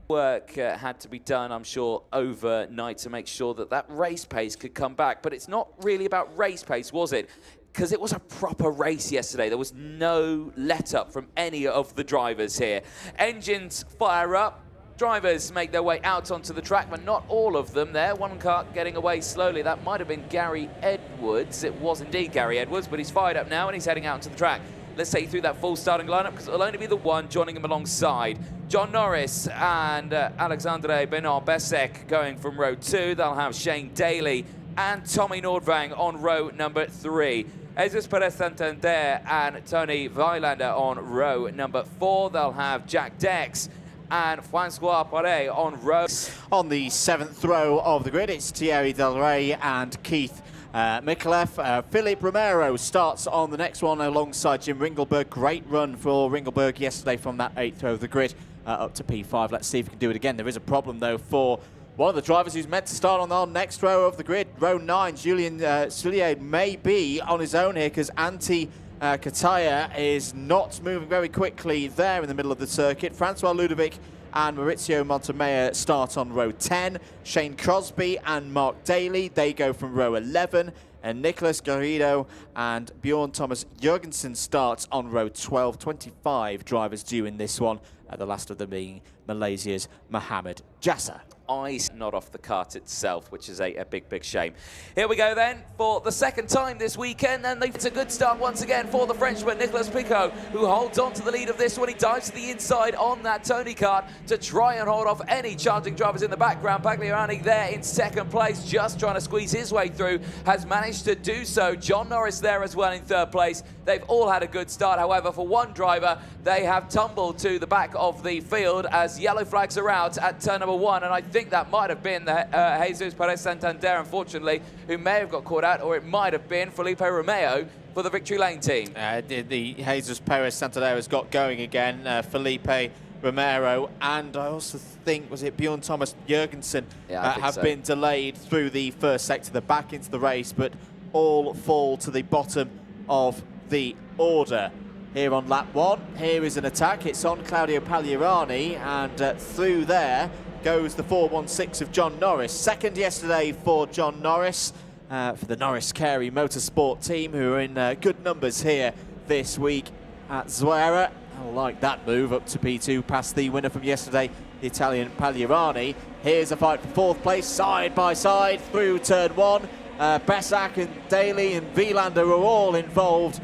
Work had to be done, I'm sure, overnight to make sure that that race pace could come back. But it's not really about race pace, was it? Because it was a proper race yesterday. There was no let-up from any of the drivers here. Engines fire up. Drivers make their way out onto the track, but not all of them there. One car getting away slowly. That might have been Gary Edwards. It was indeed Gary Edwards, but he's fired up now and he's heading out onto the track. Let's take you through that full starting lineup, because it'll only be the one joining him alongside. John Norris and Alexandre Benoit-Bessek going from row 2. They'll have Shane Daly and Tommy Nordvang on row number 3. Jesus Perez Santander and Tony Weilander on row number 4. They'll have Jack Dex and Francois Paré on row.
On the 7th row of the grid, it's Thierry Del Rey and Keith Micallef. Philippe Romero starts on the next one alongside Jim Ringelberg. Great run for Ringelberg yesterday from that 8th row of the grid up to P5. Let's see if he can do it again. There is a problem, though, for one of the drivers who's meant to start on our next row of the grid, row 9. Julien Soulier may be on his own here because Antti Kataya is not moving very quickly there in the middle of the circuit. Francois Ludovic and Maurizio Montemayor start on row 10. Shane Crosby and Mark Daly, they go from row 11. And Nicholas Garrido and Bjorn Thomas Jurgensen starts on row 12. 25 drivers due in this one, the last of them being Malaysia's Mohamed Jasser.
Eyes not off the kart itself, which is a big shame. Here we go then for the second time this weekend, and it's a good start once again for the Frenchman Nicolas Picot, who holds on to the lead of this one. He dives to the inside on that Tony kart to try and hold off any charging drivers in the background. Pagliarani there in second place, just trying to squeeze his way through, has managed to do so. John Norris there as well in third place. They've all had a good start. However, for one driver, they have tumbled to the back of the field as yellow flags are out at turn number 1, and I think that might have been the Jesus Perez Santander, unfortunately, who may have got caught out, or it might have been Felipe Romeo for the Victory Lane team.
The Jesus Perez Santander has got going again. Felipe Romero, and I also think, was it Bjorn Thomas Jurgensen, have been delayed through the first sector. They're back into the race, but all fall to the bottom of the order. Here on lap 1, here is an attack. It's on Claudio Pagliarani, and through there goes the 416 of John Norris. Second yesterday for John Norris, for the Norris Carey Motorsport team, who are in good numbers here this week at Zuera. I like that move up to P2 past the winner from yesterday, the Italian Pagliarani. Here's a fight for 4th place, side by side through turn 1. Besak and Daly and Wielander are all involved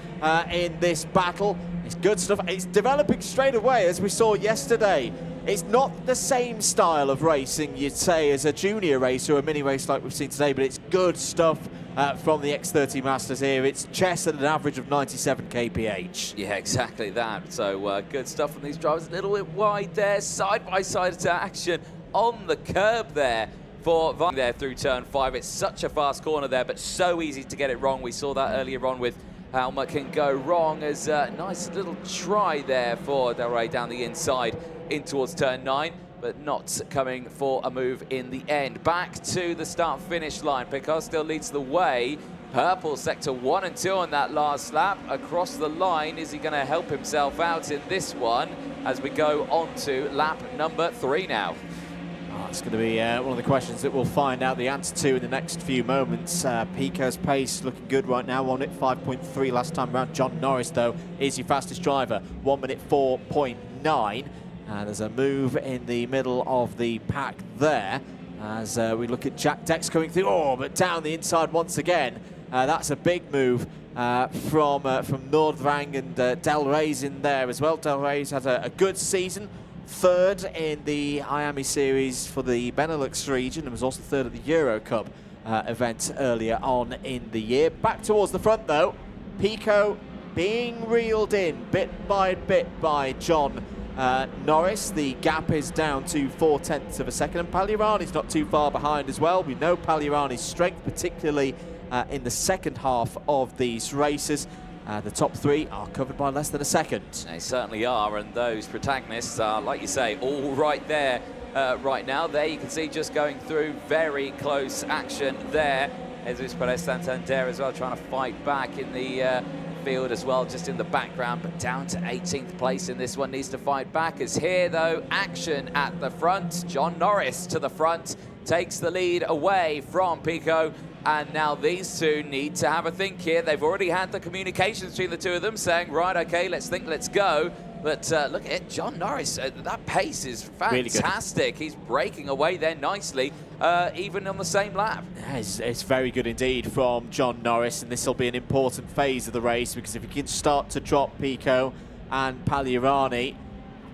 in this battle. It's good stuff. It's developing straight away, as we saw yesterday. It's not the same style of racing, you'd say, as a junior race or a mini race like we've seen today, but it's good stuff from the X30 Masters here. It's chess at an average of 97 kph.
Yeah, exactly that. So good stuff from these drivers. A little bit wide there, side-by-side action on the curb there for there through turn 5. It's such a fast corner there, but so easy to get it wrong. We saw that earlier on with how much can go wrong. As a nice little try there for Del Rey down the inside in towards turn 9, but not coming for a move in the end. Back to the start-finish line. Picot still leads the way. Purple sector 1 and 2 on that last lap. Across the line, is he going to help himself out in this one as we go on to lap number 3 now?
It's going to be one of the questions that we'll find out the answer to in the next few moments. Picot's pace looking good right now, 1 minute 5.3 last time around. John Norris, though, is your fastest driver, 1 minute 4.9. There's a move in the middle of the pack there as we look at Jack Dex coming through. Oh, but down the inside once again. That's a big move from Nordvang, and Del Rey's in there as well. Del Rey's had a good season. 3rd in the Miami Series for the Benelux region, and was also 3rd at the Euro Cup event earlier on in the year. Back towards the front though, Picot being reeled in bit by bit by John Norris. The gap is down to 0.4 of a second, and Pagliarani's not too far behind as well. We know Pagliarani's strength, particularly in the second half of these races. The top 3 are covered by less than a second.
They certainly are, and those protagonists are, like you say, all right there right now. There you can see just going through very close action there. Jesus Perez Santander as well, trying to fight back in the field as well, just in the background, but down to 18th place in this one, needs to fight back. As here, though, action at the front. John Norris to the front, takes the lead away from Picot. And now these two need to have a think here. They've already had the communications between the two of them saying, right, okay, let's think, let's go. But look at it, John Norris, that pace is fantastic. Really, he's breaking away there nicely, even on the same lap.
Yeah, it's very good indeed from John Norris, and this will be an important phase of the race, because if he can start to drop Picot and Pagliarani,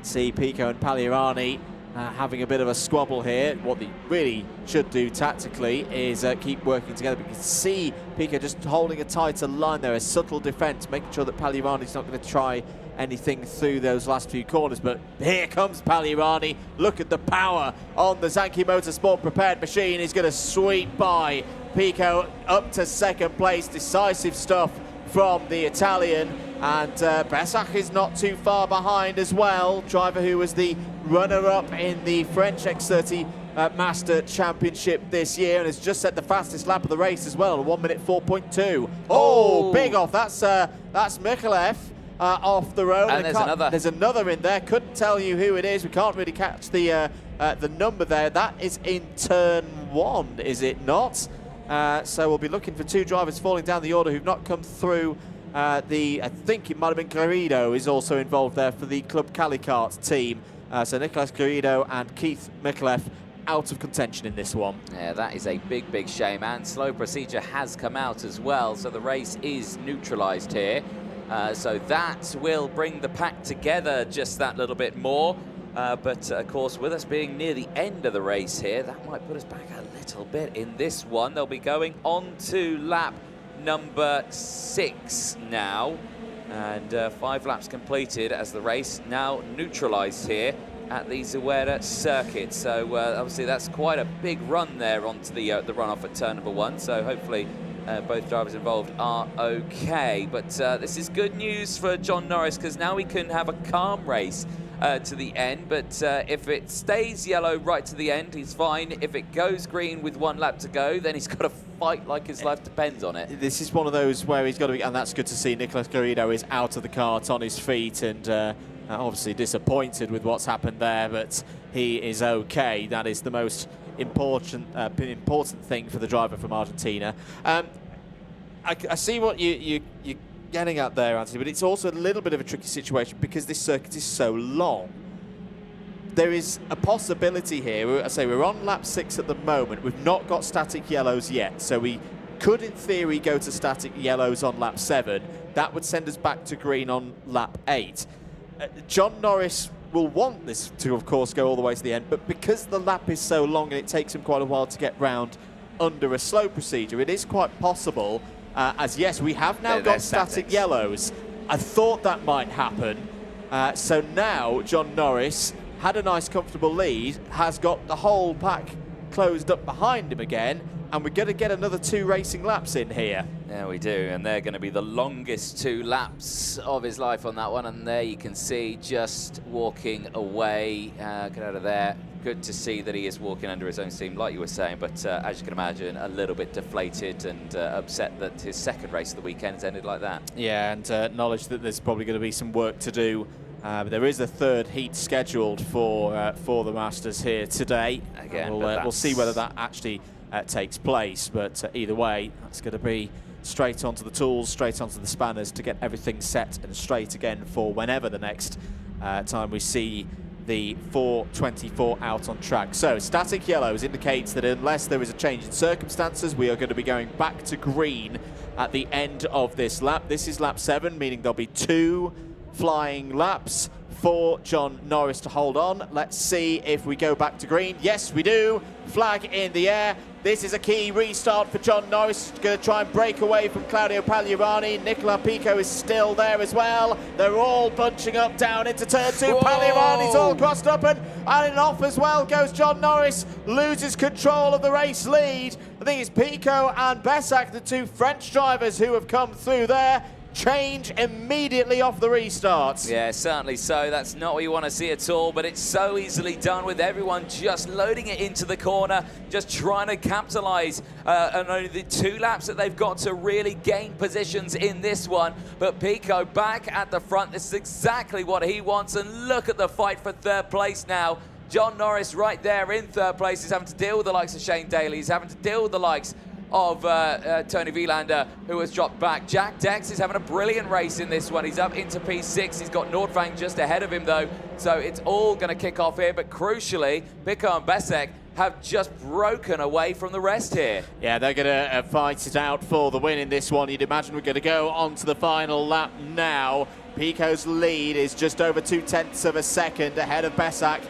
see Picot and Pagliarani having a bit of a squabble here. What they really should do tactically is keep working together. We can see Pico just holding a tighter line there, a subtle defence, making sure that Pagliarani's not going to try anything through those last few corners. But here comes Pagliarani. Look at the power on the Zanchi Motorsport prepared machine. He's going to sweep by Pico up to second place. Decisive stuff from the Italian. And Bessac is not too far behind as well. Driver who was the runner-up in the French X30 Master Championship this year and has just set the fastest lap of the race as well, 1 minute 4.2. Oh, big off. That's Mikalev off the road.
And
there's another in there. Couldn't tell you who it is. We can't really catch the number there. That is in turn 1, is it not? So we'll be looking for 2 drivers falling down the order who've not come through. I think it might have been Garrido is also involved there for the Club Calicart team. So Nicolas Garrido and Keith Mikalev out of contention in this one.
Yeah, that is a big, big shame. And slow procedure has come out as well, so the race is neutralised here. So that will bring the pack together just that little bit more. But of course, with us being near the end of the race here, that might put us back a little bit in this one. They'll be going on to lap number 6 now, and 5 laps completed as the race now neutralised here at the Zuera circuit. So obviously that's quite a big run there onto the runoff at turn number 1. So hopefully both drivers involved are okay. But this is good news for John Norris, because now we can have a calm race to the end. But if it stays yellow right to the end, he's fine. If it goes green with 1 lap to go, then he's got to fight like his life depends on it.
This is one of those where he's got to be, and that's good to see. Nicolas Garrido is out of the kart on his feet, and obviously disappointed with what's happened there, but he is okay. That is the most important thing for the driver from Argentina. I see what you're getting at there, Anthony, but it's also a little bit of a tricky situation because this circuit is so long. There is a possibility here. I say we're on lap 6 at the moment. We've not got static yellows yet, so we could, in theory, go to static yellows on lap 7. That would send us back to green on lap 8. John Norris will want this to, of course, go all the way to the end, but because the lap is so long and it takes him quite a while to get round under a slow procedure, it is quite possible, as yes, we have now got static yellows. I thought that might happen. So now John Norris had a nice comfortable lead, has got the whole pack closed up behind him again, and we're going to get another 2 racing laps in here.
Yeah, we do, and they're going to be the longest 2 laps of his life on that one. And there you can see, just walking away. Get out of there. Good to see that he is walking under his own steam, like you were saying, but as you can imagine, a little bit deflated and upset that his second race of the weekend's ended like that.
Yeah, and knowledge that there's probably going to be some work to do. But there is a 3rd heat scheduled for the Masters here today.
Again,
we'll see whether that actually takes place, but either way, that's going to be straight onto the tools, straight onto the spanners to get everything set and straight again for whenever the next time we see the 424 out on track. So static yellows indicates that unless there is a change in circumstances, we are going to be going back to green at the end of this lap. This is lap 7, meaning there'll be 2 flying laps for John Norris to hold on. Let's see if we go back to green. Yes, we do. Flag in the air. This is a key restart for John Norris. Going to try and break away from Claudio Pagliarani. Nicola Pico is still there as well. They're all bunching up down into turn 2. Whoa. Pagliarani's all crossed up and off as well goes John Norris. Loses control of the race lead. I think it's Pico and Bessac, the 2 French drivers who have come through there. Change immediately off the restarts.
Yeah, certainly so. That's not what you want to see at all, but it's so easily done with everyone just loading it into the corner, just trying to capitalise on only the 2 laps that they've got to really gain positions in this one. But Pico back at the front. This is exactly what he wants, and look at the fight for 3rd place now. John Norris right there in 3rd place. He's having to deal with the likes of Shane Daly. He's having to deal with the likes of Tony Wielander, who has dropped back. Jack Dex is having a brilliant race in this one. He's up into P6. He's got Nordvang just ahead of him, though. So it's all going to kick off here. But crucially, Pico and Bessac have just broken away from the rest here.
Yeah, they're going to fight it out for the win in this one. You'd imagine we're going to go on to the final lap now. Pico's lead is just over 0.2 of a second ahead of Bessac.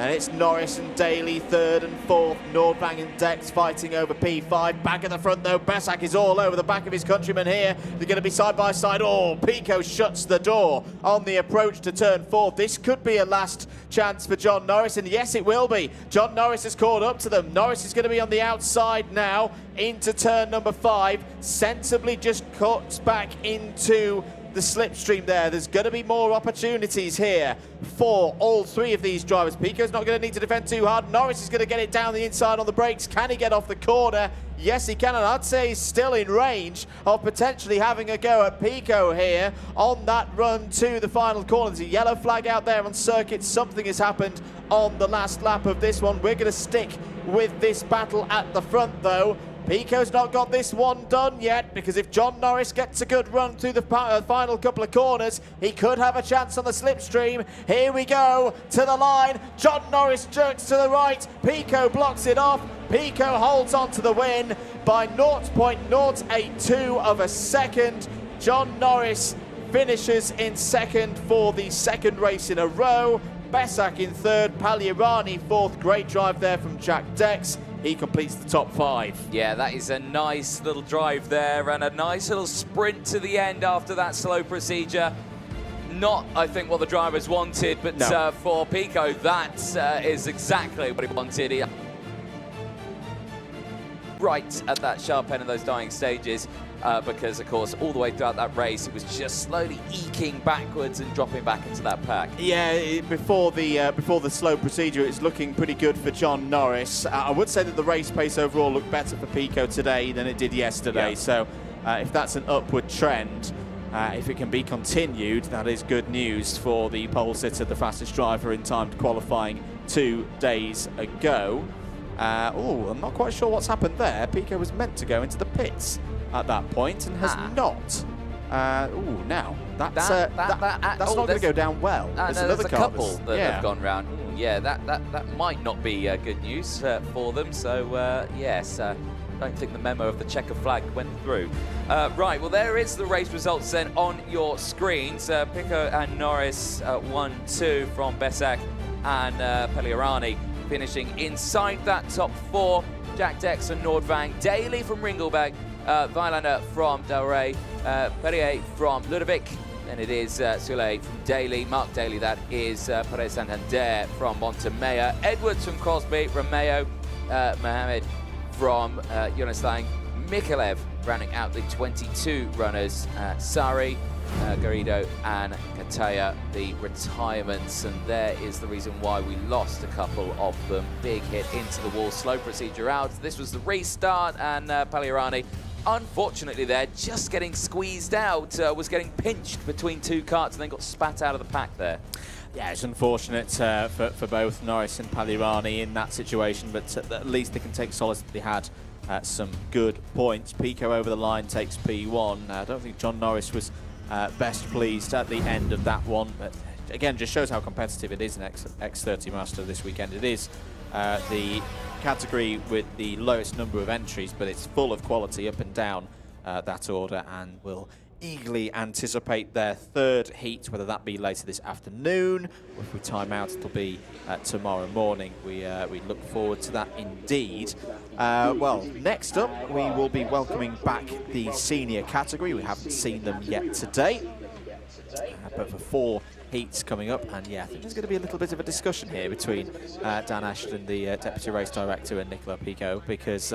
Then it's Norris and Daly, third and fourth. Nordvang and Dex fighting over P5. Back at the front, though, Besak is all over the back of his countryman here. They're going to be side by side. Oh, Pico shuts the door on the approach to turn 4. This could be a last chance for John Norris, and yes, it will be. John Norris has caught up to them. Norris is going to be on the outside now into turn number 5. Sensibly just cuts back into the slipstream there. There's going to be more opportunities here for all three of these drivers. Pico's not going to need to defend too hard. Norris is going to get it down the inside on the brakes. Can he get off the corner? Yes, he can, and I'd say he's still in range of potentially having a go at Pico here on that run to the final corner. There's a yellow flag out there on circuit. Something has happened on the last lap of this one. We're going to stick with this battle at the front, though. Pico's not got this one done yet, because if John Norris gets a good run through the final couple of corners, he could have a chance on the slipstream. Here we go to the line. John Norris jerks to the right. Pico blocks it off. Pico holds on to the win by 0.082 of a second. John Norris finishes in second for the second race in a row. Besak in third, Pagliarani fourth. Great drive there from Jack Dex. He completes the top 5.
Yeah, that is a nice little drive there and a nice little sprint to the end after that slow procedure. Not, I think, what the drivers wanted, but no. For Pico, that is exactly what he wanted. Right at that sharp end of those dying stages, because, of course, all the way throughout that race, it was just slowly eking backwards and dropping back into that pack.
Yeah, before the slow procedure, it's looking pretty good for John Norris. I would say that the race pace overall looked better for Pico today than it did yesterday. Yeah. So if that's an upward trend, if it can be continued, that is good news for the pole sitter, the fastest driver in timed qualifying 2 days ago. I'm not quite sure what's happened there. Pico was meant to go into the pits at that point and has not. Now that's not going to go down well.
There's a couple that have gone round. Yeah, that might not be good news for them. So yes, I don't think the memo of the checker flag went through. Right, well, there is the race results then on your screens. Pico and Norris 1-2 from Besak and Pagliarani finishing inside that top 4. Jack Dex and Nordvang, Daly from Ringelberg, Weilander from Del Rey, Perrier from Ludovic, then it is Souley from Daly, Mark Daly, that is Perez Santander from Montemayor, Edwards from Crosby, Romeo, Mohamed from Jonas Lang, Mikalev rounding out the 22 runners, Sari, Garrido and Kataya, the retirements, and there is the reason why we lost a couple of them. Big hit into the wall, slow procedure out. This was the restart, and Pagliarani, unfortunately there, just getting squeezed out, was getting pinched between 2 carts and then got spat out of the pack there.
Yeah, it's unfortunate for both Norris and Pagliarani in that situation, but at least they can take solace that they had some good points. Pico over the line takes P1. I don't think John Norris was best pleased at the end of that one, but again, just shows how competitive it is in X30 Master this weekend. It is the category with the lowest number of entries, but it's full of quality up and down that order, and will eagerly anticipate their third heat, whether that be later this afternoon, or if we time out, it'll be tomorrow morning. We look forward to that indeed. Well, next up, we will be welcoming back the senior category. We haven't seen them yet today, but for 4 heats coming up, and yeah, I think there's going to be a little bit of a discussion here between Dan Ashton, the Deputy Race Director, and Nicola Pico, because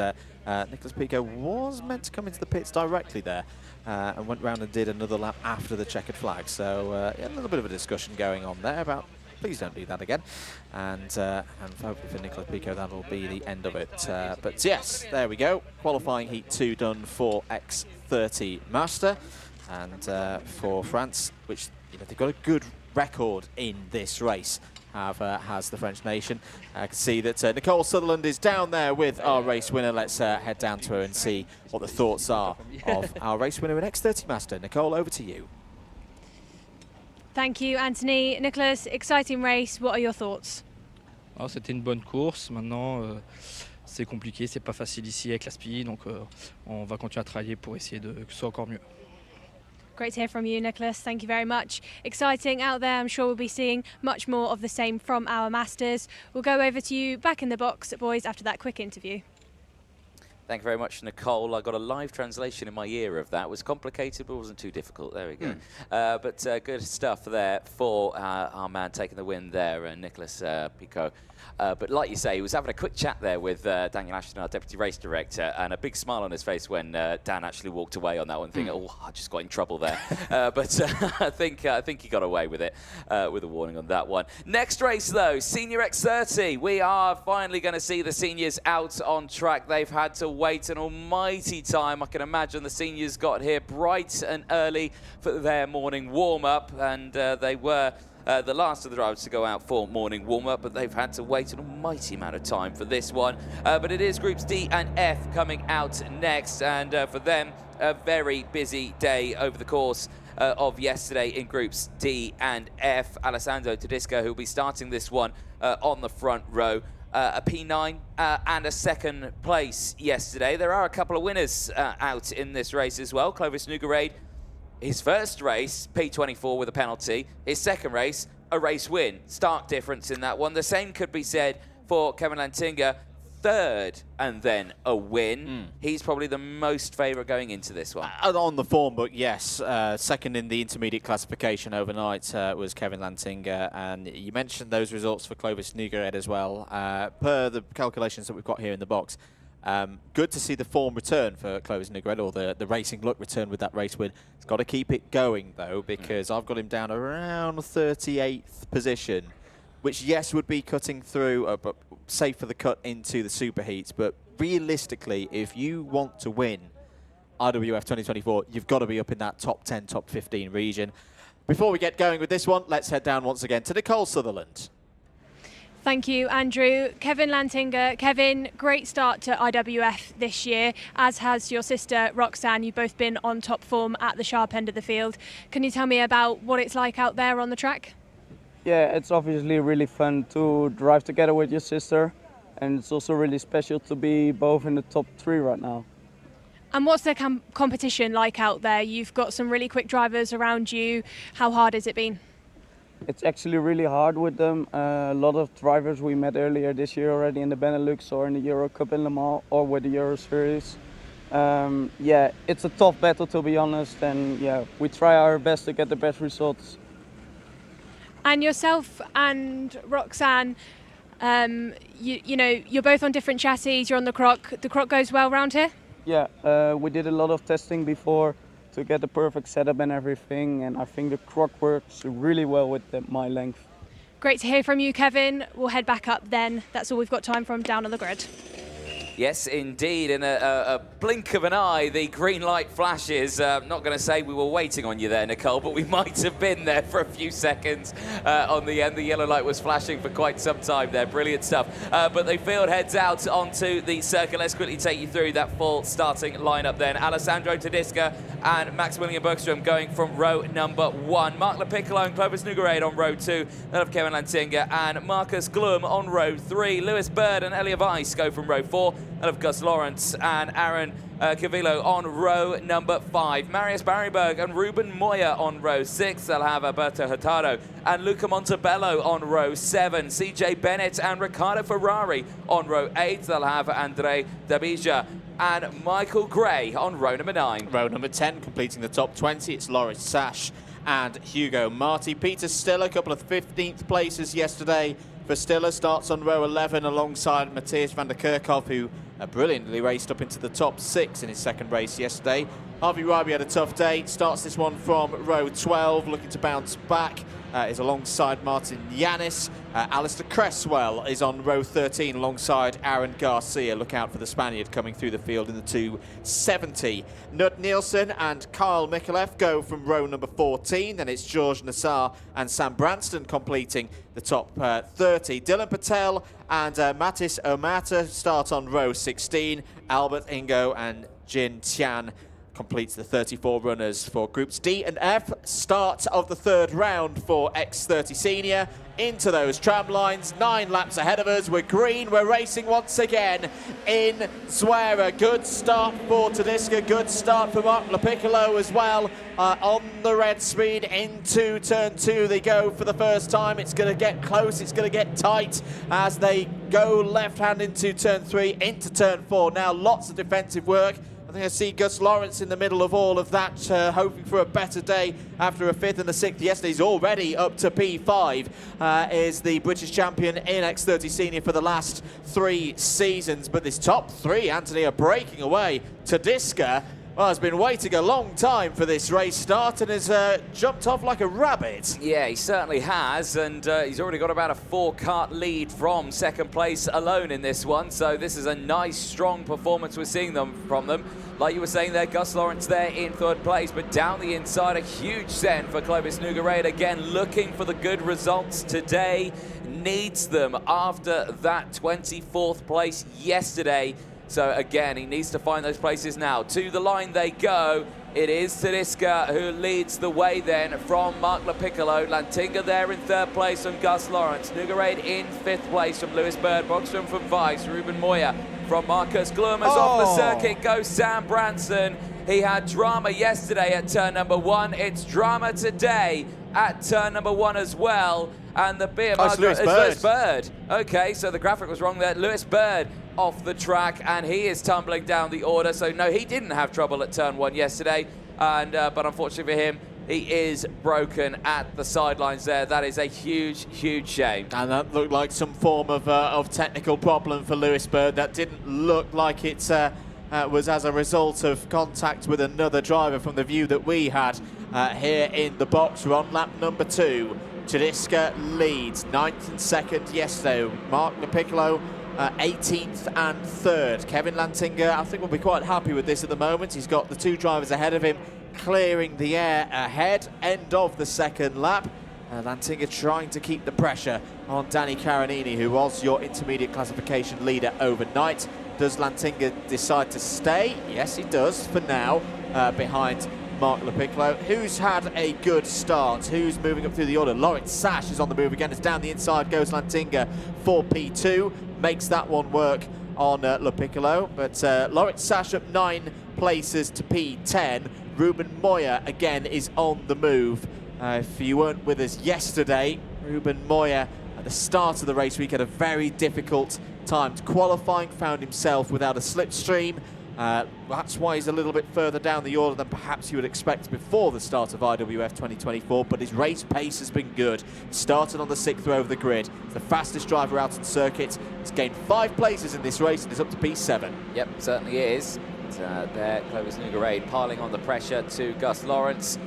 Nicholas Pico was meant to come into the pits directly there and went round and did another lap after the checkered flag. So yeah, a little bit of a discussion going on there about please don't do that again, and hopefully for Nicholas Pico that'll be the end of it. But yes, there we go. Qualifying heat 2 done for X30 Master, and for France, which they've got a good record in this race. Has the French nation. I can see that Nicole Sutherland is down there with our race winner. Let's head down to her and see what the thoughts are of our race winner in X30 Master. Nicole, over to you.
Thank you, Anthony. Nicholas, exciting race. What are your thoughts?
Oh, c'était une bonne course. Maintenant, c'est compliqué, c'est pas facile ici avec la SPI, donc on va continuer à travailler pour essayer que ce soit encore mieux.
Great to hear from you, Nicholas. Thank you very much. Exciting out there. I'm sure we'll be seeing much more of the same from our Masters. We'll go over to you back in the box, boys, after that quick interview.
Thank you very much, Nicole. I got a live translation in my ear of that. It was complicated, but wasn't too difficult. There we go. But good stuff there for our man taking the win there, Nicholas Picot. But like you say, he was having a quick chat there with Daniel Ashton, our Deputy Race Director, and a big smile on his face when Dan actually walked away on that one, thinking, oh, I just got in trouble there. But I think he got away with it, with a warning on that one. Next race, though, Senior X30. We are finally going to see the seniors out on track. They've had to wait an almighty time. I can imagine the seniors got here bright and early for their morning warm-up, and they were the last of the drivers to go out for morning warm-up, but they've had to wait an almighty amount of time for this one. But it is Groups D and F coming out next, and for them, a very busy day over the course of yesterday in Groups D and F. Alessandro Tedesco, who will be starting this one on the front row. A P9 and a second place yesterday. There are a couple of winners out in this race as well. Clovis Nougarade, his first race, P24 with a penalty. His second race, a race win. Stark difference in that one. The same could be said for Kevin Lantinga. Third and then a win. He's probably the most favourite going into this one.
On the form book, yes. Second in the intermediate classification overnight was Kevin Lantinga, and you mentioned those results for Clovis Nougarade as well. Per the calculations that we've got here in the box, good to see the form return for Clovis Nougarade, or the racing look return with that race win. He's got to keep it going, though, because I've got him down around 38th position, which, yes, would be cutting through, but safe for the cut into the superheats. But realistically, if you want to win IWF 2024, you've got to be up in that top 10, top 15 region. Before we get going with this one, let's head down once again to Nicole Sutherland.
Thank you, Andrew. Kevin Lantinga. Kevin, great start to IWF this year, as has your sister Roxanne. You've both been on top form at the sharp end of the field. Can you tell me about what it's like out there on the track?
Yeah, it's obviously really fun to drive together with your sister, and it's also really special to be both in the top 3 right now.
And what's the competition like out there? You've got some really quick drivers around you. How hard has it been?
It's actually really hard with them. A lot of drivers we met earlier this year already in the Benelux or in the Euro Cup in Le Mans or with the Euro Series. Yeah, it's a tough battle, to be honest, and yeah, we try our best to get the best results.
And yourself and Roxanne, you know, you're both on different chassis. You're on the Croc. The Croc goes well round here?
Yeah, we did a lot of testing before to get the perfect setup and everything, and I think the Croc works really well with my length.
Great to hear from you, Kevin. We'll head back up then. That's all we've got time from down on the grid.
Yes, indeed. In a blink of an eye, the green light flashes. Not going to say we were waiting on you there, Nicole, but we might have been there for a few seconds on the end. The yellow light was flashing for quite some time there. Brilliant stuff. But the field heads out onto the circuit. Let's quickly take you through that full starting lineup then. Alessandro Tedesco and Maximilian Bergstrom going from row number 1. Mark Lepiccolo and Clovis Nougarade on row 2. Then of Kevin Lantinga and Marcus Glum on row 3. Lewis Bird and Elia Weiss go from row 4. And of Gus Lawrence and Aaron Cavillo on row number 5. Marius Barryberg and Ruben Moya on row 6. They'll have Alberto Hurtado and Luca Montebello on row 7. CJ Bennett and Riccardo Ferrari on row 8. They'll have Andre Dabija and Michael Gray on row number 9.
Row number 10, completing the top 20, it's Loris Sash and Hugo Marti. Peter Stiller, a couple of 15th places yesterday for Stiller, starts on row 11 alongside Matthias van der Kerkhoff, who brilliantly raced up into the top 6 in his second race yesterday. Harvey Ryby had a tough day, starts this one from row 12, looking to bounce back, is alongside Martin Yanis. Alistair Cresswell is on row 13 alongside Aaron Garcia. Look out for the Spaniard coming through the field in the 270. Nud Nielsen and Kyle Mikulev go from row number 14. Then it's George Nassar and Sam Branston completing the top 30. Dylan Patel and Mattis Omata start on row 16. Albert Ingo and Jin Tian completes the 34 runners for Groups D and F. Start of the third round for X30 Senior. Into those tram lines, 9 laps ahead of us. We're green, we're racing once again in Zuera. Good start for Tedesca, good start for Mark Lepiccolo as well. On the red speed into turn 2 they go for the first time. It's going to get close, it's going to get tight as they go left hand into turn 3, into turn 4. Now lots of defensive work. I think I see Gus Lawrence in the middle of all of that, hoping for a better day after a 5th and a 6th yesterday. He's already up to P5, is the British champion in X30 Senior for the last 3 seasons. But this top 3, Anthony, are breaking away. Tedesca, well, has been waiting a long time for this race start and has jumped off like a rabbit.
Yeah, he certainly has, and he's already got about a 4-kart lead from second place alone in this one, so this is a nice, strong performance we're seeing from them. Like you were saying there, Gus Lawrence there in 3rd place, but down the inside, a huge send for Clovis Nogueira, again looking for the good results today. Needs them after that 24th place yesterday. So again, he needs to find those places now. To the line they go. It is Tedesca who leads the way then from Mark Lepiccolo. Lantinga there in 3rd place from Gus Lawrence. Nogueira in 5th place from Lewis Bird. Bogstrom from Weiss. Ruben Moya from Marcus Glurmers. Off the circuit goes Sam Branson. He had drama yesterday at turn number 1. It's drama today at turn number 1 as well. And the beer is Lewis Bird. Okay, so the graphic was wrong there. Lewis Bird off the track, and he is tumbling down the order. So no, he didn't have trouble at turn 1 yesterday, and but unfortunately for him, he is broken at the sidelines there. That is a huge, huge shame.
And that looked like some form of technical problem for Lewis Bird. That didn't look like it was as a result of contact with another driver from the view that we had here in the box. We're on lap number 2. Tedesca leads 9th and 2nd yesterday. Mark Lepiccolo 18th and 3rd. Kevin Lantinga, I think, will be quite happy with this at the moment. He's got the 2 drivers ahead of him clearing the air ahead. End of the 2nd lap. Lantinga trying to keep the pressure on Danny Caronini, who was your intermediate classification leader overnight. Does Lantinga decide to stay? Yes, he does for now, behind Mark Lepiccolo, who's had a good start, who's moving up through the order. Lawrence Sash is on the move again. It's down the inside goes Lantinga for P2. Makes that one work on Lepiccolo, but Lawrence Sash up 9 places to P10. Ruben Moya again is on the move. If you weren't with us yesterday, Ruben Moya at the start of the race week had a very difficult time qualifying, found himself without a slipstream. That's why he's a little bit further down the order than perhaps you would expect before the start of IWF 2024, but his race pace has been good. Started on the 6th row of the grid. He's the fastest driver out on circuit. He's gained 5 places in this race and is up to P7.
Yep, certainly is. There, Clovis Nogueira piling on the pressure to Gus Lawrence.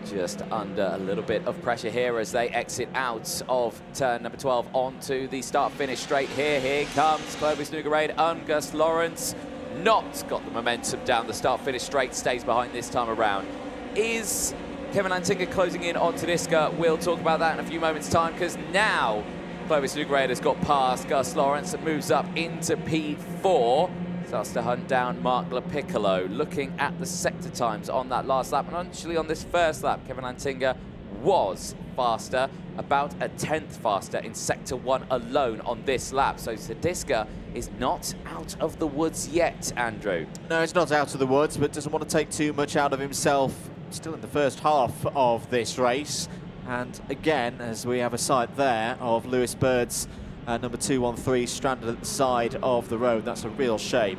Just under a little bit of pressure here as they exit out of turn number 12 onto the start-finish straight here. Here comes Clovis Nogueira and Gus Lawrence. Not got the momentum down the start-finish straight, stays behind this time around. Is Kevin Lantinga closing in on Tedesca? We'll talk about that in a few moments' time, because now Clovis Nogueira has got past Gus Lawrence and moves up into P4. Starts to hunt down Mark Lepiccolo. Looking at the sector times on that last lap, and actually on this first lap, Kevin Lantinga was faster, about a 10th faster in sector 1 alone on this lap. So Tedesca is not out of the woods yet, Andrew.
No, he's not out of the woods, but doesn't want to take too much out of himself. Still in the first half of this race. And again, as we have a sight there of Lewis Bird's number 213 stranded at the side of the road. That's a real shame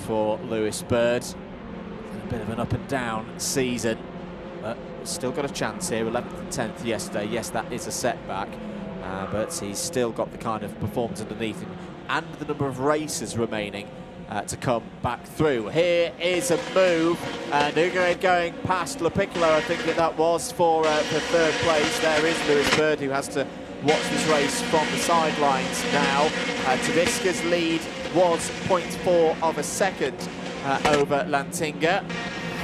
for Lewis Bird. A bit of an up and down season, but still got a chance here. 11th and 10th yesterday. Yes, that is a setback, but he's still got the kind of performance underneath him and the number of races remaining to come back through. Here is a move. Nogueira going past Lepiccolo, I think that was for 3rd place. There is Lewis Bird, who has to watch this race from the sidelines now. Tedesca's lead was 0.4 of a second over Lantinga.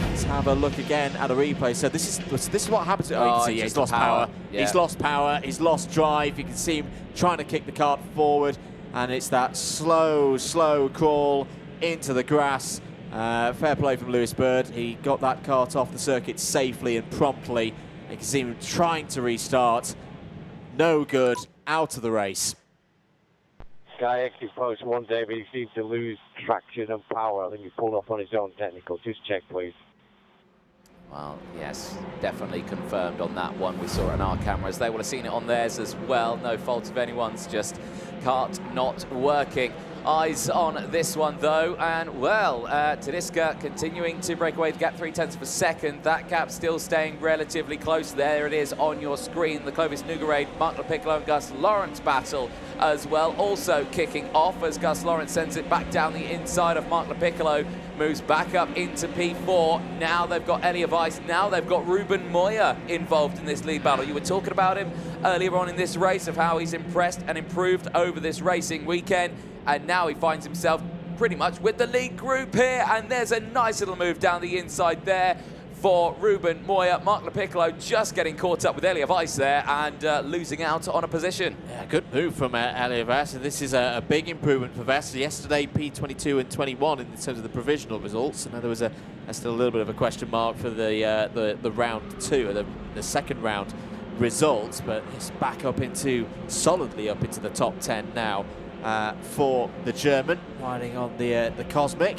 Let's have a look again at a replay. So this is what happens. Oh, you can see he's lost power. Yeah. He's lost power. He's lost drive. You can see him trying to kick the kart forward, and it's that slow crawl into the grass Fair play from Lewis Bird. He got that kart off the circuit safely and promptly. You can see him trying to restart. No good, out of the race.
Sky actually post one day, but he seems to lose traction and power. I think he pulled off on his own technical. Just check, please.
Well, yes, definitely confirmed on that one. We saw it on our cameras. They would have seen it on theirs as well. No fault of anyone's, just kart not working. Eyes on this one, though, and, well, Tedesca continuing to break away the gap 0.3 of a second. That gap still staying relatively close. There it is on your screen. The Clovis Nougarade, Marc Lepiccolo and Gus Lawrence battle as well. Also kicking off as Gus Lawrence sends it back down the inside of Marc Lepiccolo. Moves back up into P4. Now they've got Elia Weiss. Now they've got Ruben Moya involved in this lead battle. You were talking about him earlier on in this race of how he's impressed and improved over this racing weekend. And now he finds himself pretty much with the lead group here. And there's a nice little move down the inside there for Ruben Moya. Marc Lepiccolo just getting caught up with Elia Weiss there and losing out on a position.
Yeah, good move from Elia Weiss. This is a big improvement for Weiss. Yesterday, P22 and 21 in terms of the provisional results. And there was still a little bit of a question mark for the round 2, or the second round results. But it's back up solidly up into the top 10 now for the German, riding on the Cosmic.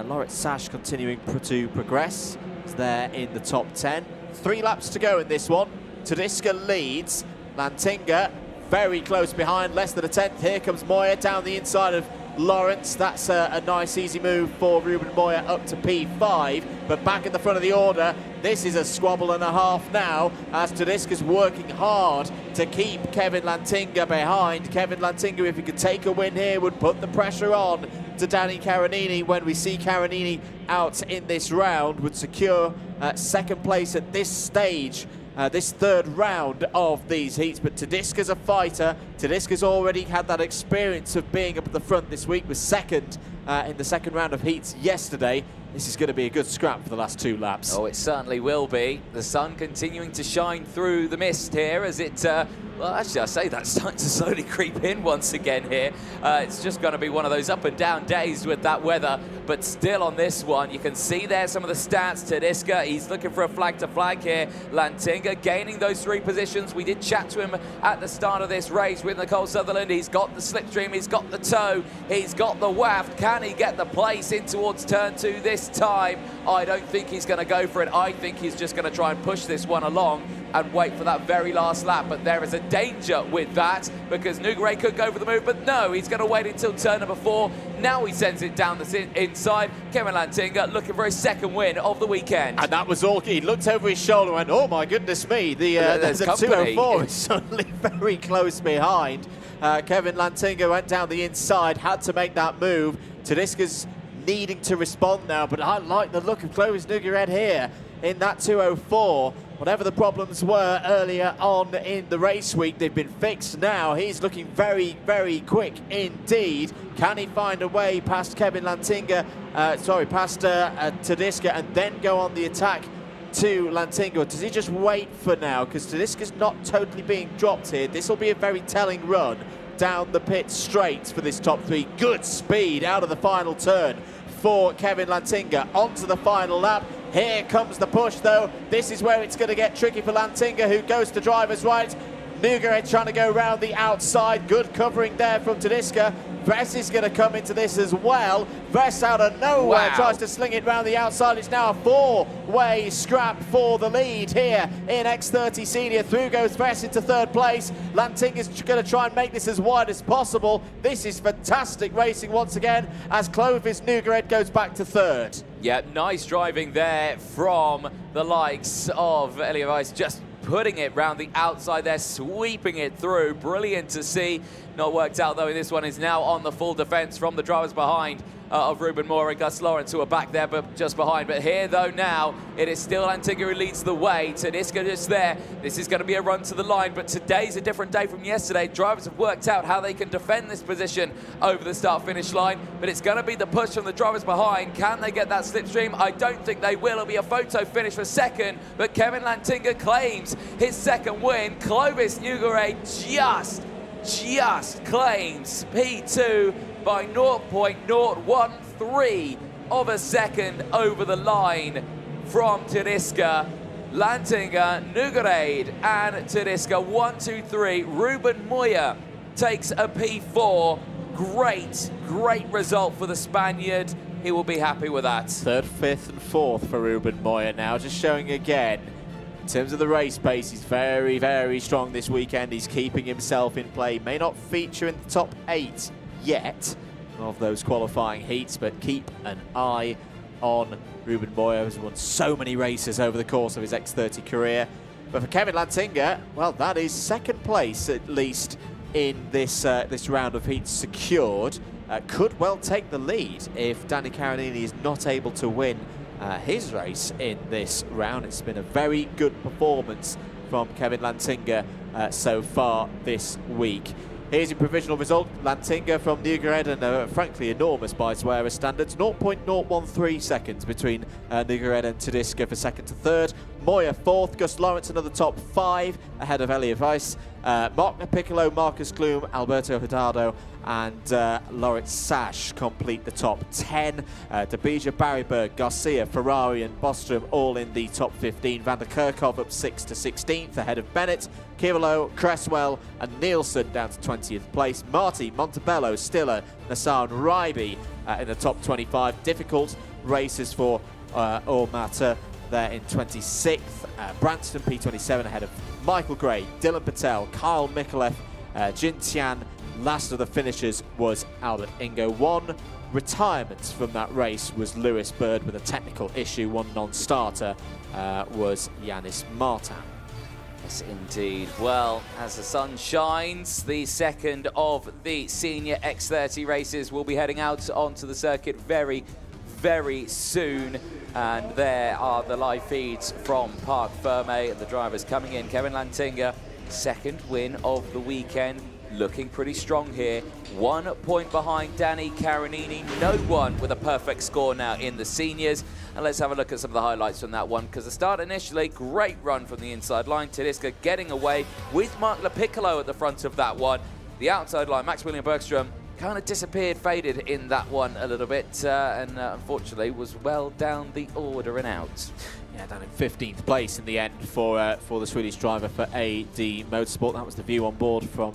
Loritz Sash continuing to progress. There in the top 10. 3 laps to go in this one. Tedesca leads. Lantinga very close behind, less than a tenth. Here comes Moya down the inside of Lawrence. That's a nice easy move for Ruben Moya up to P5, but back in the front of the order. This is a squabble and a half now as Tedesca's working hard to keep Kevin Lantinga behind. Kevin Lantinga, if he could take a win here, would put the pressure on to Danny Caronini. When we see Caronini out in this round, would secure second place at this stage, this third round of these heats. But Tedesca's a fighter. Tedesca's already had that experience of being up at the front this week, was second in the second round of heats yesterday. This is going to be a good scrap for the last 2 laps.
Oh, it certainly will be. The sun continuing to shine through the mist here as it, well, actually, I say that's starting to slowly creep in once again here. It's just going to be one of those up and down days with that weather, but still on this one, you can see there some of the stats. Tedesca, he's looking for a flag to flag here. Lantinga gaining those 3 positions. We did chat to him at the start of this race with Nicole Sutherland. He's got the slipstream, he's got the toe, he's got the waft. Can he get the place in towards turn 2 this time? I don't think he's going to go for it. I think he's just going to try and push this one along and wait for that very last lap. But there is a danger with that because Nougarade could go for the move, but no, he's going to wait until turn number 4. Now he sends it down the inside. Kevin Lantinga looking for his second win of the weekend.
And that was all. He looked over his shoulder and went, oh my goodness me, the 204 is suddenly very close behind. Kevin Lantinga went down the inside, had to make that move. Tedesca's needing to respond now, but I like the look of Clovis Nougarade here in that 204. Whatever the problems were earlier on in the race week, they've been fixed now. He's looking very, very quick indeed. Can he find a way past Kevin Lantinga, past Tedesca, and then go on the attack to Lantinga? Or does he just wait for now? Because Tedesca's not totally being dropped here. This will be a very telling run down the pit straight for this top 3. Good speed out of the final turn for Kevin Lantinga onto the final lap. Here comes the push though. This is where it's going to get tricky for Lantinga, who goes to driver's right. Nougarade trying to go around the outside. Good covering there from Tedesca. Vess is going to come into this as well. Vess out of nowhere tries to sling it round the outside. It's now a 4-way scrap for the lead here in X30 Senior. Through goes Vess into third place. Lantinga's going to try and make this as wide as possible. This is fantastic racing once again as Clovis Nougarade goes back to third.
Yeah, nice driving there from the likes of Elia Weiss, just putting it round the outside there, sweeping it through. Brilliant to see. Not worked out though. This one is now on the full defence from the drivers behind of Ruben Moore and Gus Lawrence, who are back there but just behind. But here though now, it is still Lantinga who leads the way. Tedesca just there. This is going to be a run to the line, but today's a different day from yesterday. Drivers have worked out how they can defend this position over the start-finish line, but it's going to be the push from the drivers behind. Can they get that slipstream? I don't think they will. It'll be a photo finish for second, but Kevin Lantinga claims his second win. Clovis Nougarade just claims P2 by 0.013 of a second over the line from Tedesca. Lantinga, Nugared and Tedesca, 1, 2, 3. Ruben Moya takes a P4. Great result for the Spaniard. He will be happy with that.
Third, fifth and fourth for Ruben Moya now, just showing again. In terms of the race pace, he's very strong this weekend. He's keeping himself in play. May not feature in the top 8 yet of those qualifying heats, but keep an eye on Ruben Moya, who's won so many races over the course of his X30 career. But for Kevin Lantinga, well, that is second place at least in this this round of heats secured. Could well take the lead if Danny Caronini is not able to win his race in this round. It's been a very good performance from Kevin Lantinga so far this week. Here's your provisional result. Lantinga from Nugared, and frankly enormous by Swearer standards. 0.013 seconds between Nugared and Tedesca for second to third. Moya fourth. Gus Lawrence another top 5 ahead of Elliot Weiss. Mark Piccolo, Marcus Klum, Alberto Hidalgo and Loritz Sash complete the top 10. Debija, Barryberg, Garcia, Ferrari and Bostrom all in the top 15. Van der Kerkhoff up 6 to 16th ahead of Bennett, Kirilo, Cresswell and Nielsen down to 20th place. Marty, Montebello, Stiller, Nassar and Ryby in the top 25. Difficult races for all matter there in 26th. Branston P27 ahead of Michael Gray, Dylan Patel, Kyle Mikolev, Jin Tian. Last of the finishers was Albert Ingo. One retirement from that race was Lewis Bird with a technical issue. One non-starter was Yanis Martin.
Yes, indeed. Well, as the sun shines, the second of the senior X30 races will be heading out onto the circuit very soon. And there are the live feeds from Parc Ferme and the drivers coming in. Kevin Lantinga, second win of the weekend. Looking pretty strong here. 1 point behind Danny Caronini. No one with a perfect score now in the seniors. And let's have a look at some of the highlights from that one, because the start initially, great run from the inside line. Tedesca getting away with Mark LaPiccolo at the front of that one. The outside line, Maximilian Bergstrom, kind of disappeared, faded in that one a little bit, and unfortunately was well down the order and out.
Yeah, down in 15th place in the end for the Swedish driver for AD Motorsport. That was the view on board from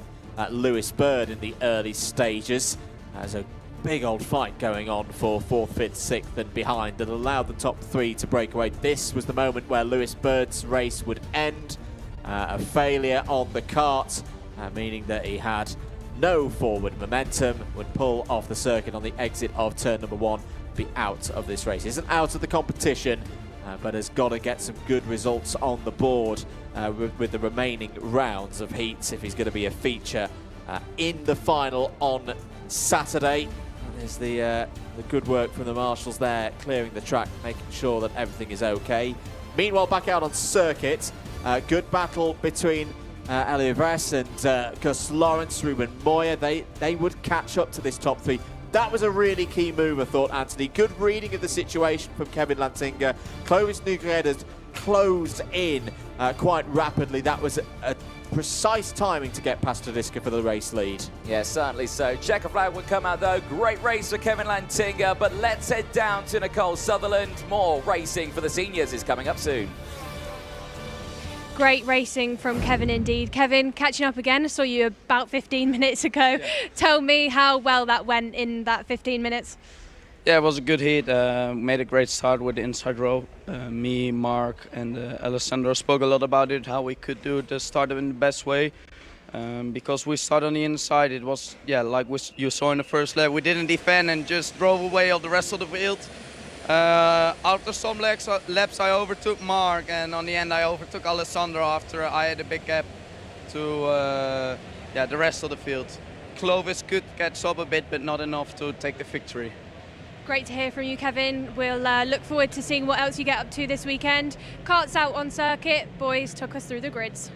Lewis Bird in the early stages. There's a big old fight going on for 4th, 5th, 6th and behind that allowed the top 3 to break away. This was the moment where Lewis Bird's race would end. A failure on the kart, meaning that he had no forward momentum, would pull off the circuit on the exit of turn number 1, be out of this race. Isn't out of the competition, but has got to get some good results on the board with the remaining rounds of heats if he's going to be a feature in the final on Saturday. And there's the good work from the marshals there, clearing the track, making sure that everything is okay. Meanwhile, back out on circuit, good battle between Elliot Weiss and Gus Lawrence, Ruben Moya. They would catch up to this top 3. That was a really key move, I thought, Anthony. Good reading of the situation from Kevin Lantinga. Clovis Nugared has closed in quite rapidly. That was a precise timing to get past Tedesca for the race lead.
Yeah, certainly so. Checker flag would come out though. Great race for Kevin Lantinga, but let's head down to Nicole Sutherland. More racing for the seniors is coming up soon.
Great racing from Kevin indeed. Kevin, catching up again. I saw you about 15 minutes ago. Yeah. Tell me how well that went in that 15 minutes.
Yeah, it was a good heat. Made a great start with the inside row. Me, Mark and Alessandro spoke a lot about it, how we could do the start in the best way. Because we started on the inside, it was, yeah, like you saw in the first lap, we didn't defend and just drove away all the rest of the field. After some laps I overtook Mark, and on the end I overtook Alessandro after I had a big gap to the rest of the field. Clovis could catch up a bit, but not enough to take the victory.
Great to hear from you, Kevin. We'll look forward to seeing what else you get up to this weekend. Karts out on circuit. Boys took us through the grids.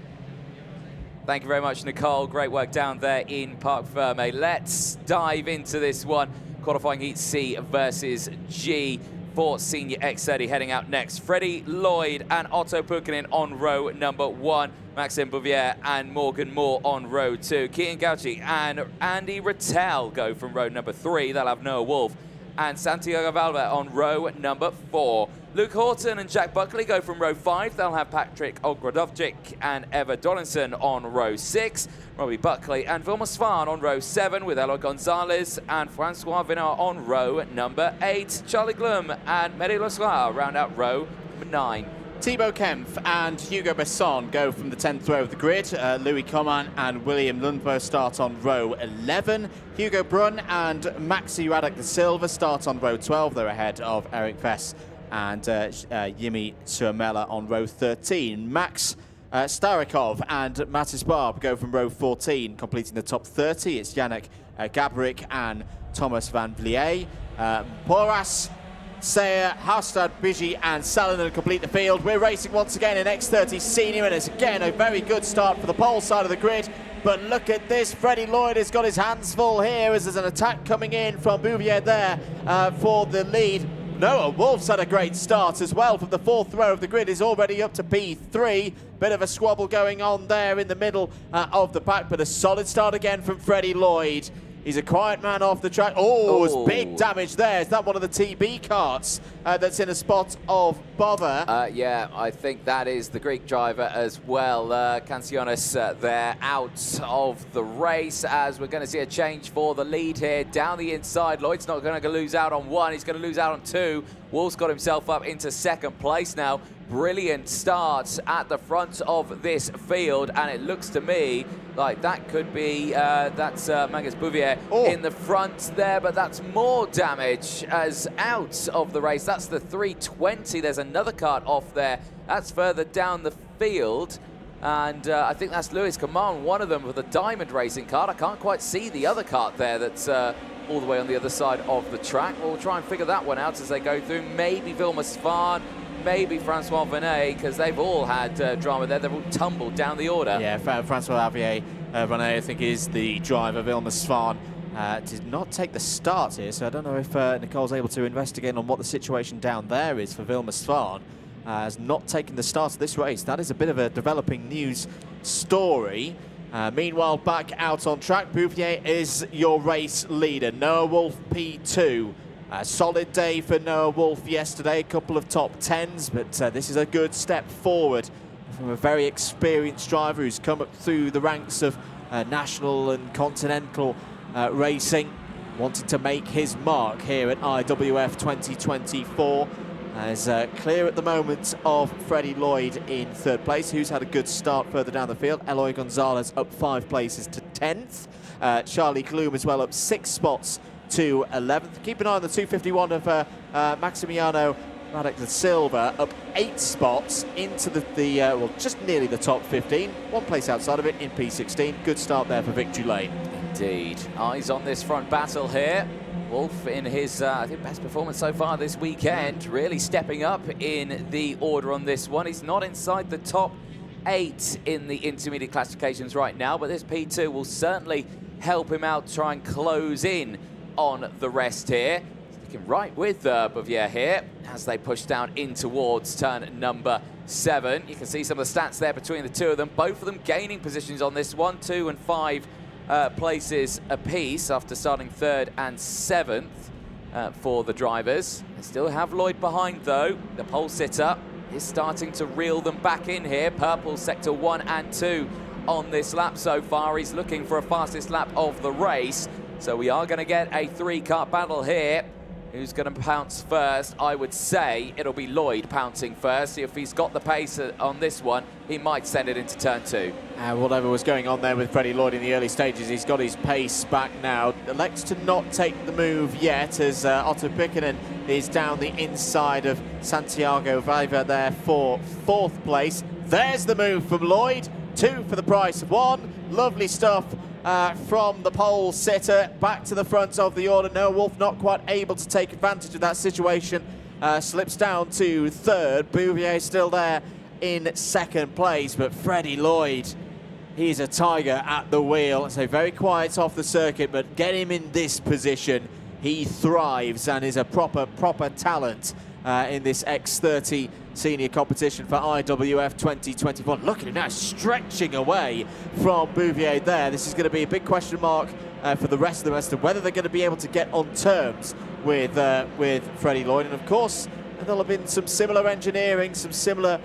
Thank you very much, Nicole. Great work down there in Parc Ferme. Let's dive into this one. Qualifying heat C versus G for Senior X30 heading out next. Freddie Lloyd and Otto Pukkanen on row number 1. Maxime Bouvier and Morgan Moore on row 2. Keaton Gauci and Andy Rattel go from row number 3. They'll have Noah Wolf and Santiago Valverde on row number 4. Luke Horton and Jack Buckley go from row 5. They'll have Patrick Ogrodovcic and Eva Donaldson on row 6. Robbie Buckley and Vilma Svan on row 7 with Eloy Gonzalez and Francois Vinard on row number 8. Charlie Glum and Mary Lossoir round out row number 9.
Thibaut Kempf and Hugo Besson go from the 10th row of the grid. Louis Coman and William Lundberg start on row 11. Hugo Brunn and Maxi Radek da Silva start on row 12. They're ahead of Eric Vess and Yimi Surmela on row 13. Max Starikov and Matis Barb go from row 14, completing the top 30. It's Yannick Gabrik and Thomas Van Vliet. Porras, Sayer, Haustad, Bigi and Salonen complete the field. We're racing once again in X30 Senior, and it's again a very good start for the pole side of the grid. But look at this, Freddie Lloyd has got his hands full here as there's an attack coming in from Bouvier there for the lead. Noah Wolf's had a great start as well from the 4th row of the grid. Is already up to P3. Bit of a squabble going on there in the middle of the pack, but a solid start again from Freddie Lloyd. He's a quiet man off the track. Oh, it's big damage there. Is that one of the TB carts that's in a spot of bother?
Yeah, I think that is the Greek driver as well. Canciones there out of the race as we're going to see a change for the lead here. Down the inside, Lloyd's not going to lose out on 1. He's going to lose out on 2. Wolf's got himself up into 2nd place now. Brilliant starts at the front of this field, and it looks to me like that could be that's Magnus Bouvier in the front there, but that's more damage as out of the race. That's the 320. There's another cart off there. That's further down the field, and I think that's Luis Coman, one of them with a Diamond Racing cart. I can't quite see the other cart there that's all the way on the other side of the track. We'll try and figure that one out as they go through. Maybe Vilma Svan, maybe Francois Venet, because they've all had drama there. They've all tumbled down the order.
Yeah, Francois Venet, I think, is the driver. Vilma Svan did not take the start here, so I don't know if Nicole's able to investigate on what the situation down there is for Vilma Svan. Has not taken the start of this race. That is a bit of a developing news story. Meanwhile, back out on track, Bouvier is your race leader. Noah Wolf, P2. A solid day for Noah Wolf yesterday, a couple of top 10s, but this is a good step forward from a very experienced driver who's come up through the ranks of national and continental racing, wanting to make his mark here at IWF 2024. As clear at the moment of Freddie Lloyd in 3rd place, who's had a good start further down the field. Eloy Gonzalez up 5 places to 10th. Charlie Gloom as well up 6 spots to 11th. Keep an eye on the 251 of Maximiano Radek da Silva, up 8 spots into the well, just nearly the top 15. 1 place outside of it in P16. Good start there for Victory Lane.
Indeed. Eyes on this front battle here. Wolf in his, I think, best performance so far this weekend, really stepping up in the order on this one. He's not inside the top 8 in the intermediate classifications right now, but this P2 will certainly help him out to try and close in on the rest here. Sticking right with Bouvier here as they push down in towards turn number 7. You can see some of the stats there between the two of them. Both of them gaining positions on this one, 2 and 5 places apiece after starting 3rd and 7th for the drivers. They still have Lloyd behind though. The pole sitter is starting to reel them back in here. Purple sector 1 and 2 on this lap so far. He's looking for a fastest lap of the race. So we are going to get a 3-car battle here. Who's going to pounce first? I would say it'll be Lloyd pouncing first. If he's got the pace on this one, he might send it into turn 2.
Whatever was going on there with Freddie Lloyd in the early stages, he's got his pace back now. Elects to not take the move yet as Otto Pikkanen is down the inside of Santiago Veiva there for 4th place. There's the move from Lloyd. 2 for the price of 1. Lovely stuff from the pole sitter. Back to the front of the order. Noah Wolf not quite able to take advantage of that situation. Slips down to 3rd. Bouvier still there in 2nd place, but Freddie Lloyd, he's a tiger at the wheel. So very quiet off the circuit, but get him in this position. He thrives and is a proper talent in this X30 senior competition for IWF 2024. Look at him now, stretching away from Bouvier there. This is going to be a big question mark for the rest of them as to whether they're going to be able to get on terms with Freddie Lloyd. And of course, there'll have been some similar engineering, some similar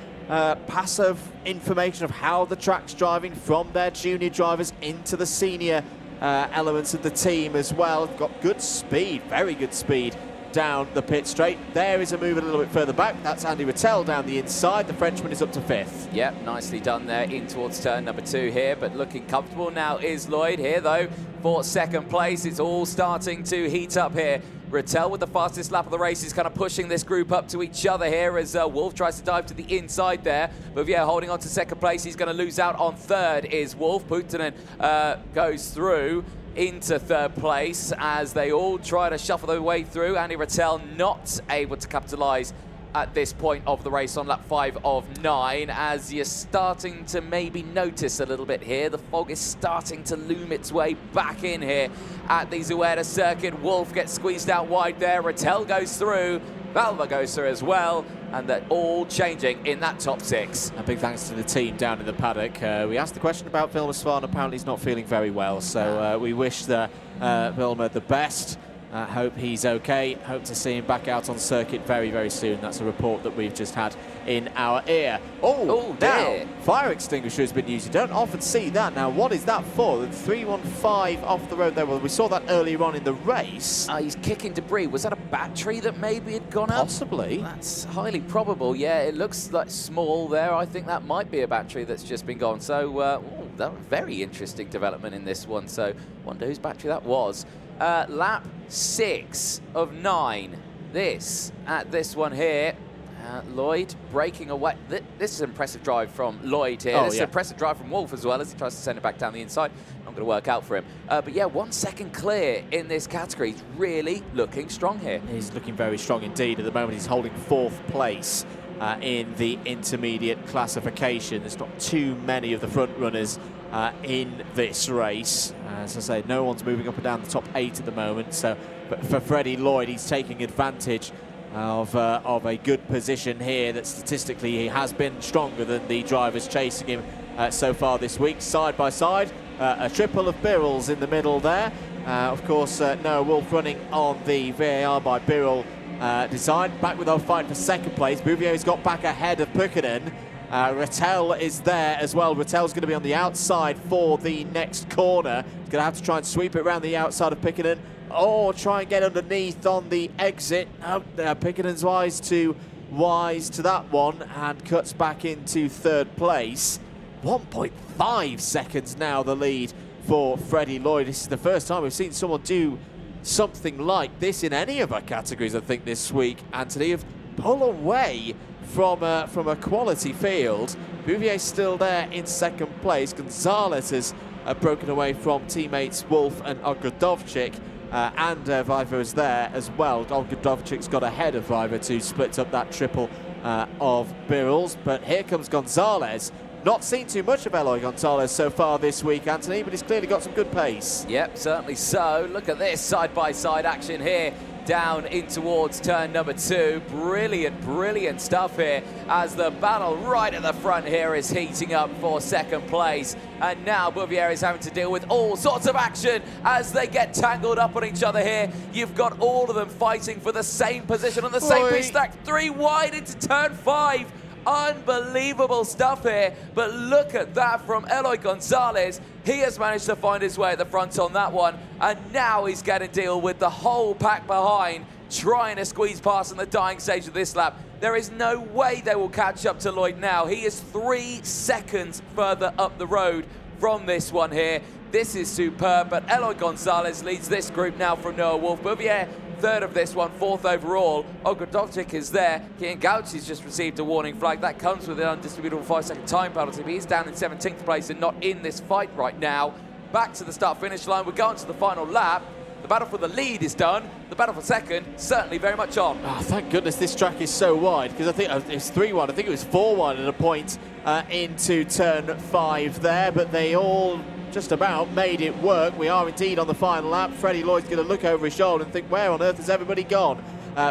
passive information of how the track's driving from their junior drivers into the senior elements of the team as well. Got good speed, very good speed down the pit straight. There is a move a little bit further back. That's Andy Rattel down the inside. The Frenchman is up to 5th.
Yep, nicely done there in towards turn number 2 here, but looking comfortable now is Lloyd here though for 2nd place. It's all starting to heat up here. Rattel with the fastest lap of the race is kind of pushing this group up to each other here as Wolf tries to dive to the inside there. Bouvier holding on to 2nd place. He's going to lose out on 3rd is Wolf. Puttinen goes through into 3rd place as they all try to shuffle their way through. Andy Rattel not able to capitalise at this point of the race on lap 5 of 9, as you're starting to maybe notice a little bit here. The fog is starting to loom its way back in here at the Zueda circuit. Wolf gets squeezed out wide there. Rattel goes through. Valva goes through as well, and they're all changing in that top 6.
A big thanks to the team down in the paddock. We asked the question about Vilma Svan. Apparently he's not feeling very well, so we wish Vilma the best. Hope he's okay. Hope to see him back out on circuit very, very soon. That's a report that we've just had in our ear. Oh, now, fire extinguisher has been used. You don't often see that. Now, what is that for? The 315 off the road there. Well, we saw that earlier on in the race.
He's kicking debris. Was that a battery that maybe had gone up?
Possibly.
That's highly probable. Yeah, it looks like small there. I think that might be a battery that's just been gone. So, that was a very interesting development in this one. So, wonder whose battery that was. Lap 6 of 9. This one here. Lloyd breaking away. This is an impressive drive from Lloyd here. This is an impressive drive from Wolf as well as he tries to send it back down the inside. Not going to work out for him. But yeah, 1 second clear in this category. He's really looking strong here.
He's looking very strong indeed. At the moment, he's holding 4th place in the intermediate classification. There's not too many of the front runners in this race. As I say, no one's moving up and down the top 8 at the moment. So, but for Freddie Lloyd, he's taking advantage of a good position here that statistically he has been stronger than the drivers chasing him so far this week. Side by side, a triple of Birrell's in the middle there. Of course, Noah Wolf running on the VAR by Birrell design. Back with our fight for 2nd place. Bouvier's got back ahead of Pukkinen. Rattel is there as well. Rattel's going to be on the outside for the next corner. He's going to have to try and sweep it around the outside of Pukkinen, or try and get underneath on the exit. Pickenen's wise to that one and cuts back into 3rd place. 1.5 seconds now the lead for Freddie Lloyd. This is the first time we've seen someone do something like this in any of our categories, I think, this week. Anthony, of pull away from a quality field. Bouvier's still there in 2nd place. Gonzalez has broken away from teammates Wolf and Ogrodovchik, and Viva is there as well. Ogrodovchik's got ahead of Viva to split up that triple of Birrell's, but here comes Gonzalez. Not seen too much of Eloy Gonzalez so far this week, Anthony, but he's clearly got some good pace.
Yep, certainly so. Look at this side-by-side action here down in towards turn number 2. Brilliant stuff here as the battle right at the front here is heating up for 2nd place. And now Bouvier is having to deal with all sorts of action as they get tangled up on each other here. You've got all of them fighting for the same position on the same pit stack. 3 wide into turn 5. Unbelievable stuff here, but look at that from Eloy Gonzalez. He has managed to find his way at the front on that one, and now he's going to deal with the whole pack behind, trying to squeeze past in the dying stage of this lap. There is no way they will catch up to Lloyd now. He is 3 seconds further up the road from this one here. This is superb, but Eloy Gonzalez leads this group now from Noah Wolf. Bouvier, 3rd of this one, 4th overall. Ogrodovchik is there. Kian Gauchi's just received a warning flag. That comes with an undistributable 5-second time penalty, but he's down in 17th place and not in this fight right now. Back to the start-finish line. We're going to the final lap. The battle for the lead is done. The battle for 2nd, certainly very much on.
Oh, thank goodness this track is so wide, because I think it's 3 wide. I think it was 4 wide at a point into turn 5 there, but they all just about made it work. We are indeed on the final lap. Freddie Lloyd's going to look over his shoulder and think, where on earth has everybody gone?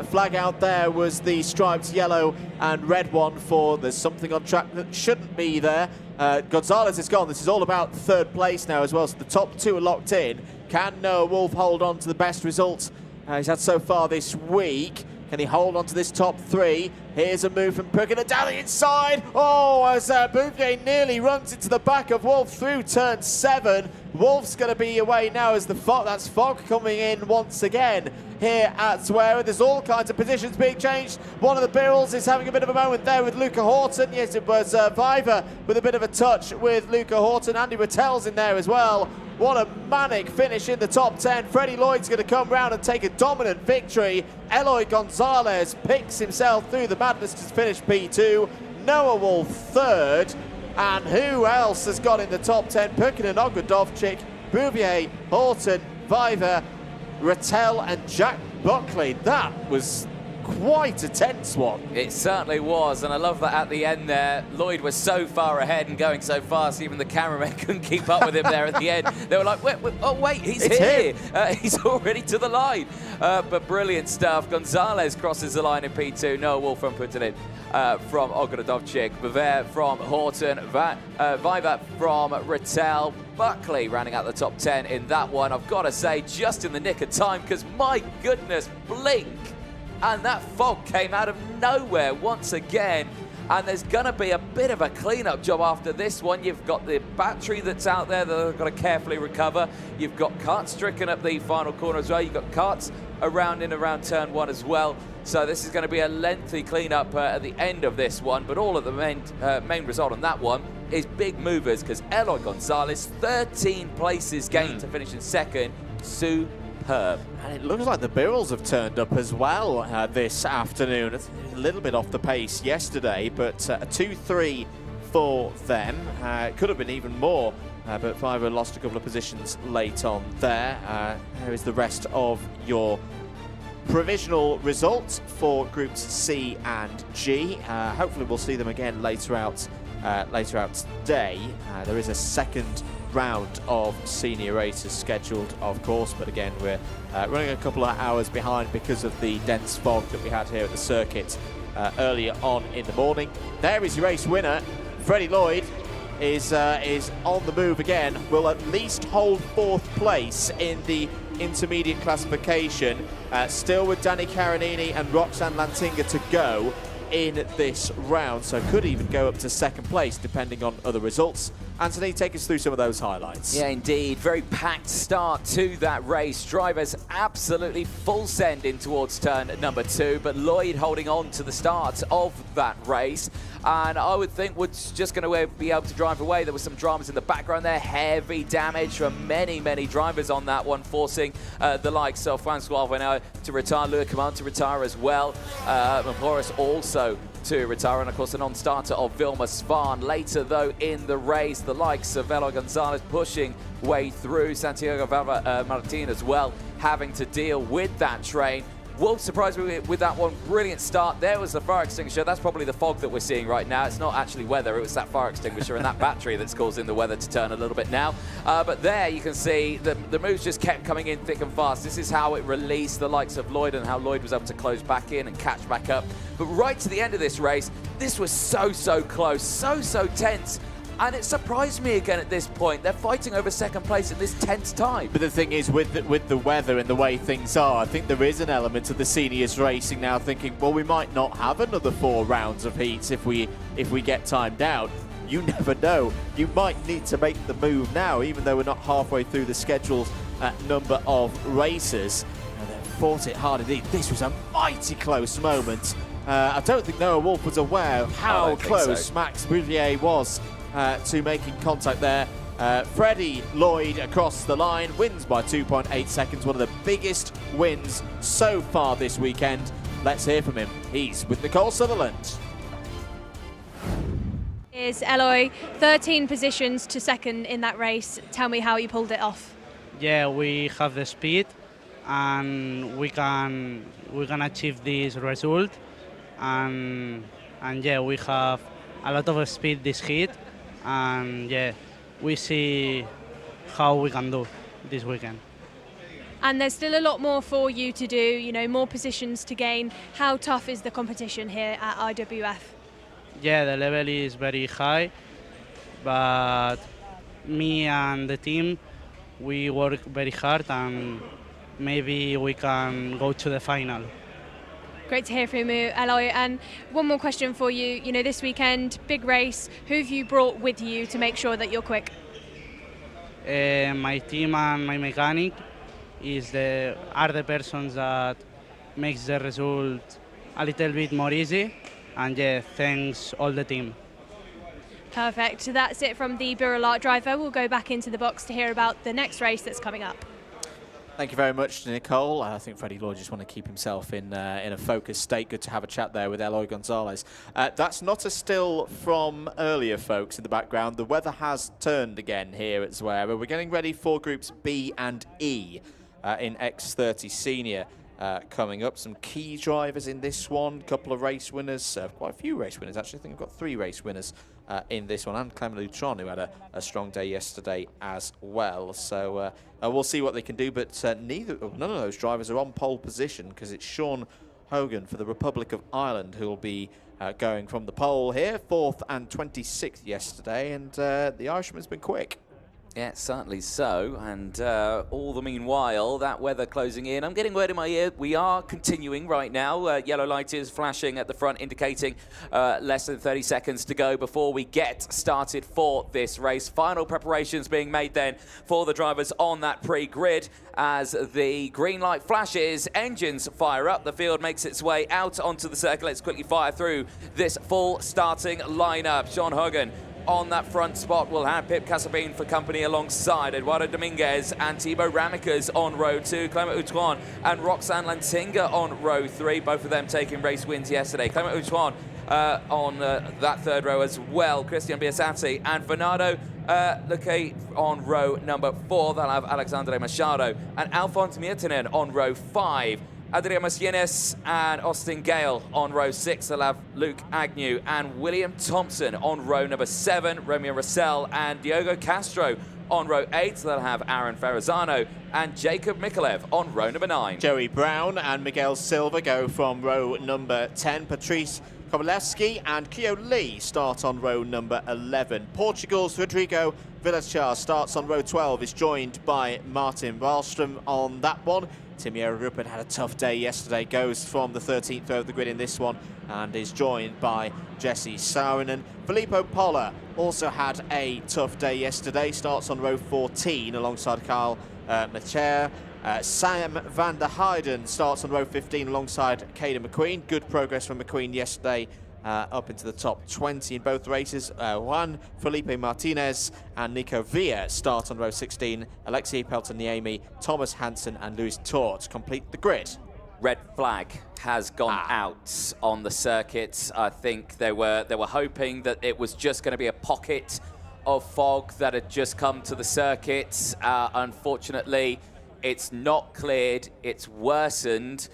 Flag out there was the striped yellow and red one for there's something on track that shouldn't be there. Gonzalez is gone. This is all about 3rd place now as well, so the top 2 are locked in. Can Noah Wolf hold on to the best results he's had so far this week. Can he hold on to this top 3? Here's a move from Puckett down the inside. Oh, as Bouvier nearly runs into the back of Wolf through turn 7. Wolf's going to be away now as that's Fog coming in once again here at Swearer. There's all kinds of positions being changed. One of the Birrells is having a bit of a moment there with Luca Horton. Yes, it was Viver with a bit of a touch with Luca Horton. Andy Rattel's in there as well. What a manic finish in the top 10. Freddie Lloyd's going to come round and take a dominant victory. Eloy Gonzalez picks himself through the madness to finish P2. Noah Wolf third. And who else has got in the top 10? Puckett and Ogrodovchik, Bouvier, Horton, Viver, Rattel and Jack Buckley. That was quite a tense one.
It certainly was, and I love that at the end there, Lloyd was so far ahead and going so fast, even the cameramen couldn't keep up with him there at the end. They were like, wait, he's here. He's already to the line. But brilliant stuff. Gonzalez crosses the line in P2. Noah Wolf from putting it from Ogrodovchik. Bever from Horton. Viva from Rattel. Buckley rounding out the top 10 in that one. I've got to say, just in the nick of time, because my goodness, blink. And that fog came out of nowhere once again. And there's going to be a bit of a clean-up job after this one. You've got the battery that's out there that they've got to carefully recover. You've got karts stricken up the final corner as well. You've got karts around turn 1 as well. So this is going to be a lengthy clean-up at the end of this one. But all of the main result on that one is big movers, because Eloy Gonzalez, 13 places gained to finish in second. Superb.
And it looks like the Birrells have turned up as well this afternoon. It's a little bit off the pace yesterday, but a 2-3 for them. It could have been even more, but Fiverr lost a couple of positions late on there. Here is the rest of your provisional results for groups C and G. Hopefully we'll see them again later out today. There is a second round of senior races scheduled, of course, but again we're running a couple of hours behind because of the dense fog that we had here at the circuit earlier on in the morning. There is your race winner. Freddie Lloyd is on the move again, will at least hold 4th place in the intermediate classification, still with Danny Caronini and Roxanne Lantinga to go in this round, so could even go up to 2nd place depending on other results. Anthony, take us through some of those highlights.
Yeah, indeed. Very packed start to that race. Drivers absolutely full send in towards turn number 2, but Lloyd holding on to the start of that race. And I would think Wood's just going to be able to drive away. There was some dramas in the background there. Heavy damage from many drivers on that one, forcing the likes of Francois Venot to retire, Louis Command to retire as well. Horace also to retire, and of course the non-starter of Vilma Svan. Later though in the race, the likes of Eloy Gonzalez pushing way through, Santiago Martin as well having to deal with that train. Wolf surprised me with that one. Brilliant start. There was the fire extinguisher. That's probably the fog that we're seeing right now. It's not actually weather. It was that fire extinguisher and that battery that's causing the weather to turn a little bit now. But there you can see the moves just kept coming in thick and fast. This is how it released the likes of Lloyd and how Lloyd was able to close back in and catch back up. But right to the end of this race, this was so close, so tense. And it surprised me again at this point. They're fighting over 2nd place in this tense time.
But the thing is, with the weather and the way things are, I think there is an element of the seniors racing now thinking, well, we might not have another 4 rounds of heats if we get timed out. You never know. You might need to make the move now, even though we're not halfway through the scheduled number of races. And they fought it hard indeed. This was a mighty close moment. I don't think Noah Wolf was aware of how close Max Bouvier was to making contact there. Freddie Lloyd across the line, wins by 2.8 seconds, one of the biggest wins so far this weekend. Let's hear from him. He's with Nicole Sutherland.
Is Eloy 13 positions to 2nd in that race. Tell me how you pulled it off.
Yeah, we have the speed and we can achieve this result, and yeah, we have a lot of speed this heat. And yeah, we see how we can do this weekend.
And there's still a lot more for you to do, you know, more positions to gain. How tough is the competition here at IWF?
Yeah, the level is very high, but me and the team, we work very hard, and maybe we can go to the final.
Great to hear from you, Eloy. And one more question for you. You know, this weekend, big race. Who have you brought with you to make sure that you're quick?
My team and my mechanic are the persons that makes the result a little bit more easy. And yeah, thanks all the team.
Perfect. So that's it from the Buralart driver. We'll go back into the box to hear about the next race that's coming up.
Thank you very much, Nicole. I think Freddie Lloyd just want to keep himself in a focused state. Good to have a chat there with Eloy Gonzalez. That's not a still from earlier, folks, in the background. The weather has turned again here at Zwiera. We're getting ready for groups B and E in X30 Senior. Coming up, some key drivers in this one, couple of race winners, quite a few race winners actually. I think we've got 3 race winners in this one, and Clement Lutron, who had a strong day yesterday as well. So we'll see what they can do, but none of those drivers are on pole position, because it's Sean Hogan for the Republic of Ireland who will be going from the pole here, 4th and 26th yesterday, and the Irishman's been quick.
Yeah, certainly so. And all the meanwhile, that weather closing in. I'm getting word in my ear. We are continuing right now. Yellow light is flashing at the front, indicating less than 30 seconds to go before we get started for this race. Final preparations being made then for the drivers on that pre-grid. As the green light flashes, engines fire up. The field makes its way out onto the circle. Let's quickly fire through this full starting lineup. Sean Hogan on that front spot. We'll have Pip Casabin for company alongside Eduardo Dominguez and Thibaut Ramicas on row 2, Clement Outron and Roxanne Lantinga on row 3, both of them taking race wins yesterday. Clement Outron on that third row as well, Christian Biasati and Fernando Luque on row number 4. They'll have Alexandre Machado and Alphonse Miertinen on row 5. Adrian Masienes and Austin Gale on row 6. They'll have Luke Agnew and William Thompson on row number 7. Romeo Russell and Diogo Castro on row 8. They'll have Aaron Ferrazzano and Jacob Mikolev on row number 9.
Joey Brown and Miguel Silva go from row number 10. Patrice Kovalevski and Cleo Lee start on row number 11. Portugal's Rodrigo Vilachar starts on row 12, is joined by Martin Wallström on that one. Timiero Ruppen had a tough day yesterday, goes from the 13th row of the grid in this one and is joined by Jesse Saarinen. Filippo Polla also had a tough day yesterday, starts on row 14 alongside Kyle Macher. Sam van der Heijden starts on row 15 alongside Caden McQueen. Good progress from McQueen yesterday, up into the top 20 in both races. Juan Felipe Martinez and Nico Villa start on row 16. Alexei Peltoniemi, Thomas Hansen and Louis Tort complete the grid.
Red flag has gone out on the circuit. I think they were hoping that it was just going to be a pocket of fog that had just come to the circuit. Unfortunately, it's not cleared, it's worsened,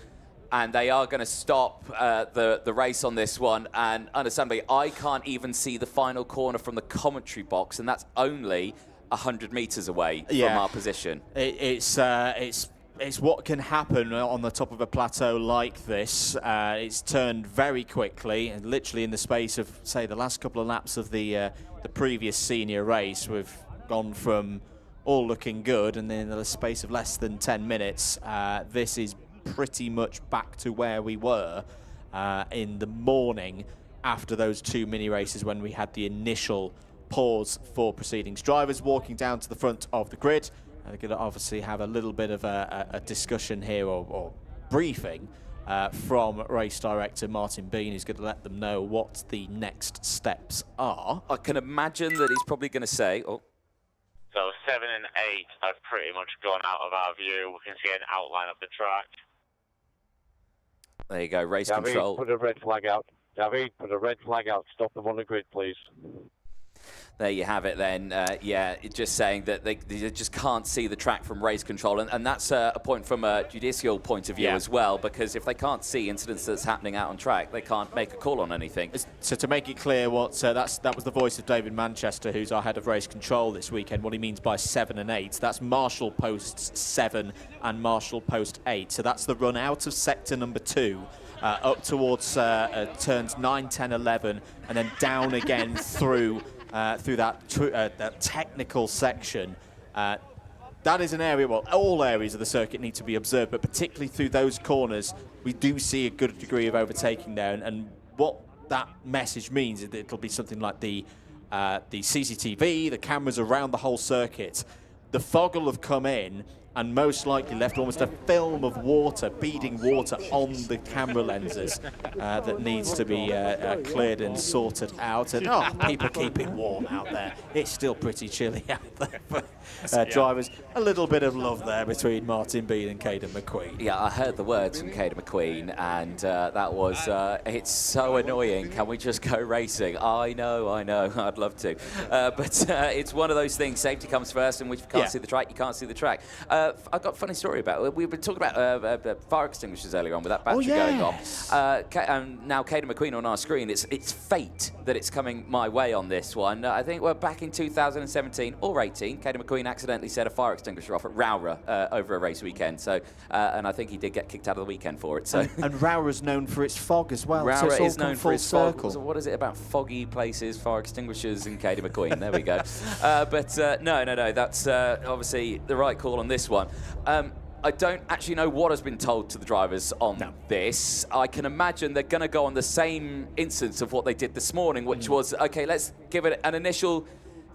and they are going to stop the race on this one. And understandably, I can't even see the final corner from the commentary box, and that's only 100 meters away from our position.
It's what can happen on the top of a plateau like this. It's turned very quickly, and literally in the space of, say, the last couple of laps of the previous senior race, we've gone from all looking good, and then in the space of less than 10 minutes, this is pretty much back to where we were in the morning after those 2 mini races when we had the initial pause for proceedings. Drivers walking down to the front of the grid. They're going to obviously have a little bit of a discussion here or briefing from race director Martin Bean, who's going to let them know what the next steps are.
I can imagine that he's probably going to say,
So 7 and 8 have pretty much gone out of our view. We can see an outline of the track.
There you go, race
David,
control.
put a red flag out. David, put a red flag out. Stop them on the grid, please.
There you have it then. Just saying that they just can't see the track from race control. And that's a point from a judicial point of view as well, because if they can't see incidents that's happening out on track, they can't make a call on anything.
So to make it clear, that was the voice of David Manchester, who's our head of race control this weekend, what he means by 7 and 8. That's Marshall Posts 7 and Marshall Post 8. So that's the run out of sector number 2. Up towards turns 9, 10, 11, and then down again through that technical section. that is an area, well, all areas of the circuit need to be observed, but particularly through those corners, we do see a good degree of overtaking there. And what that message means is that it'll be something like the CCTV, the cameras around the whole circuit. The fog will have come in and most likely left almost a film of water, beading water on the camera lenses that needs to be cleared and sorted out. And people keep it warm out there. It's still pretty chilly out there for drivers. A little bit of love there between Martin Bean and Caden McQueen.
Yeah, I heard the words from Caden McQueen, and that was, it's so annoying. Can we just go racing? I know, I'd love to. But it's one of those things, safety comes first, and if you can't see the track, you can't see the track. I've got a funny story about it. We've been talking about fire extinguishers earlier on with that battery going off. Now Caden McQueen on our screen, it's fate that it's coming my way on this one. I think we're back in 2017 or 18. Caden McQueen accidentally set a fire extinguisher off at Rowra over a race weekend. So, and I think he did get kicked out of the weekend for it. So,
and Rowra's known for its fog as well.
Rowra
so
is known for its fog.
circle.
So what is it about foggy places, fire extinguishers, and Caden McQueen? There we go. No. That's obviously the right call on this one. I don't actually know what has been told to the drivers on this. I can imagine they're going to go on the same instance of what they did this morning, which was, okay, let's give it an initial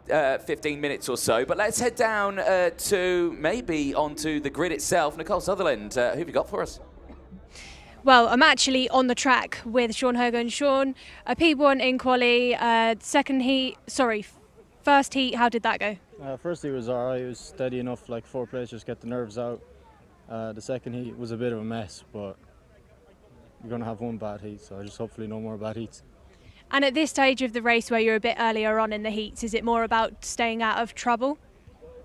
15 minutes or so, but let's head down to maybe onto the grid itself. Nicole Sutherland, who have you got for us?
Well, I'm actually on the track with Sean Hogan. Sean, a P1 in quali, first heat, how did that go?
First heat was alright, it was steady enough, like 4 places, just get the nerves out. The second heat was a bit of a mess, but you're going to have one bad heat, so just hopefully no more bad heats.
And at this stage of the race where you're a bit earlier on in the heats, is it more about staying out of trouble?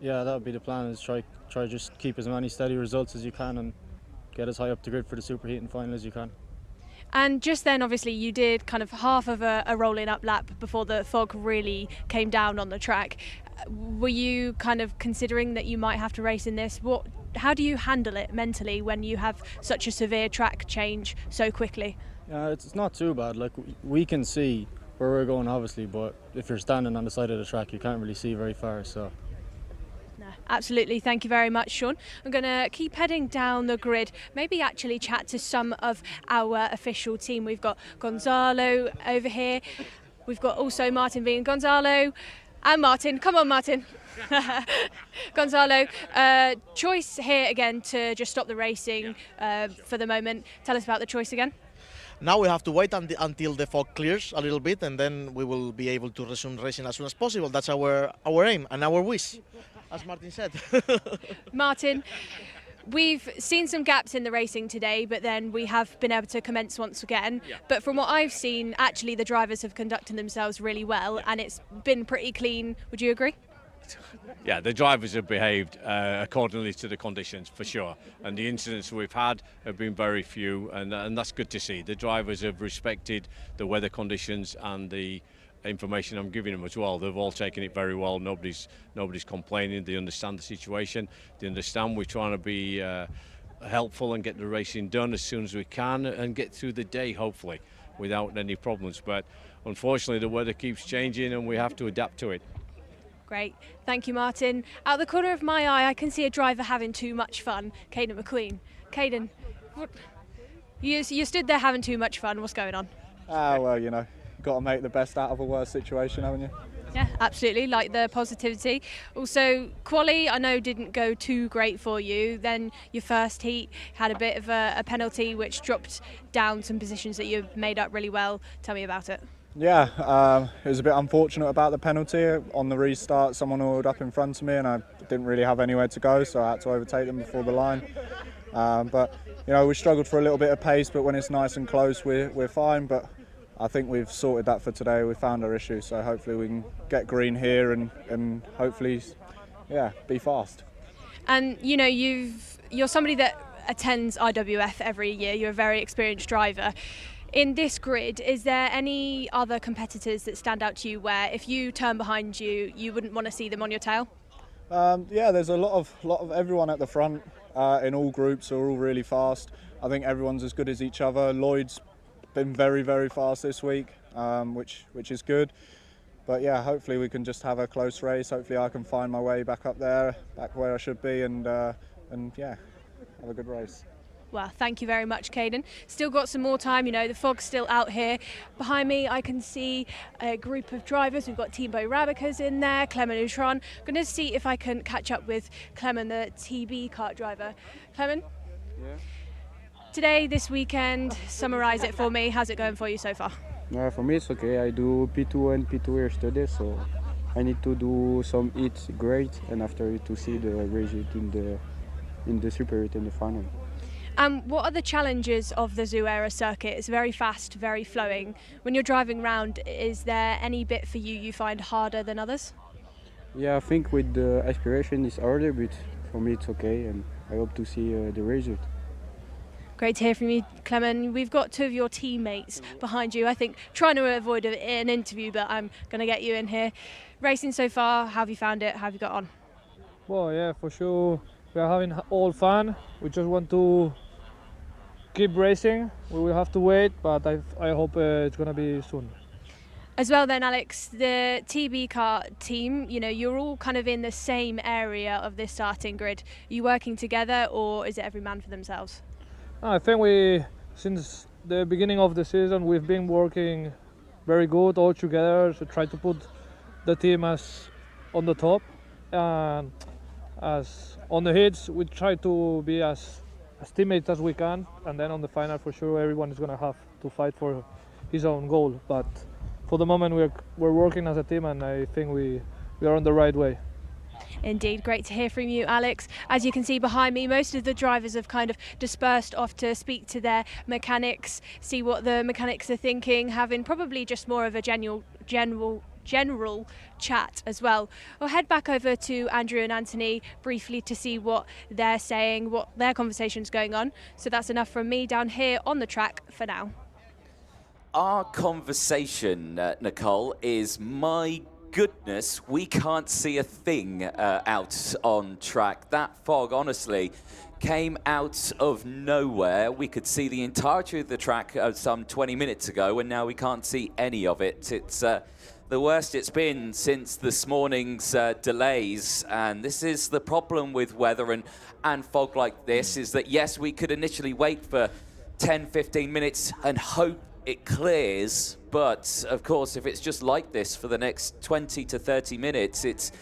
Yeah, that would be the plan, is try just keep as many steady results as you can and get as high up the grid for the superheat and final as you can.
And just then, obviously, you did kind of half of a rolling up lap before the fog really came down on the track. Were you kind of considering that you might have to race in this? How do you handle it mentally when you have such a severe track change so quickly?
It's not too bad. Like, we can see where we're going, obviously, but if you're standing on the side of the track, you can't really see very far. So.
No, absolutely. Thank you very much, Sean. I'm going to keep heading down the grid, maybe actually chat to some of our official team. We've got Gonzalo over here. We've got also Martin being Gonzalo and Martin. Come on, Martin. Gonzalo, choice here again to just stop the racing for the moment. Tell us about the choice again.
Now we have to wait until the fog clears a little bit, and then we will be able to resume racing as soon as possible. That's our aim and our wish, as Martin said.
Martin, we've seen some gaps in the racing today, but then we have been able to commence once again. Yeah. But from what I've seen, actually the drivers have conducted themselves really well, and it's been pretty clean. Would you agree?
Yeah, the drivers have behaved accordingly to the conditions, for sure. And the incidents we've had have been very few, and that's good to see. The drivers have respected the weather conditions and the information I'm giving them as well. They've all taken it very well. Nobody's complaining. They understand the situation. They understand we're trying to be helpful and get the racing done as soon as we can and get through the day, hopefully, without any problems. But unfortunately, the weather keeps changing and we have to adapt to it.
Great. Thank you, Martin. Out the corner of my eye, I can see a driver having too much fun, Caden McQueen. Caden, you stood there having too much fun. What's going on?
Well, you know, got to make the best out of a worse situation, haven't you?
Yeah, absolutely. Like the positivity. Also, quali, I know didn't go too great for you. Then your first heat had a bit of a penalty, which dropped down some positions that you made up really well. Tell me about it.
Yeah, it was a bit unfortunate about the penalty. On the restart, someone oiled up in front of me and I didn't really have anywhere to go, so I had to overtake them before the line. But, you know, we struggled for a little bit of pace, but when it's nice and close, we're fine. But I think we've sorted that for today. We found our issue, so hopefully we can get green here and hopefully, yeah, be fast.
And, you know, you're somebody that attends IWF every year. You're a very experienced driver. In this grid, is there any other competitors that stand out to you where if you turn behind you, you wouldn't want to see them on your tail?
Yeah, there's a lot of everyone at the front in all groups are all really fast. I think everyone's as good as each other. Lloyd's been very, very fast this week, which is good. But yeah, hopefully we can just have a close race. Hopefully I can find my way back up there, back where I should be, and yeah, have a good race.
Well, thank you very much, Caden. Still got some more time, you know, the fog's still out here. Behind me, I can see a group of drivers. We've got Timbo Rabikas in there, Clement Utron. Going to see if I can catch up with Clement, the TB kart driver. Clement?
Yeah.
Today, this weekend, summarise it for me. How's it going for you so far?
For me, it's okay. I do P2 and P2 yesterday, so I need to do some heats great, and after to see the result in the super heat in the final.
What are the challenges of the Zuera circuit? It's very fast, very flowing. When you're driving around, is there any bit for you find harder than others?
Yeah, I think with the aspiration it's harder, but for me it's okay, and I hope to see the result.
Great to hear from you, Clement. We've got two of your teammates behind you, I think, trying to avoid an interview, but I'm going to get you in here. Racing so far, how have you found it? How have you got on?
Well, yeah, for sure. We are having all fun. We just want to keep racing. We will have to wait, but I hope it's going to be soon.
As well then, Alex, the TB kart team, you know, you're all kind of in the same area of this starting grid. Are you working together, or is it every man for themselves?
I think since the beginning of the season, we've been working very good all together to try to put the team as on the top. And as on the hits, we try to be as teammates as we can, and then on the final, for sure, everyone is going to have to fight for his own goal. But for the moment, we're working as a team, and I think we are on the right way.
Indeed, great to hear from you, Alex. As you can see behind me, most of the drivers have kind of dispersed off to speak to their mechanics, see what the mechanics are thinking, having probably just more of a general chat as well. We'll head back over to Andrew and Anthony briefly to see what they're saying, what their conversation's going on. So that's enough from me down here on the track for now.
Our conversation, Nicole, is my goodness, we can't see a thing out on track. That fog, honestly, came out of nowhere. We could see the entirety of the track some 20 minutes ago, and now we can't see any of it. It's the worst it's been since this morning's delays, and this is the problem with weather and fog like this, is that yes, we could initially wait for 10-15 minutes and hope it clears, but of course if it's just like this for the next 20 to 30 minutes, it's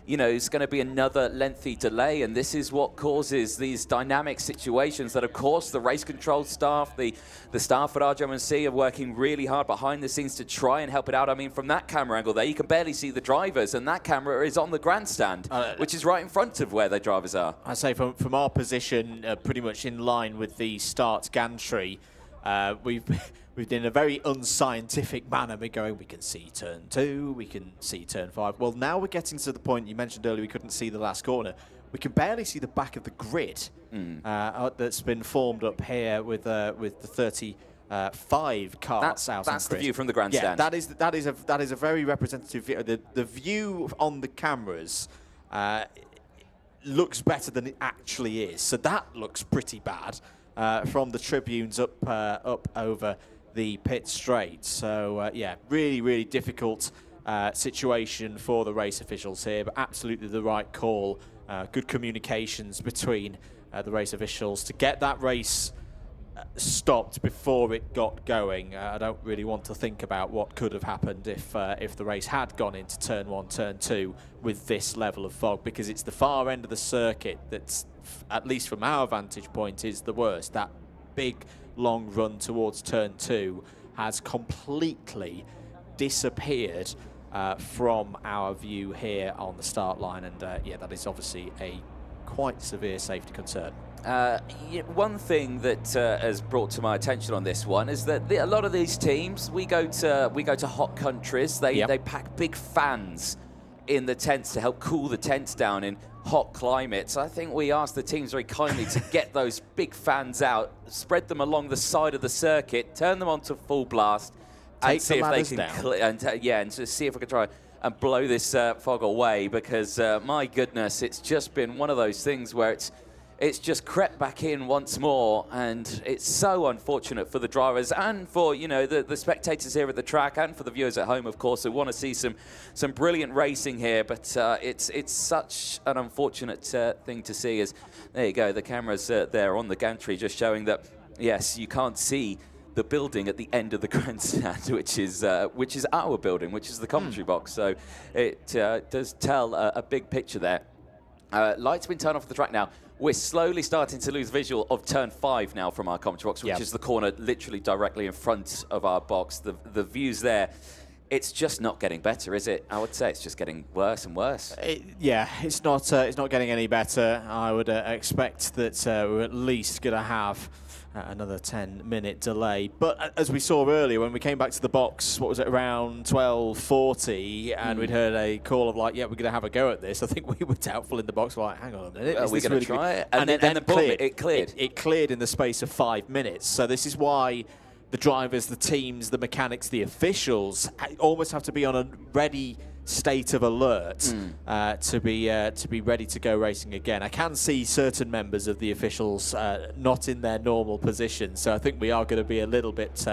going to be another lengthy delay, and this is what causes these dynamic situations that, of course, the race control staff, the staff at RJMC are working really hard behind the scenes to try and help it out. I mean, from that camera angle there, you can barely see the drivers, and that camera is on the grandstand, which is right in front of where the drivers are.
I say from our position, pretty much in line with the start gantry, we've in a very unscientific manner been going, we can see turn 2, we can see turn 5. Well, now we're getting to the point, you mentioned earlier we couldn't see the last corner. We can barely see the back of the grid that's been formed up here with the 35 carts out.
That's the view from the grandstand.
Yeah, that is a very representative view. The view on the cameras looks better than it actually is. So that looks pretty bad from the tribunes up over the pit straight. So yeah, really difficult situation for the race officials here, but absolutely the right call. Good communications between the race officials to get that race stopped before it got going. I don't really want to think about what could have happened if the race had gone into turn 1, turn 2 with this level of fog, because it's the far end of the circuit that's, at least from our vantage point, is the worst. That big long run towards turn 2 has completely disappeared from our view here on the start line, and yeah, that is obviously a quite severe safety concern.
One thing that has brought to my attention on this one is that a lot of these teams, we go to hot countries. They pack big fans in the tents to help cool the tents down in hot climates. I think we asked the teams very kindly to get those big fans out, spread them along the side of the circuit, turn them onto full blast, and see if they can and to see if we can try and blow this fog away, because my goodness, it's just been one of those things where it's just crept back in once more, and it's so unfortunate for the drivers and for, you know, the spectators here at the track, and for the viewers at home, of course, who want to see some brilliant racing here. But it's such an unfortunate thing to see. As there you go, the cameras there on the gantry just showing that yes, you can't see the building at the end of the grandstand, which is our building, which is the commentary box. So it does tell a big picture there. Lights been turned off the track now. We're slowly starting to lose visual of turn 5 now from our commentary box, which is the corner literally directly in front of our box. The views there, it's just not getting better, is it? I would say it's just getting worse and worse.
Yeah, it's not getting any better. I would expect that we're at least going to have another 10-minute delay. But as we saw earlier, when we came back to the box, what was it, around 12:40, and we'd heard a call of like, yeah, we're going to have a go at this. I think we were doubtful in the box. We're like, hang on a minute,
are we going to try it? And then it cleared.
It cleared in the space of 5 minutes. So this is why the drivers, the teams, the mechanics, the officials almost have to be on a ready state of alert to be ready to go racing again. I can see certain members of the officials not in their normal position, so I think we are going to be a little bit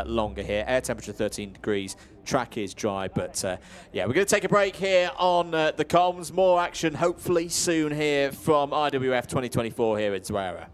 longer here. Air temperature 13 degrees, track is dry, but yeah, we're going to take a break here on the comms. More action hopefully soon here from IWF 2024 here in Zuera.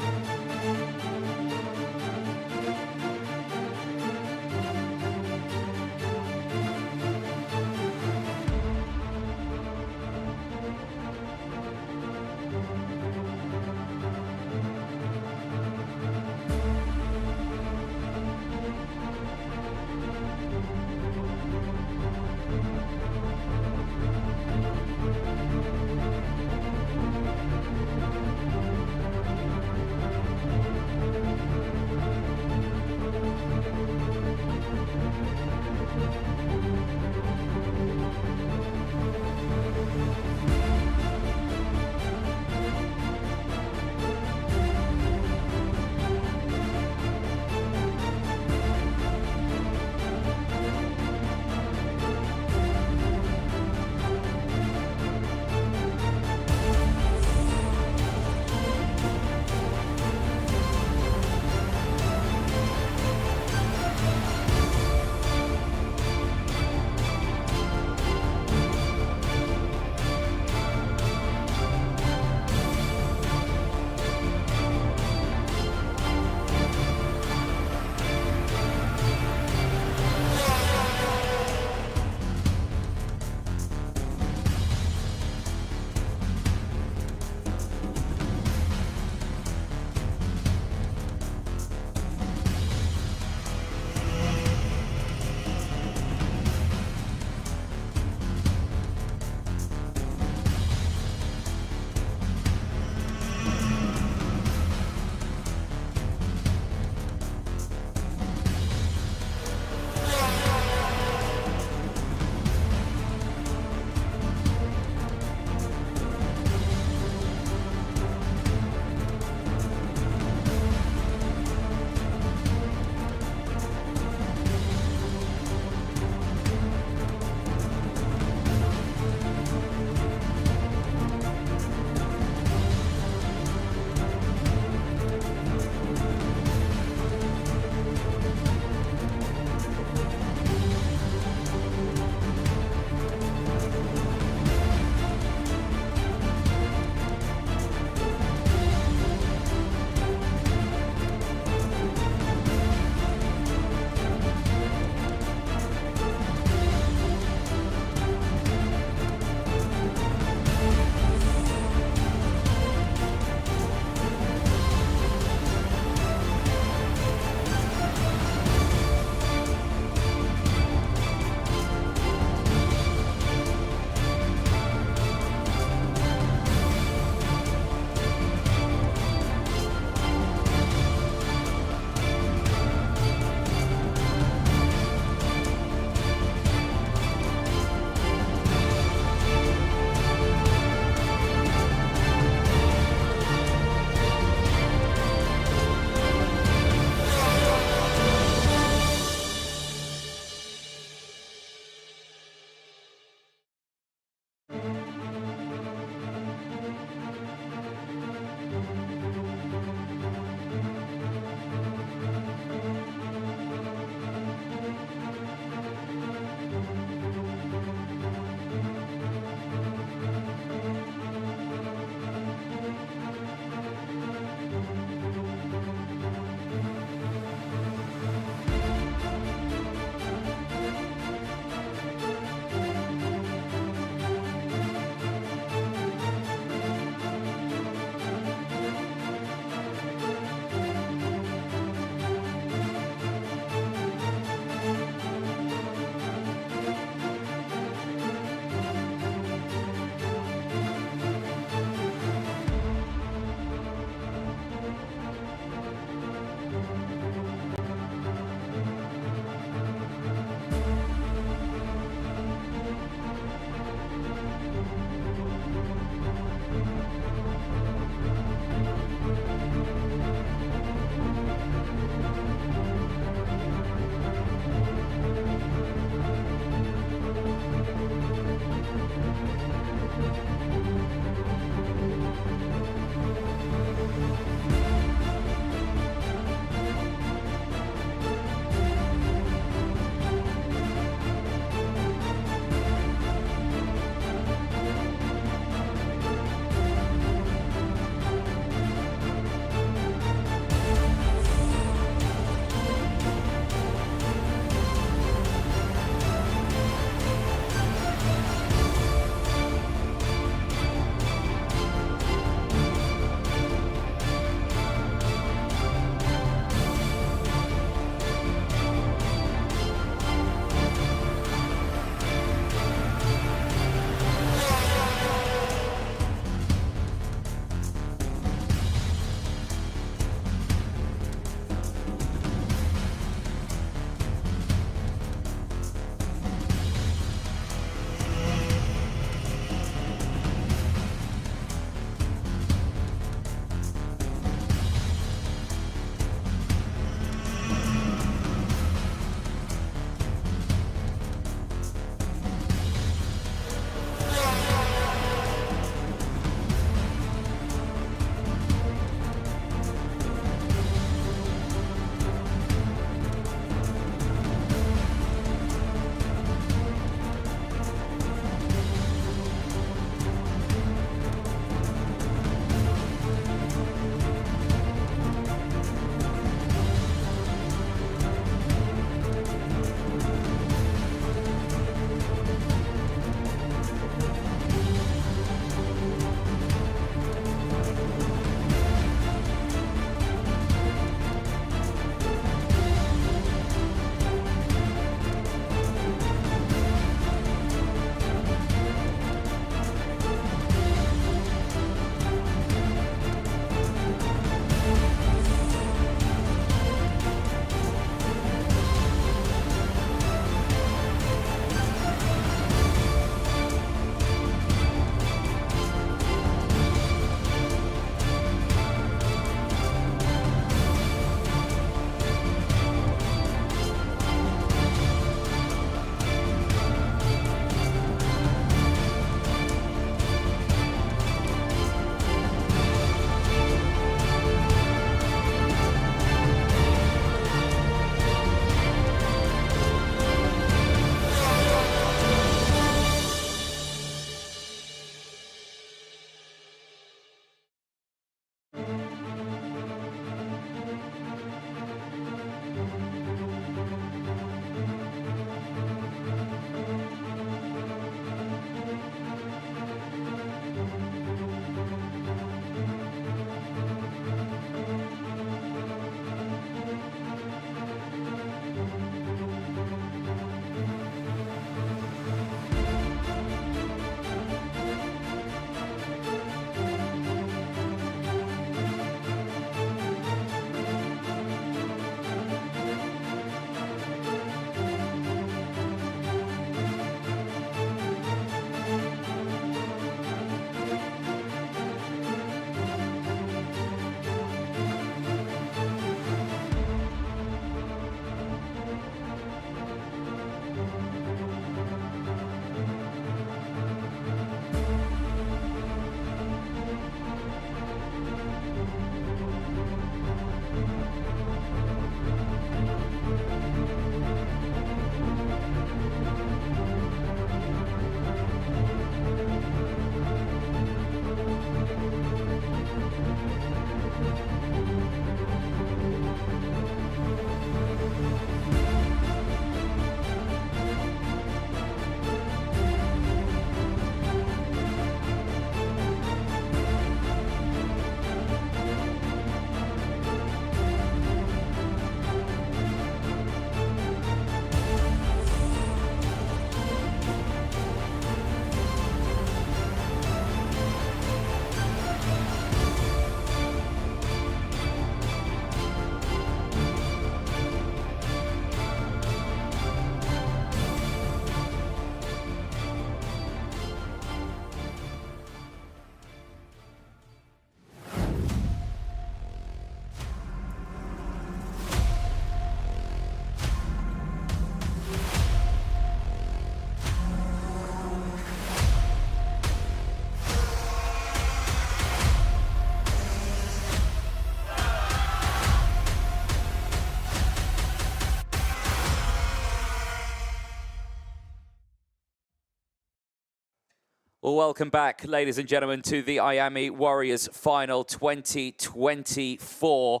Well, welcome back, ladies and gentlemen, to the IAME Warriors Final 2024.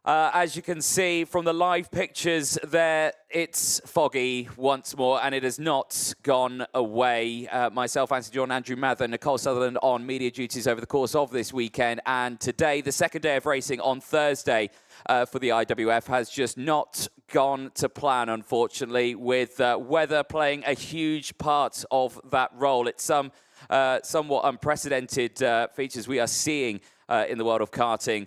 As you can see from the live pictures there, it's foggy once more, and it has not gone away. Myself, Anthony John, Andrew Mather, Nicole Sutherland on media duties over the course of this weekend. And today, the second day of racing on Thursday for the IWF has just not gone to plan, unfortunately, with weather playing a huge part of that role. It's somewhat unprecedented features we are seeing in the world of karting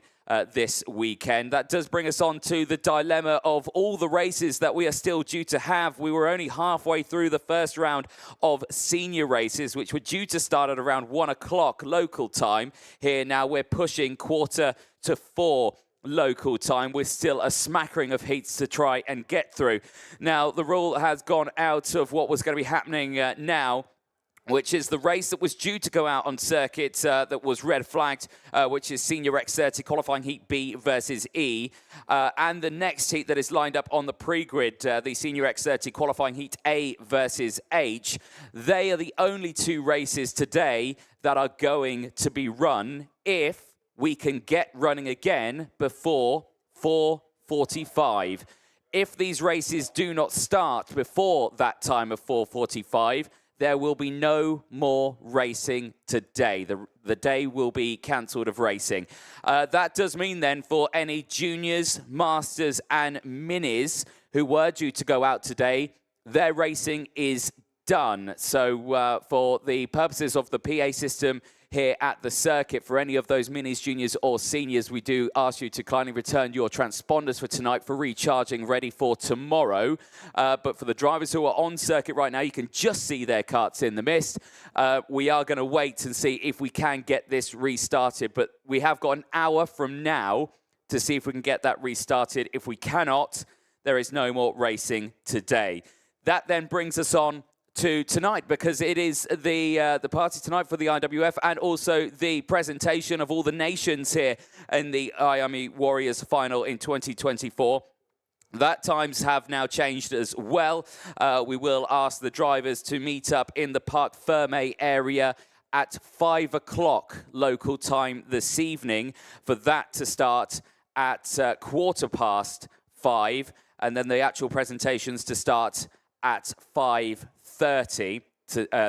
this weekend. That does bring us on to the dilemma of all the races that we are still due to have. We were only halfway through the first round of senior races, which were due to start at around 1 o'clock local time. Here now we're pushing 3:45 local time, with still a smattering of heats to try and get through. Now, the rule has gone out of what was going to be happening now, which is the race that was due to go out on circuit that was red flagged, which is Senior X30 qualifying heat B versus E. And the next heat that is lined up on the pre-grid, the Senior X30 qualifying heat A versus H. They are the only two races today that are going to be run if we can get running again before 4:45. If these races do not start before that time of 4:45, there will be no more racing today. The day will be cancelled of racing. That does mean then for any juniors, masters and minis who were due to go out today, their racing is done. So for the purposes of the PA system here at the circuit, for any of those minis, juniors or seniors, we do ask you to kindly return your transponders for tonight for recharging, ready for tomorrow. But for the drivers who are on circuit right now, you can just see their karts in the mist. We are going to wait and see if we can get this restarted, but we have got an hour from now to see if we can get that restarted. If we cannot, there is no more racing today. That then brings us on to tonight, because it is the party tonight for the IWF, and also the presentation of all the nations here in the IAME Warriors Final in 2024. That times have now changed as well. We will ask the drivers to meet up in the Parc Fermé area at 5 o'clock local time this evening, for that to start at 5:15, and then the actual presentations to start at 5:30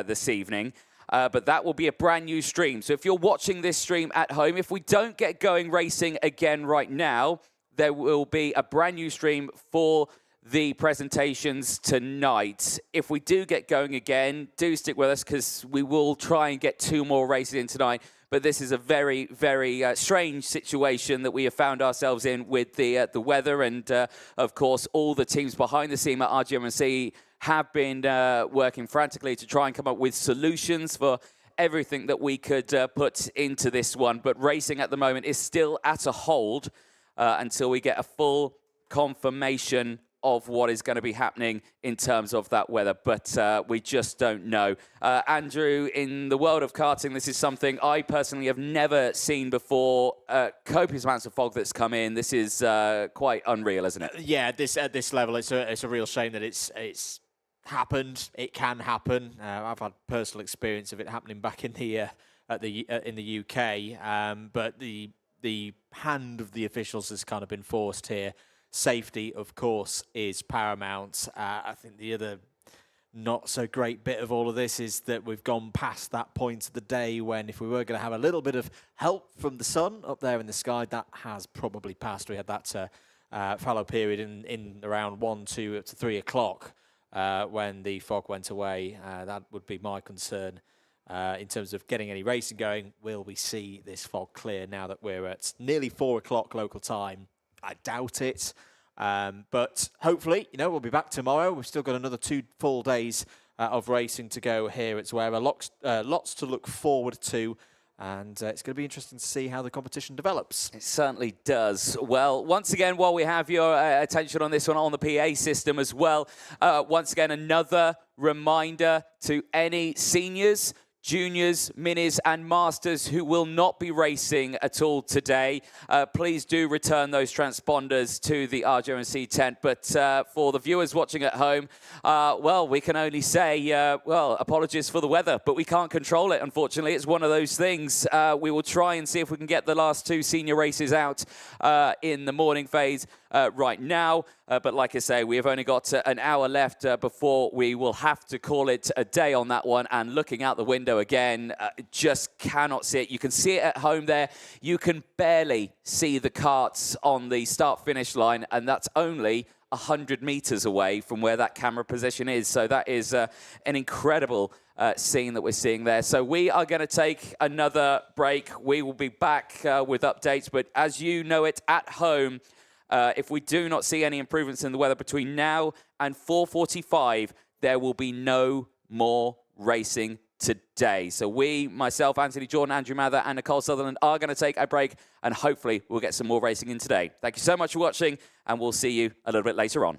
this evening. But that will be a brand new stream. So if you're watching this stream at home, if we don't get going racing again right now, there will be a brand new stream for the presentations tonight. If we do get going again, do stick with us, because we will try and get 2 more races in tonight. But this is a very, very strange situation that we have found ourselves in with the weather. And, of course, all the teams behind the scene at RGMC have been working frantically to try and come up with solutions for everything that we could put into this one. But racing at the moment is still at a hold until we get a full confirmation of what is going to be happening in terms of that weather, but we just don't know. Andrew, in the world of karting, this is something I personally have never seen before. Copious amounts of fog that's come in. This is quite unreal, isn't it?
Yeah, at this level, it's a real shame that it's happened. It can happen. I've had personal experience of it happening back in the in the UK, but the hand of the officials has kind of been forced here. Safety, of course, is paramount. I think the other not so great bit of all of this is that we've gone past that point of the day when, if we were going to have a little bit of help from the sun up there in the sky, that has probably passed. We had that fallow period in around 1, 2 up to 3 o'clock when the fog went away. That would be my concern in terms of getting any racing going. Will we see this fog clear now that we're at nearly 4 o'clock local time? I doubt it, but hopefully, we'll be back tomorrow. We've still got another 2 full days of racing to go here at Zouera. Lots to look forward to, and it's going to be interesting to see how the competition develops.
It certainly does. Well, once again, while we have your attention on this one, on the PA system as well, once again, another reminder to any seniors, juniors, minis and masters who will not be racing at all today, please do return those transponders to the RJMC tent. But for the viewers watching at home, well, we can only say, well, apologies for the weather, but we can't control it, unfortunately. It's one of those things. We will try and see if we can get the last 2 senior races out in the morning phase right now. But like I say, we have only got an hour left before we will have to call it a day on that one. And looking out the window again, just cannot see it. You can see it at home there. You can barely see the karts on the start-finish line, and that's only 100 meters away from where that camera position is. So that is an incredible scene that we're seeing there. So we are going to take another break. We will be back with updates, but as you know it at home, if we do not see any improvements in the weather between now and 4:45, there will be no more racing today. So we, myself, Anthony Jordan, Andrew Mather, and Nicole Sutherland are going to take a break, and hopefully we'll get some more racing in today. Thank you so much for watching, and we'll see you a little bit later on.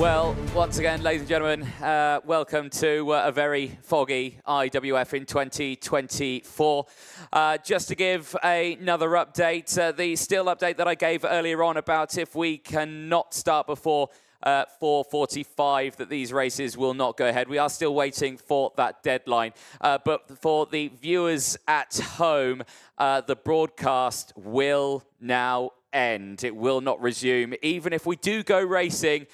Well, once again, ladies and gentlemen, welcome to a very foggy IWF in 2024. Just to give another update, the still update that I gave earlier on about if we cannot start before 4:45, that these races will not go ahead. We are still waiting for that deadline. But for the viewers at home, the broadcast will now end. It will not resume. Even if we do go racing,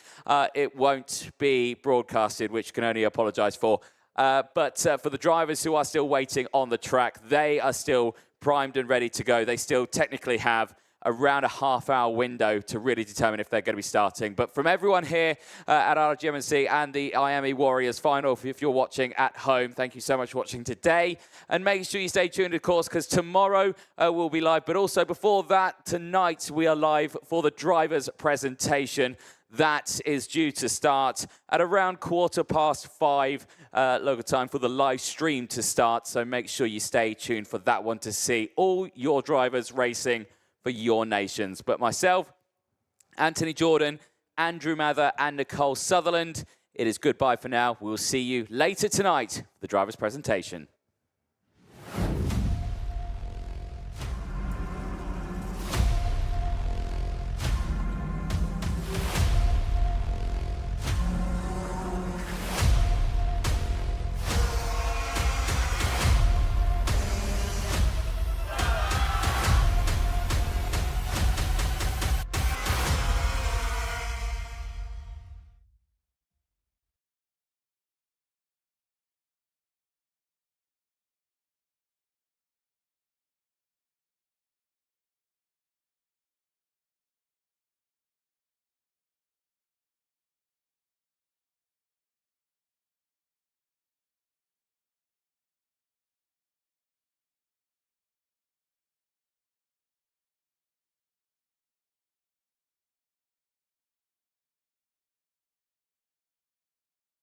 it won't be broadcasted, which can only apologise for. But for the drivers who are still waiting on the track, they are still primed and ready to go. They still technically have around a half-hour window to really determine if they're going to be starting. But from everyone here at RGMC and the IAME Warriors Final, if you're watching at home, thank you so much for watching today. And make sure you stay tuned, of course, because tomorrow we'll be live. But also before that, tonight we are live for the drivers' presentation. That is due to start at around 5:15 local time for the live stream to start. So make sure you stay tuned for that one to see all your drivers racing for your nations. But myself, Anthony Jordan, Andrew Mather, and Nicole Sutherland, it is goodbye for now. We'll see you later tonight for the driver's presentation.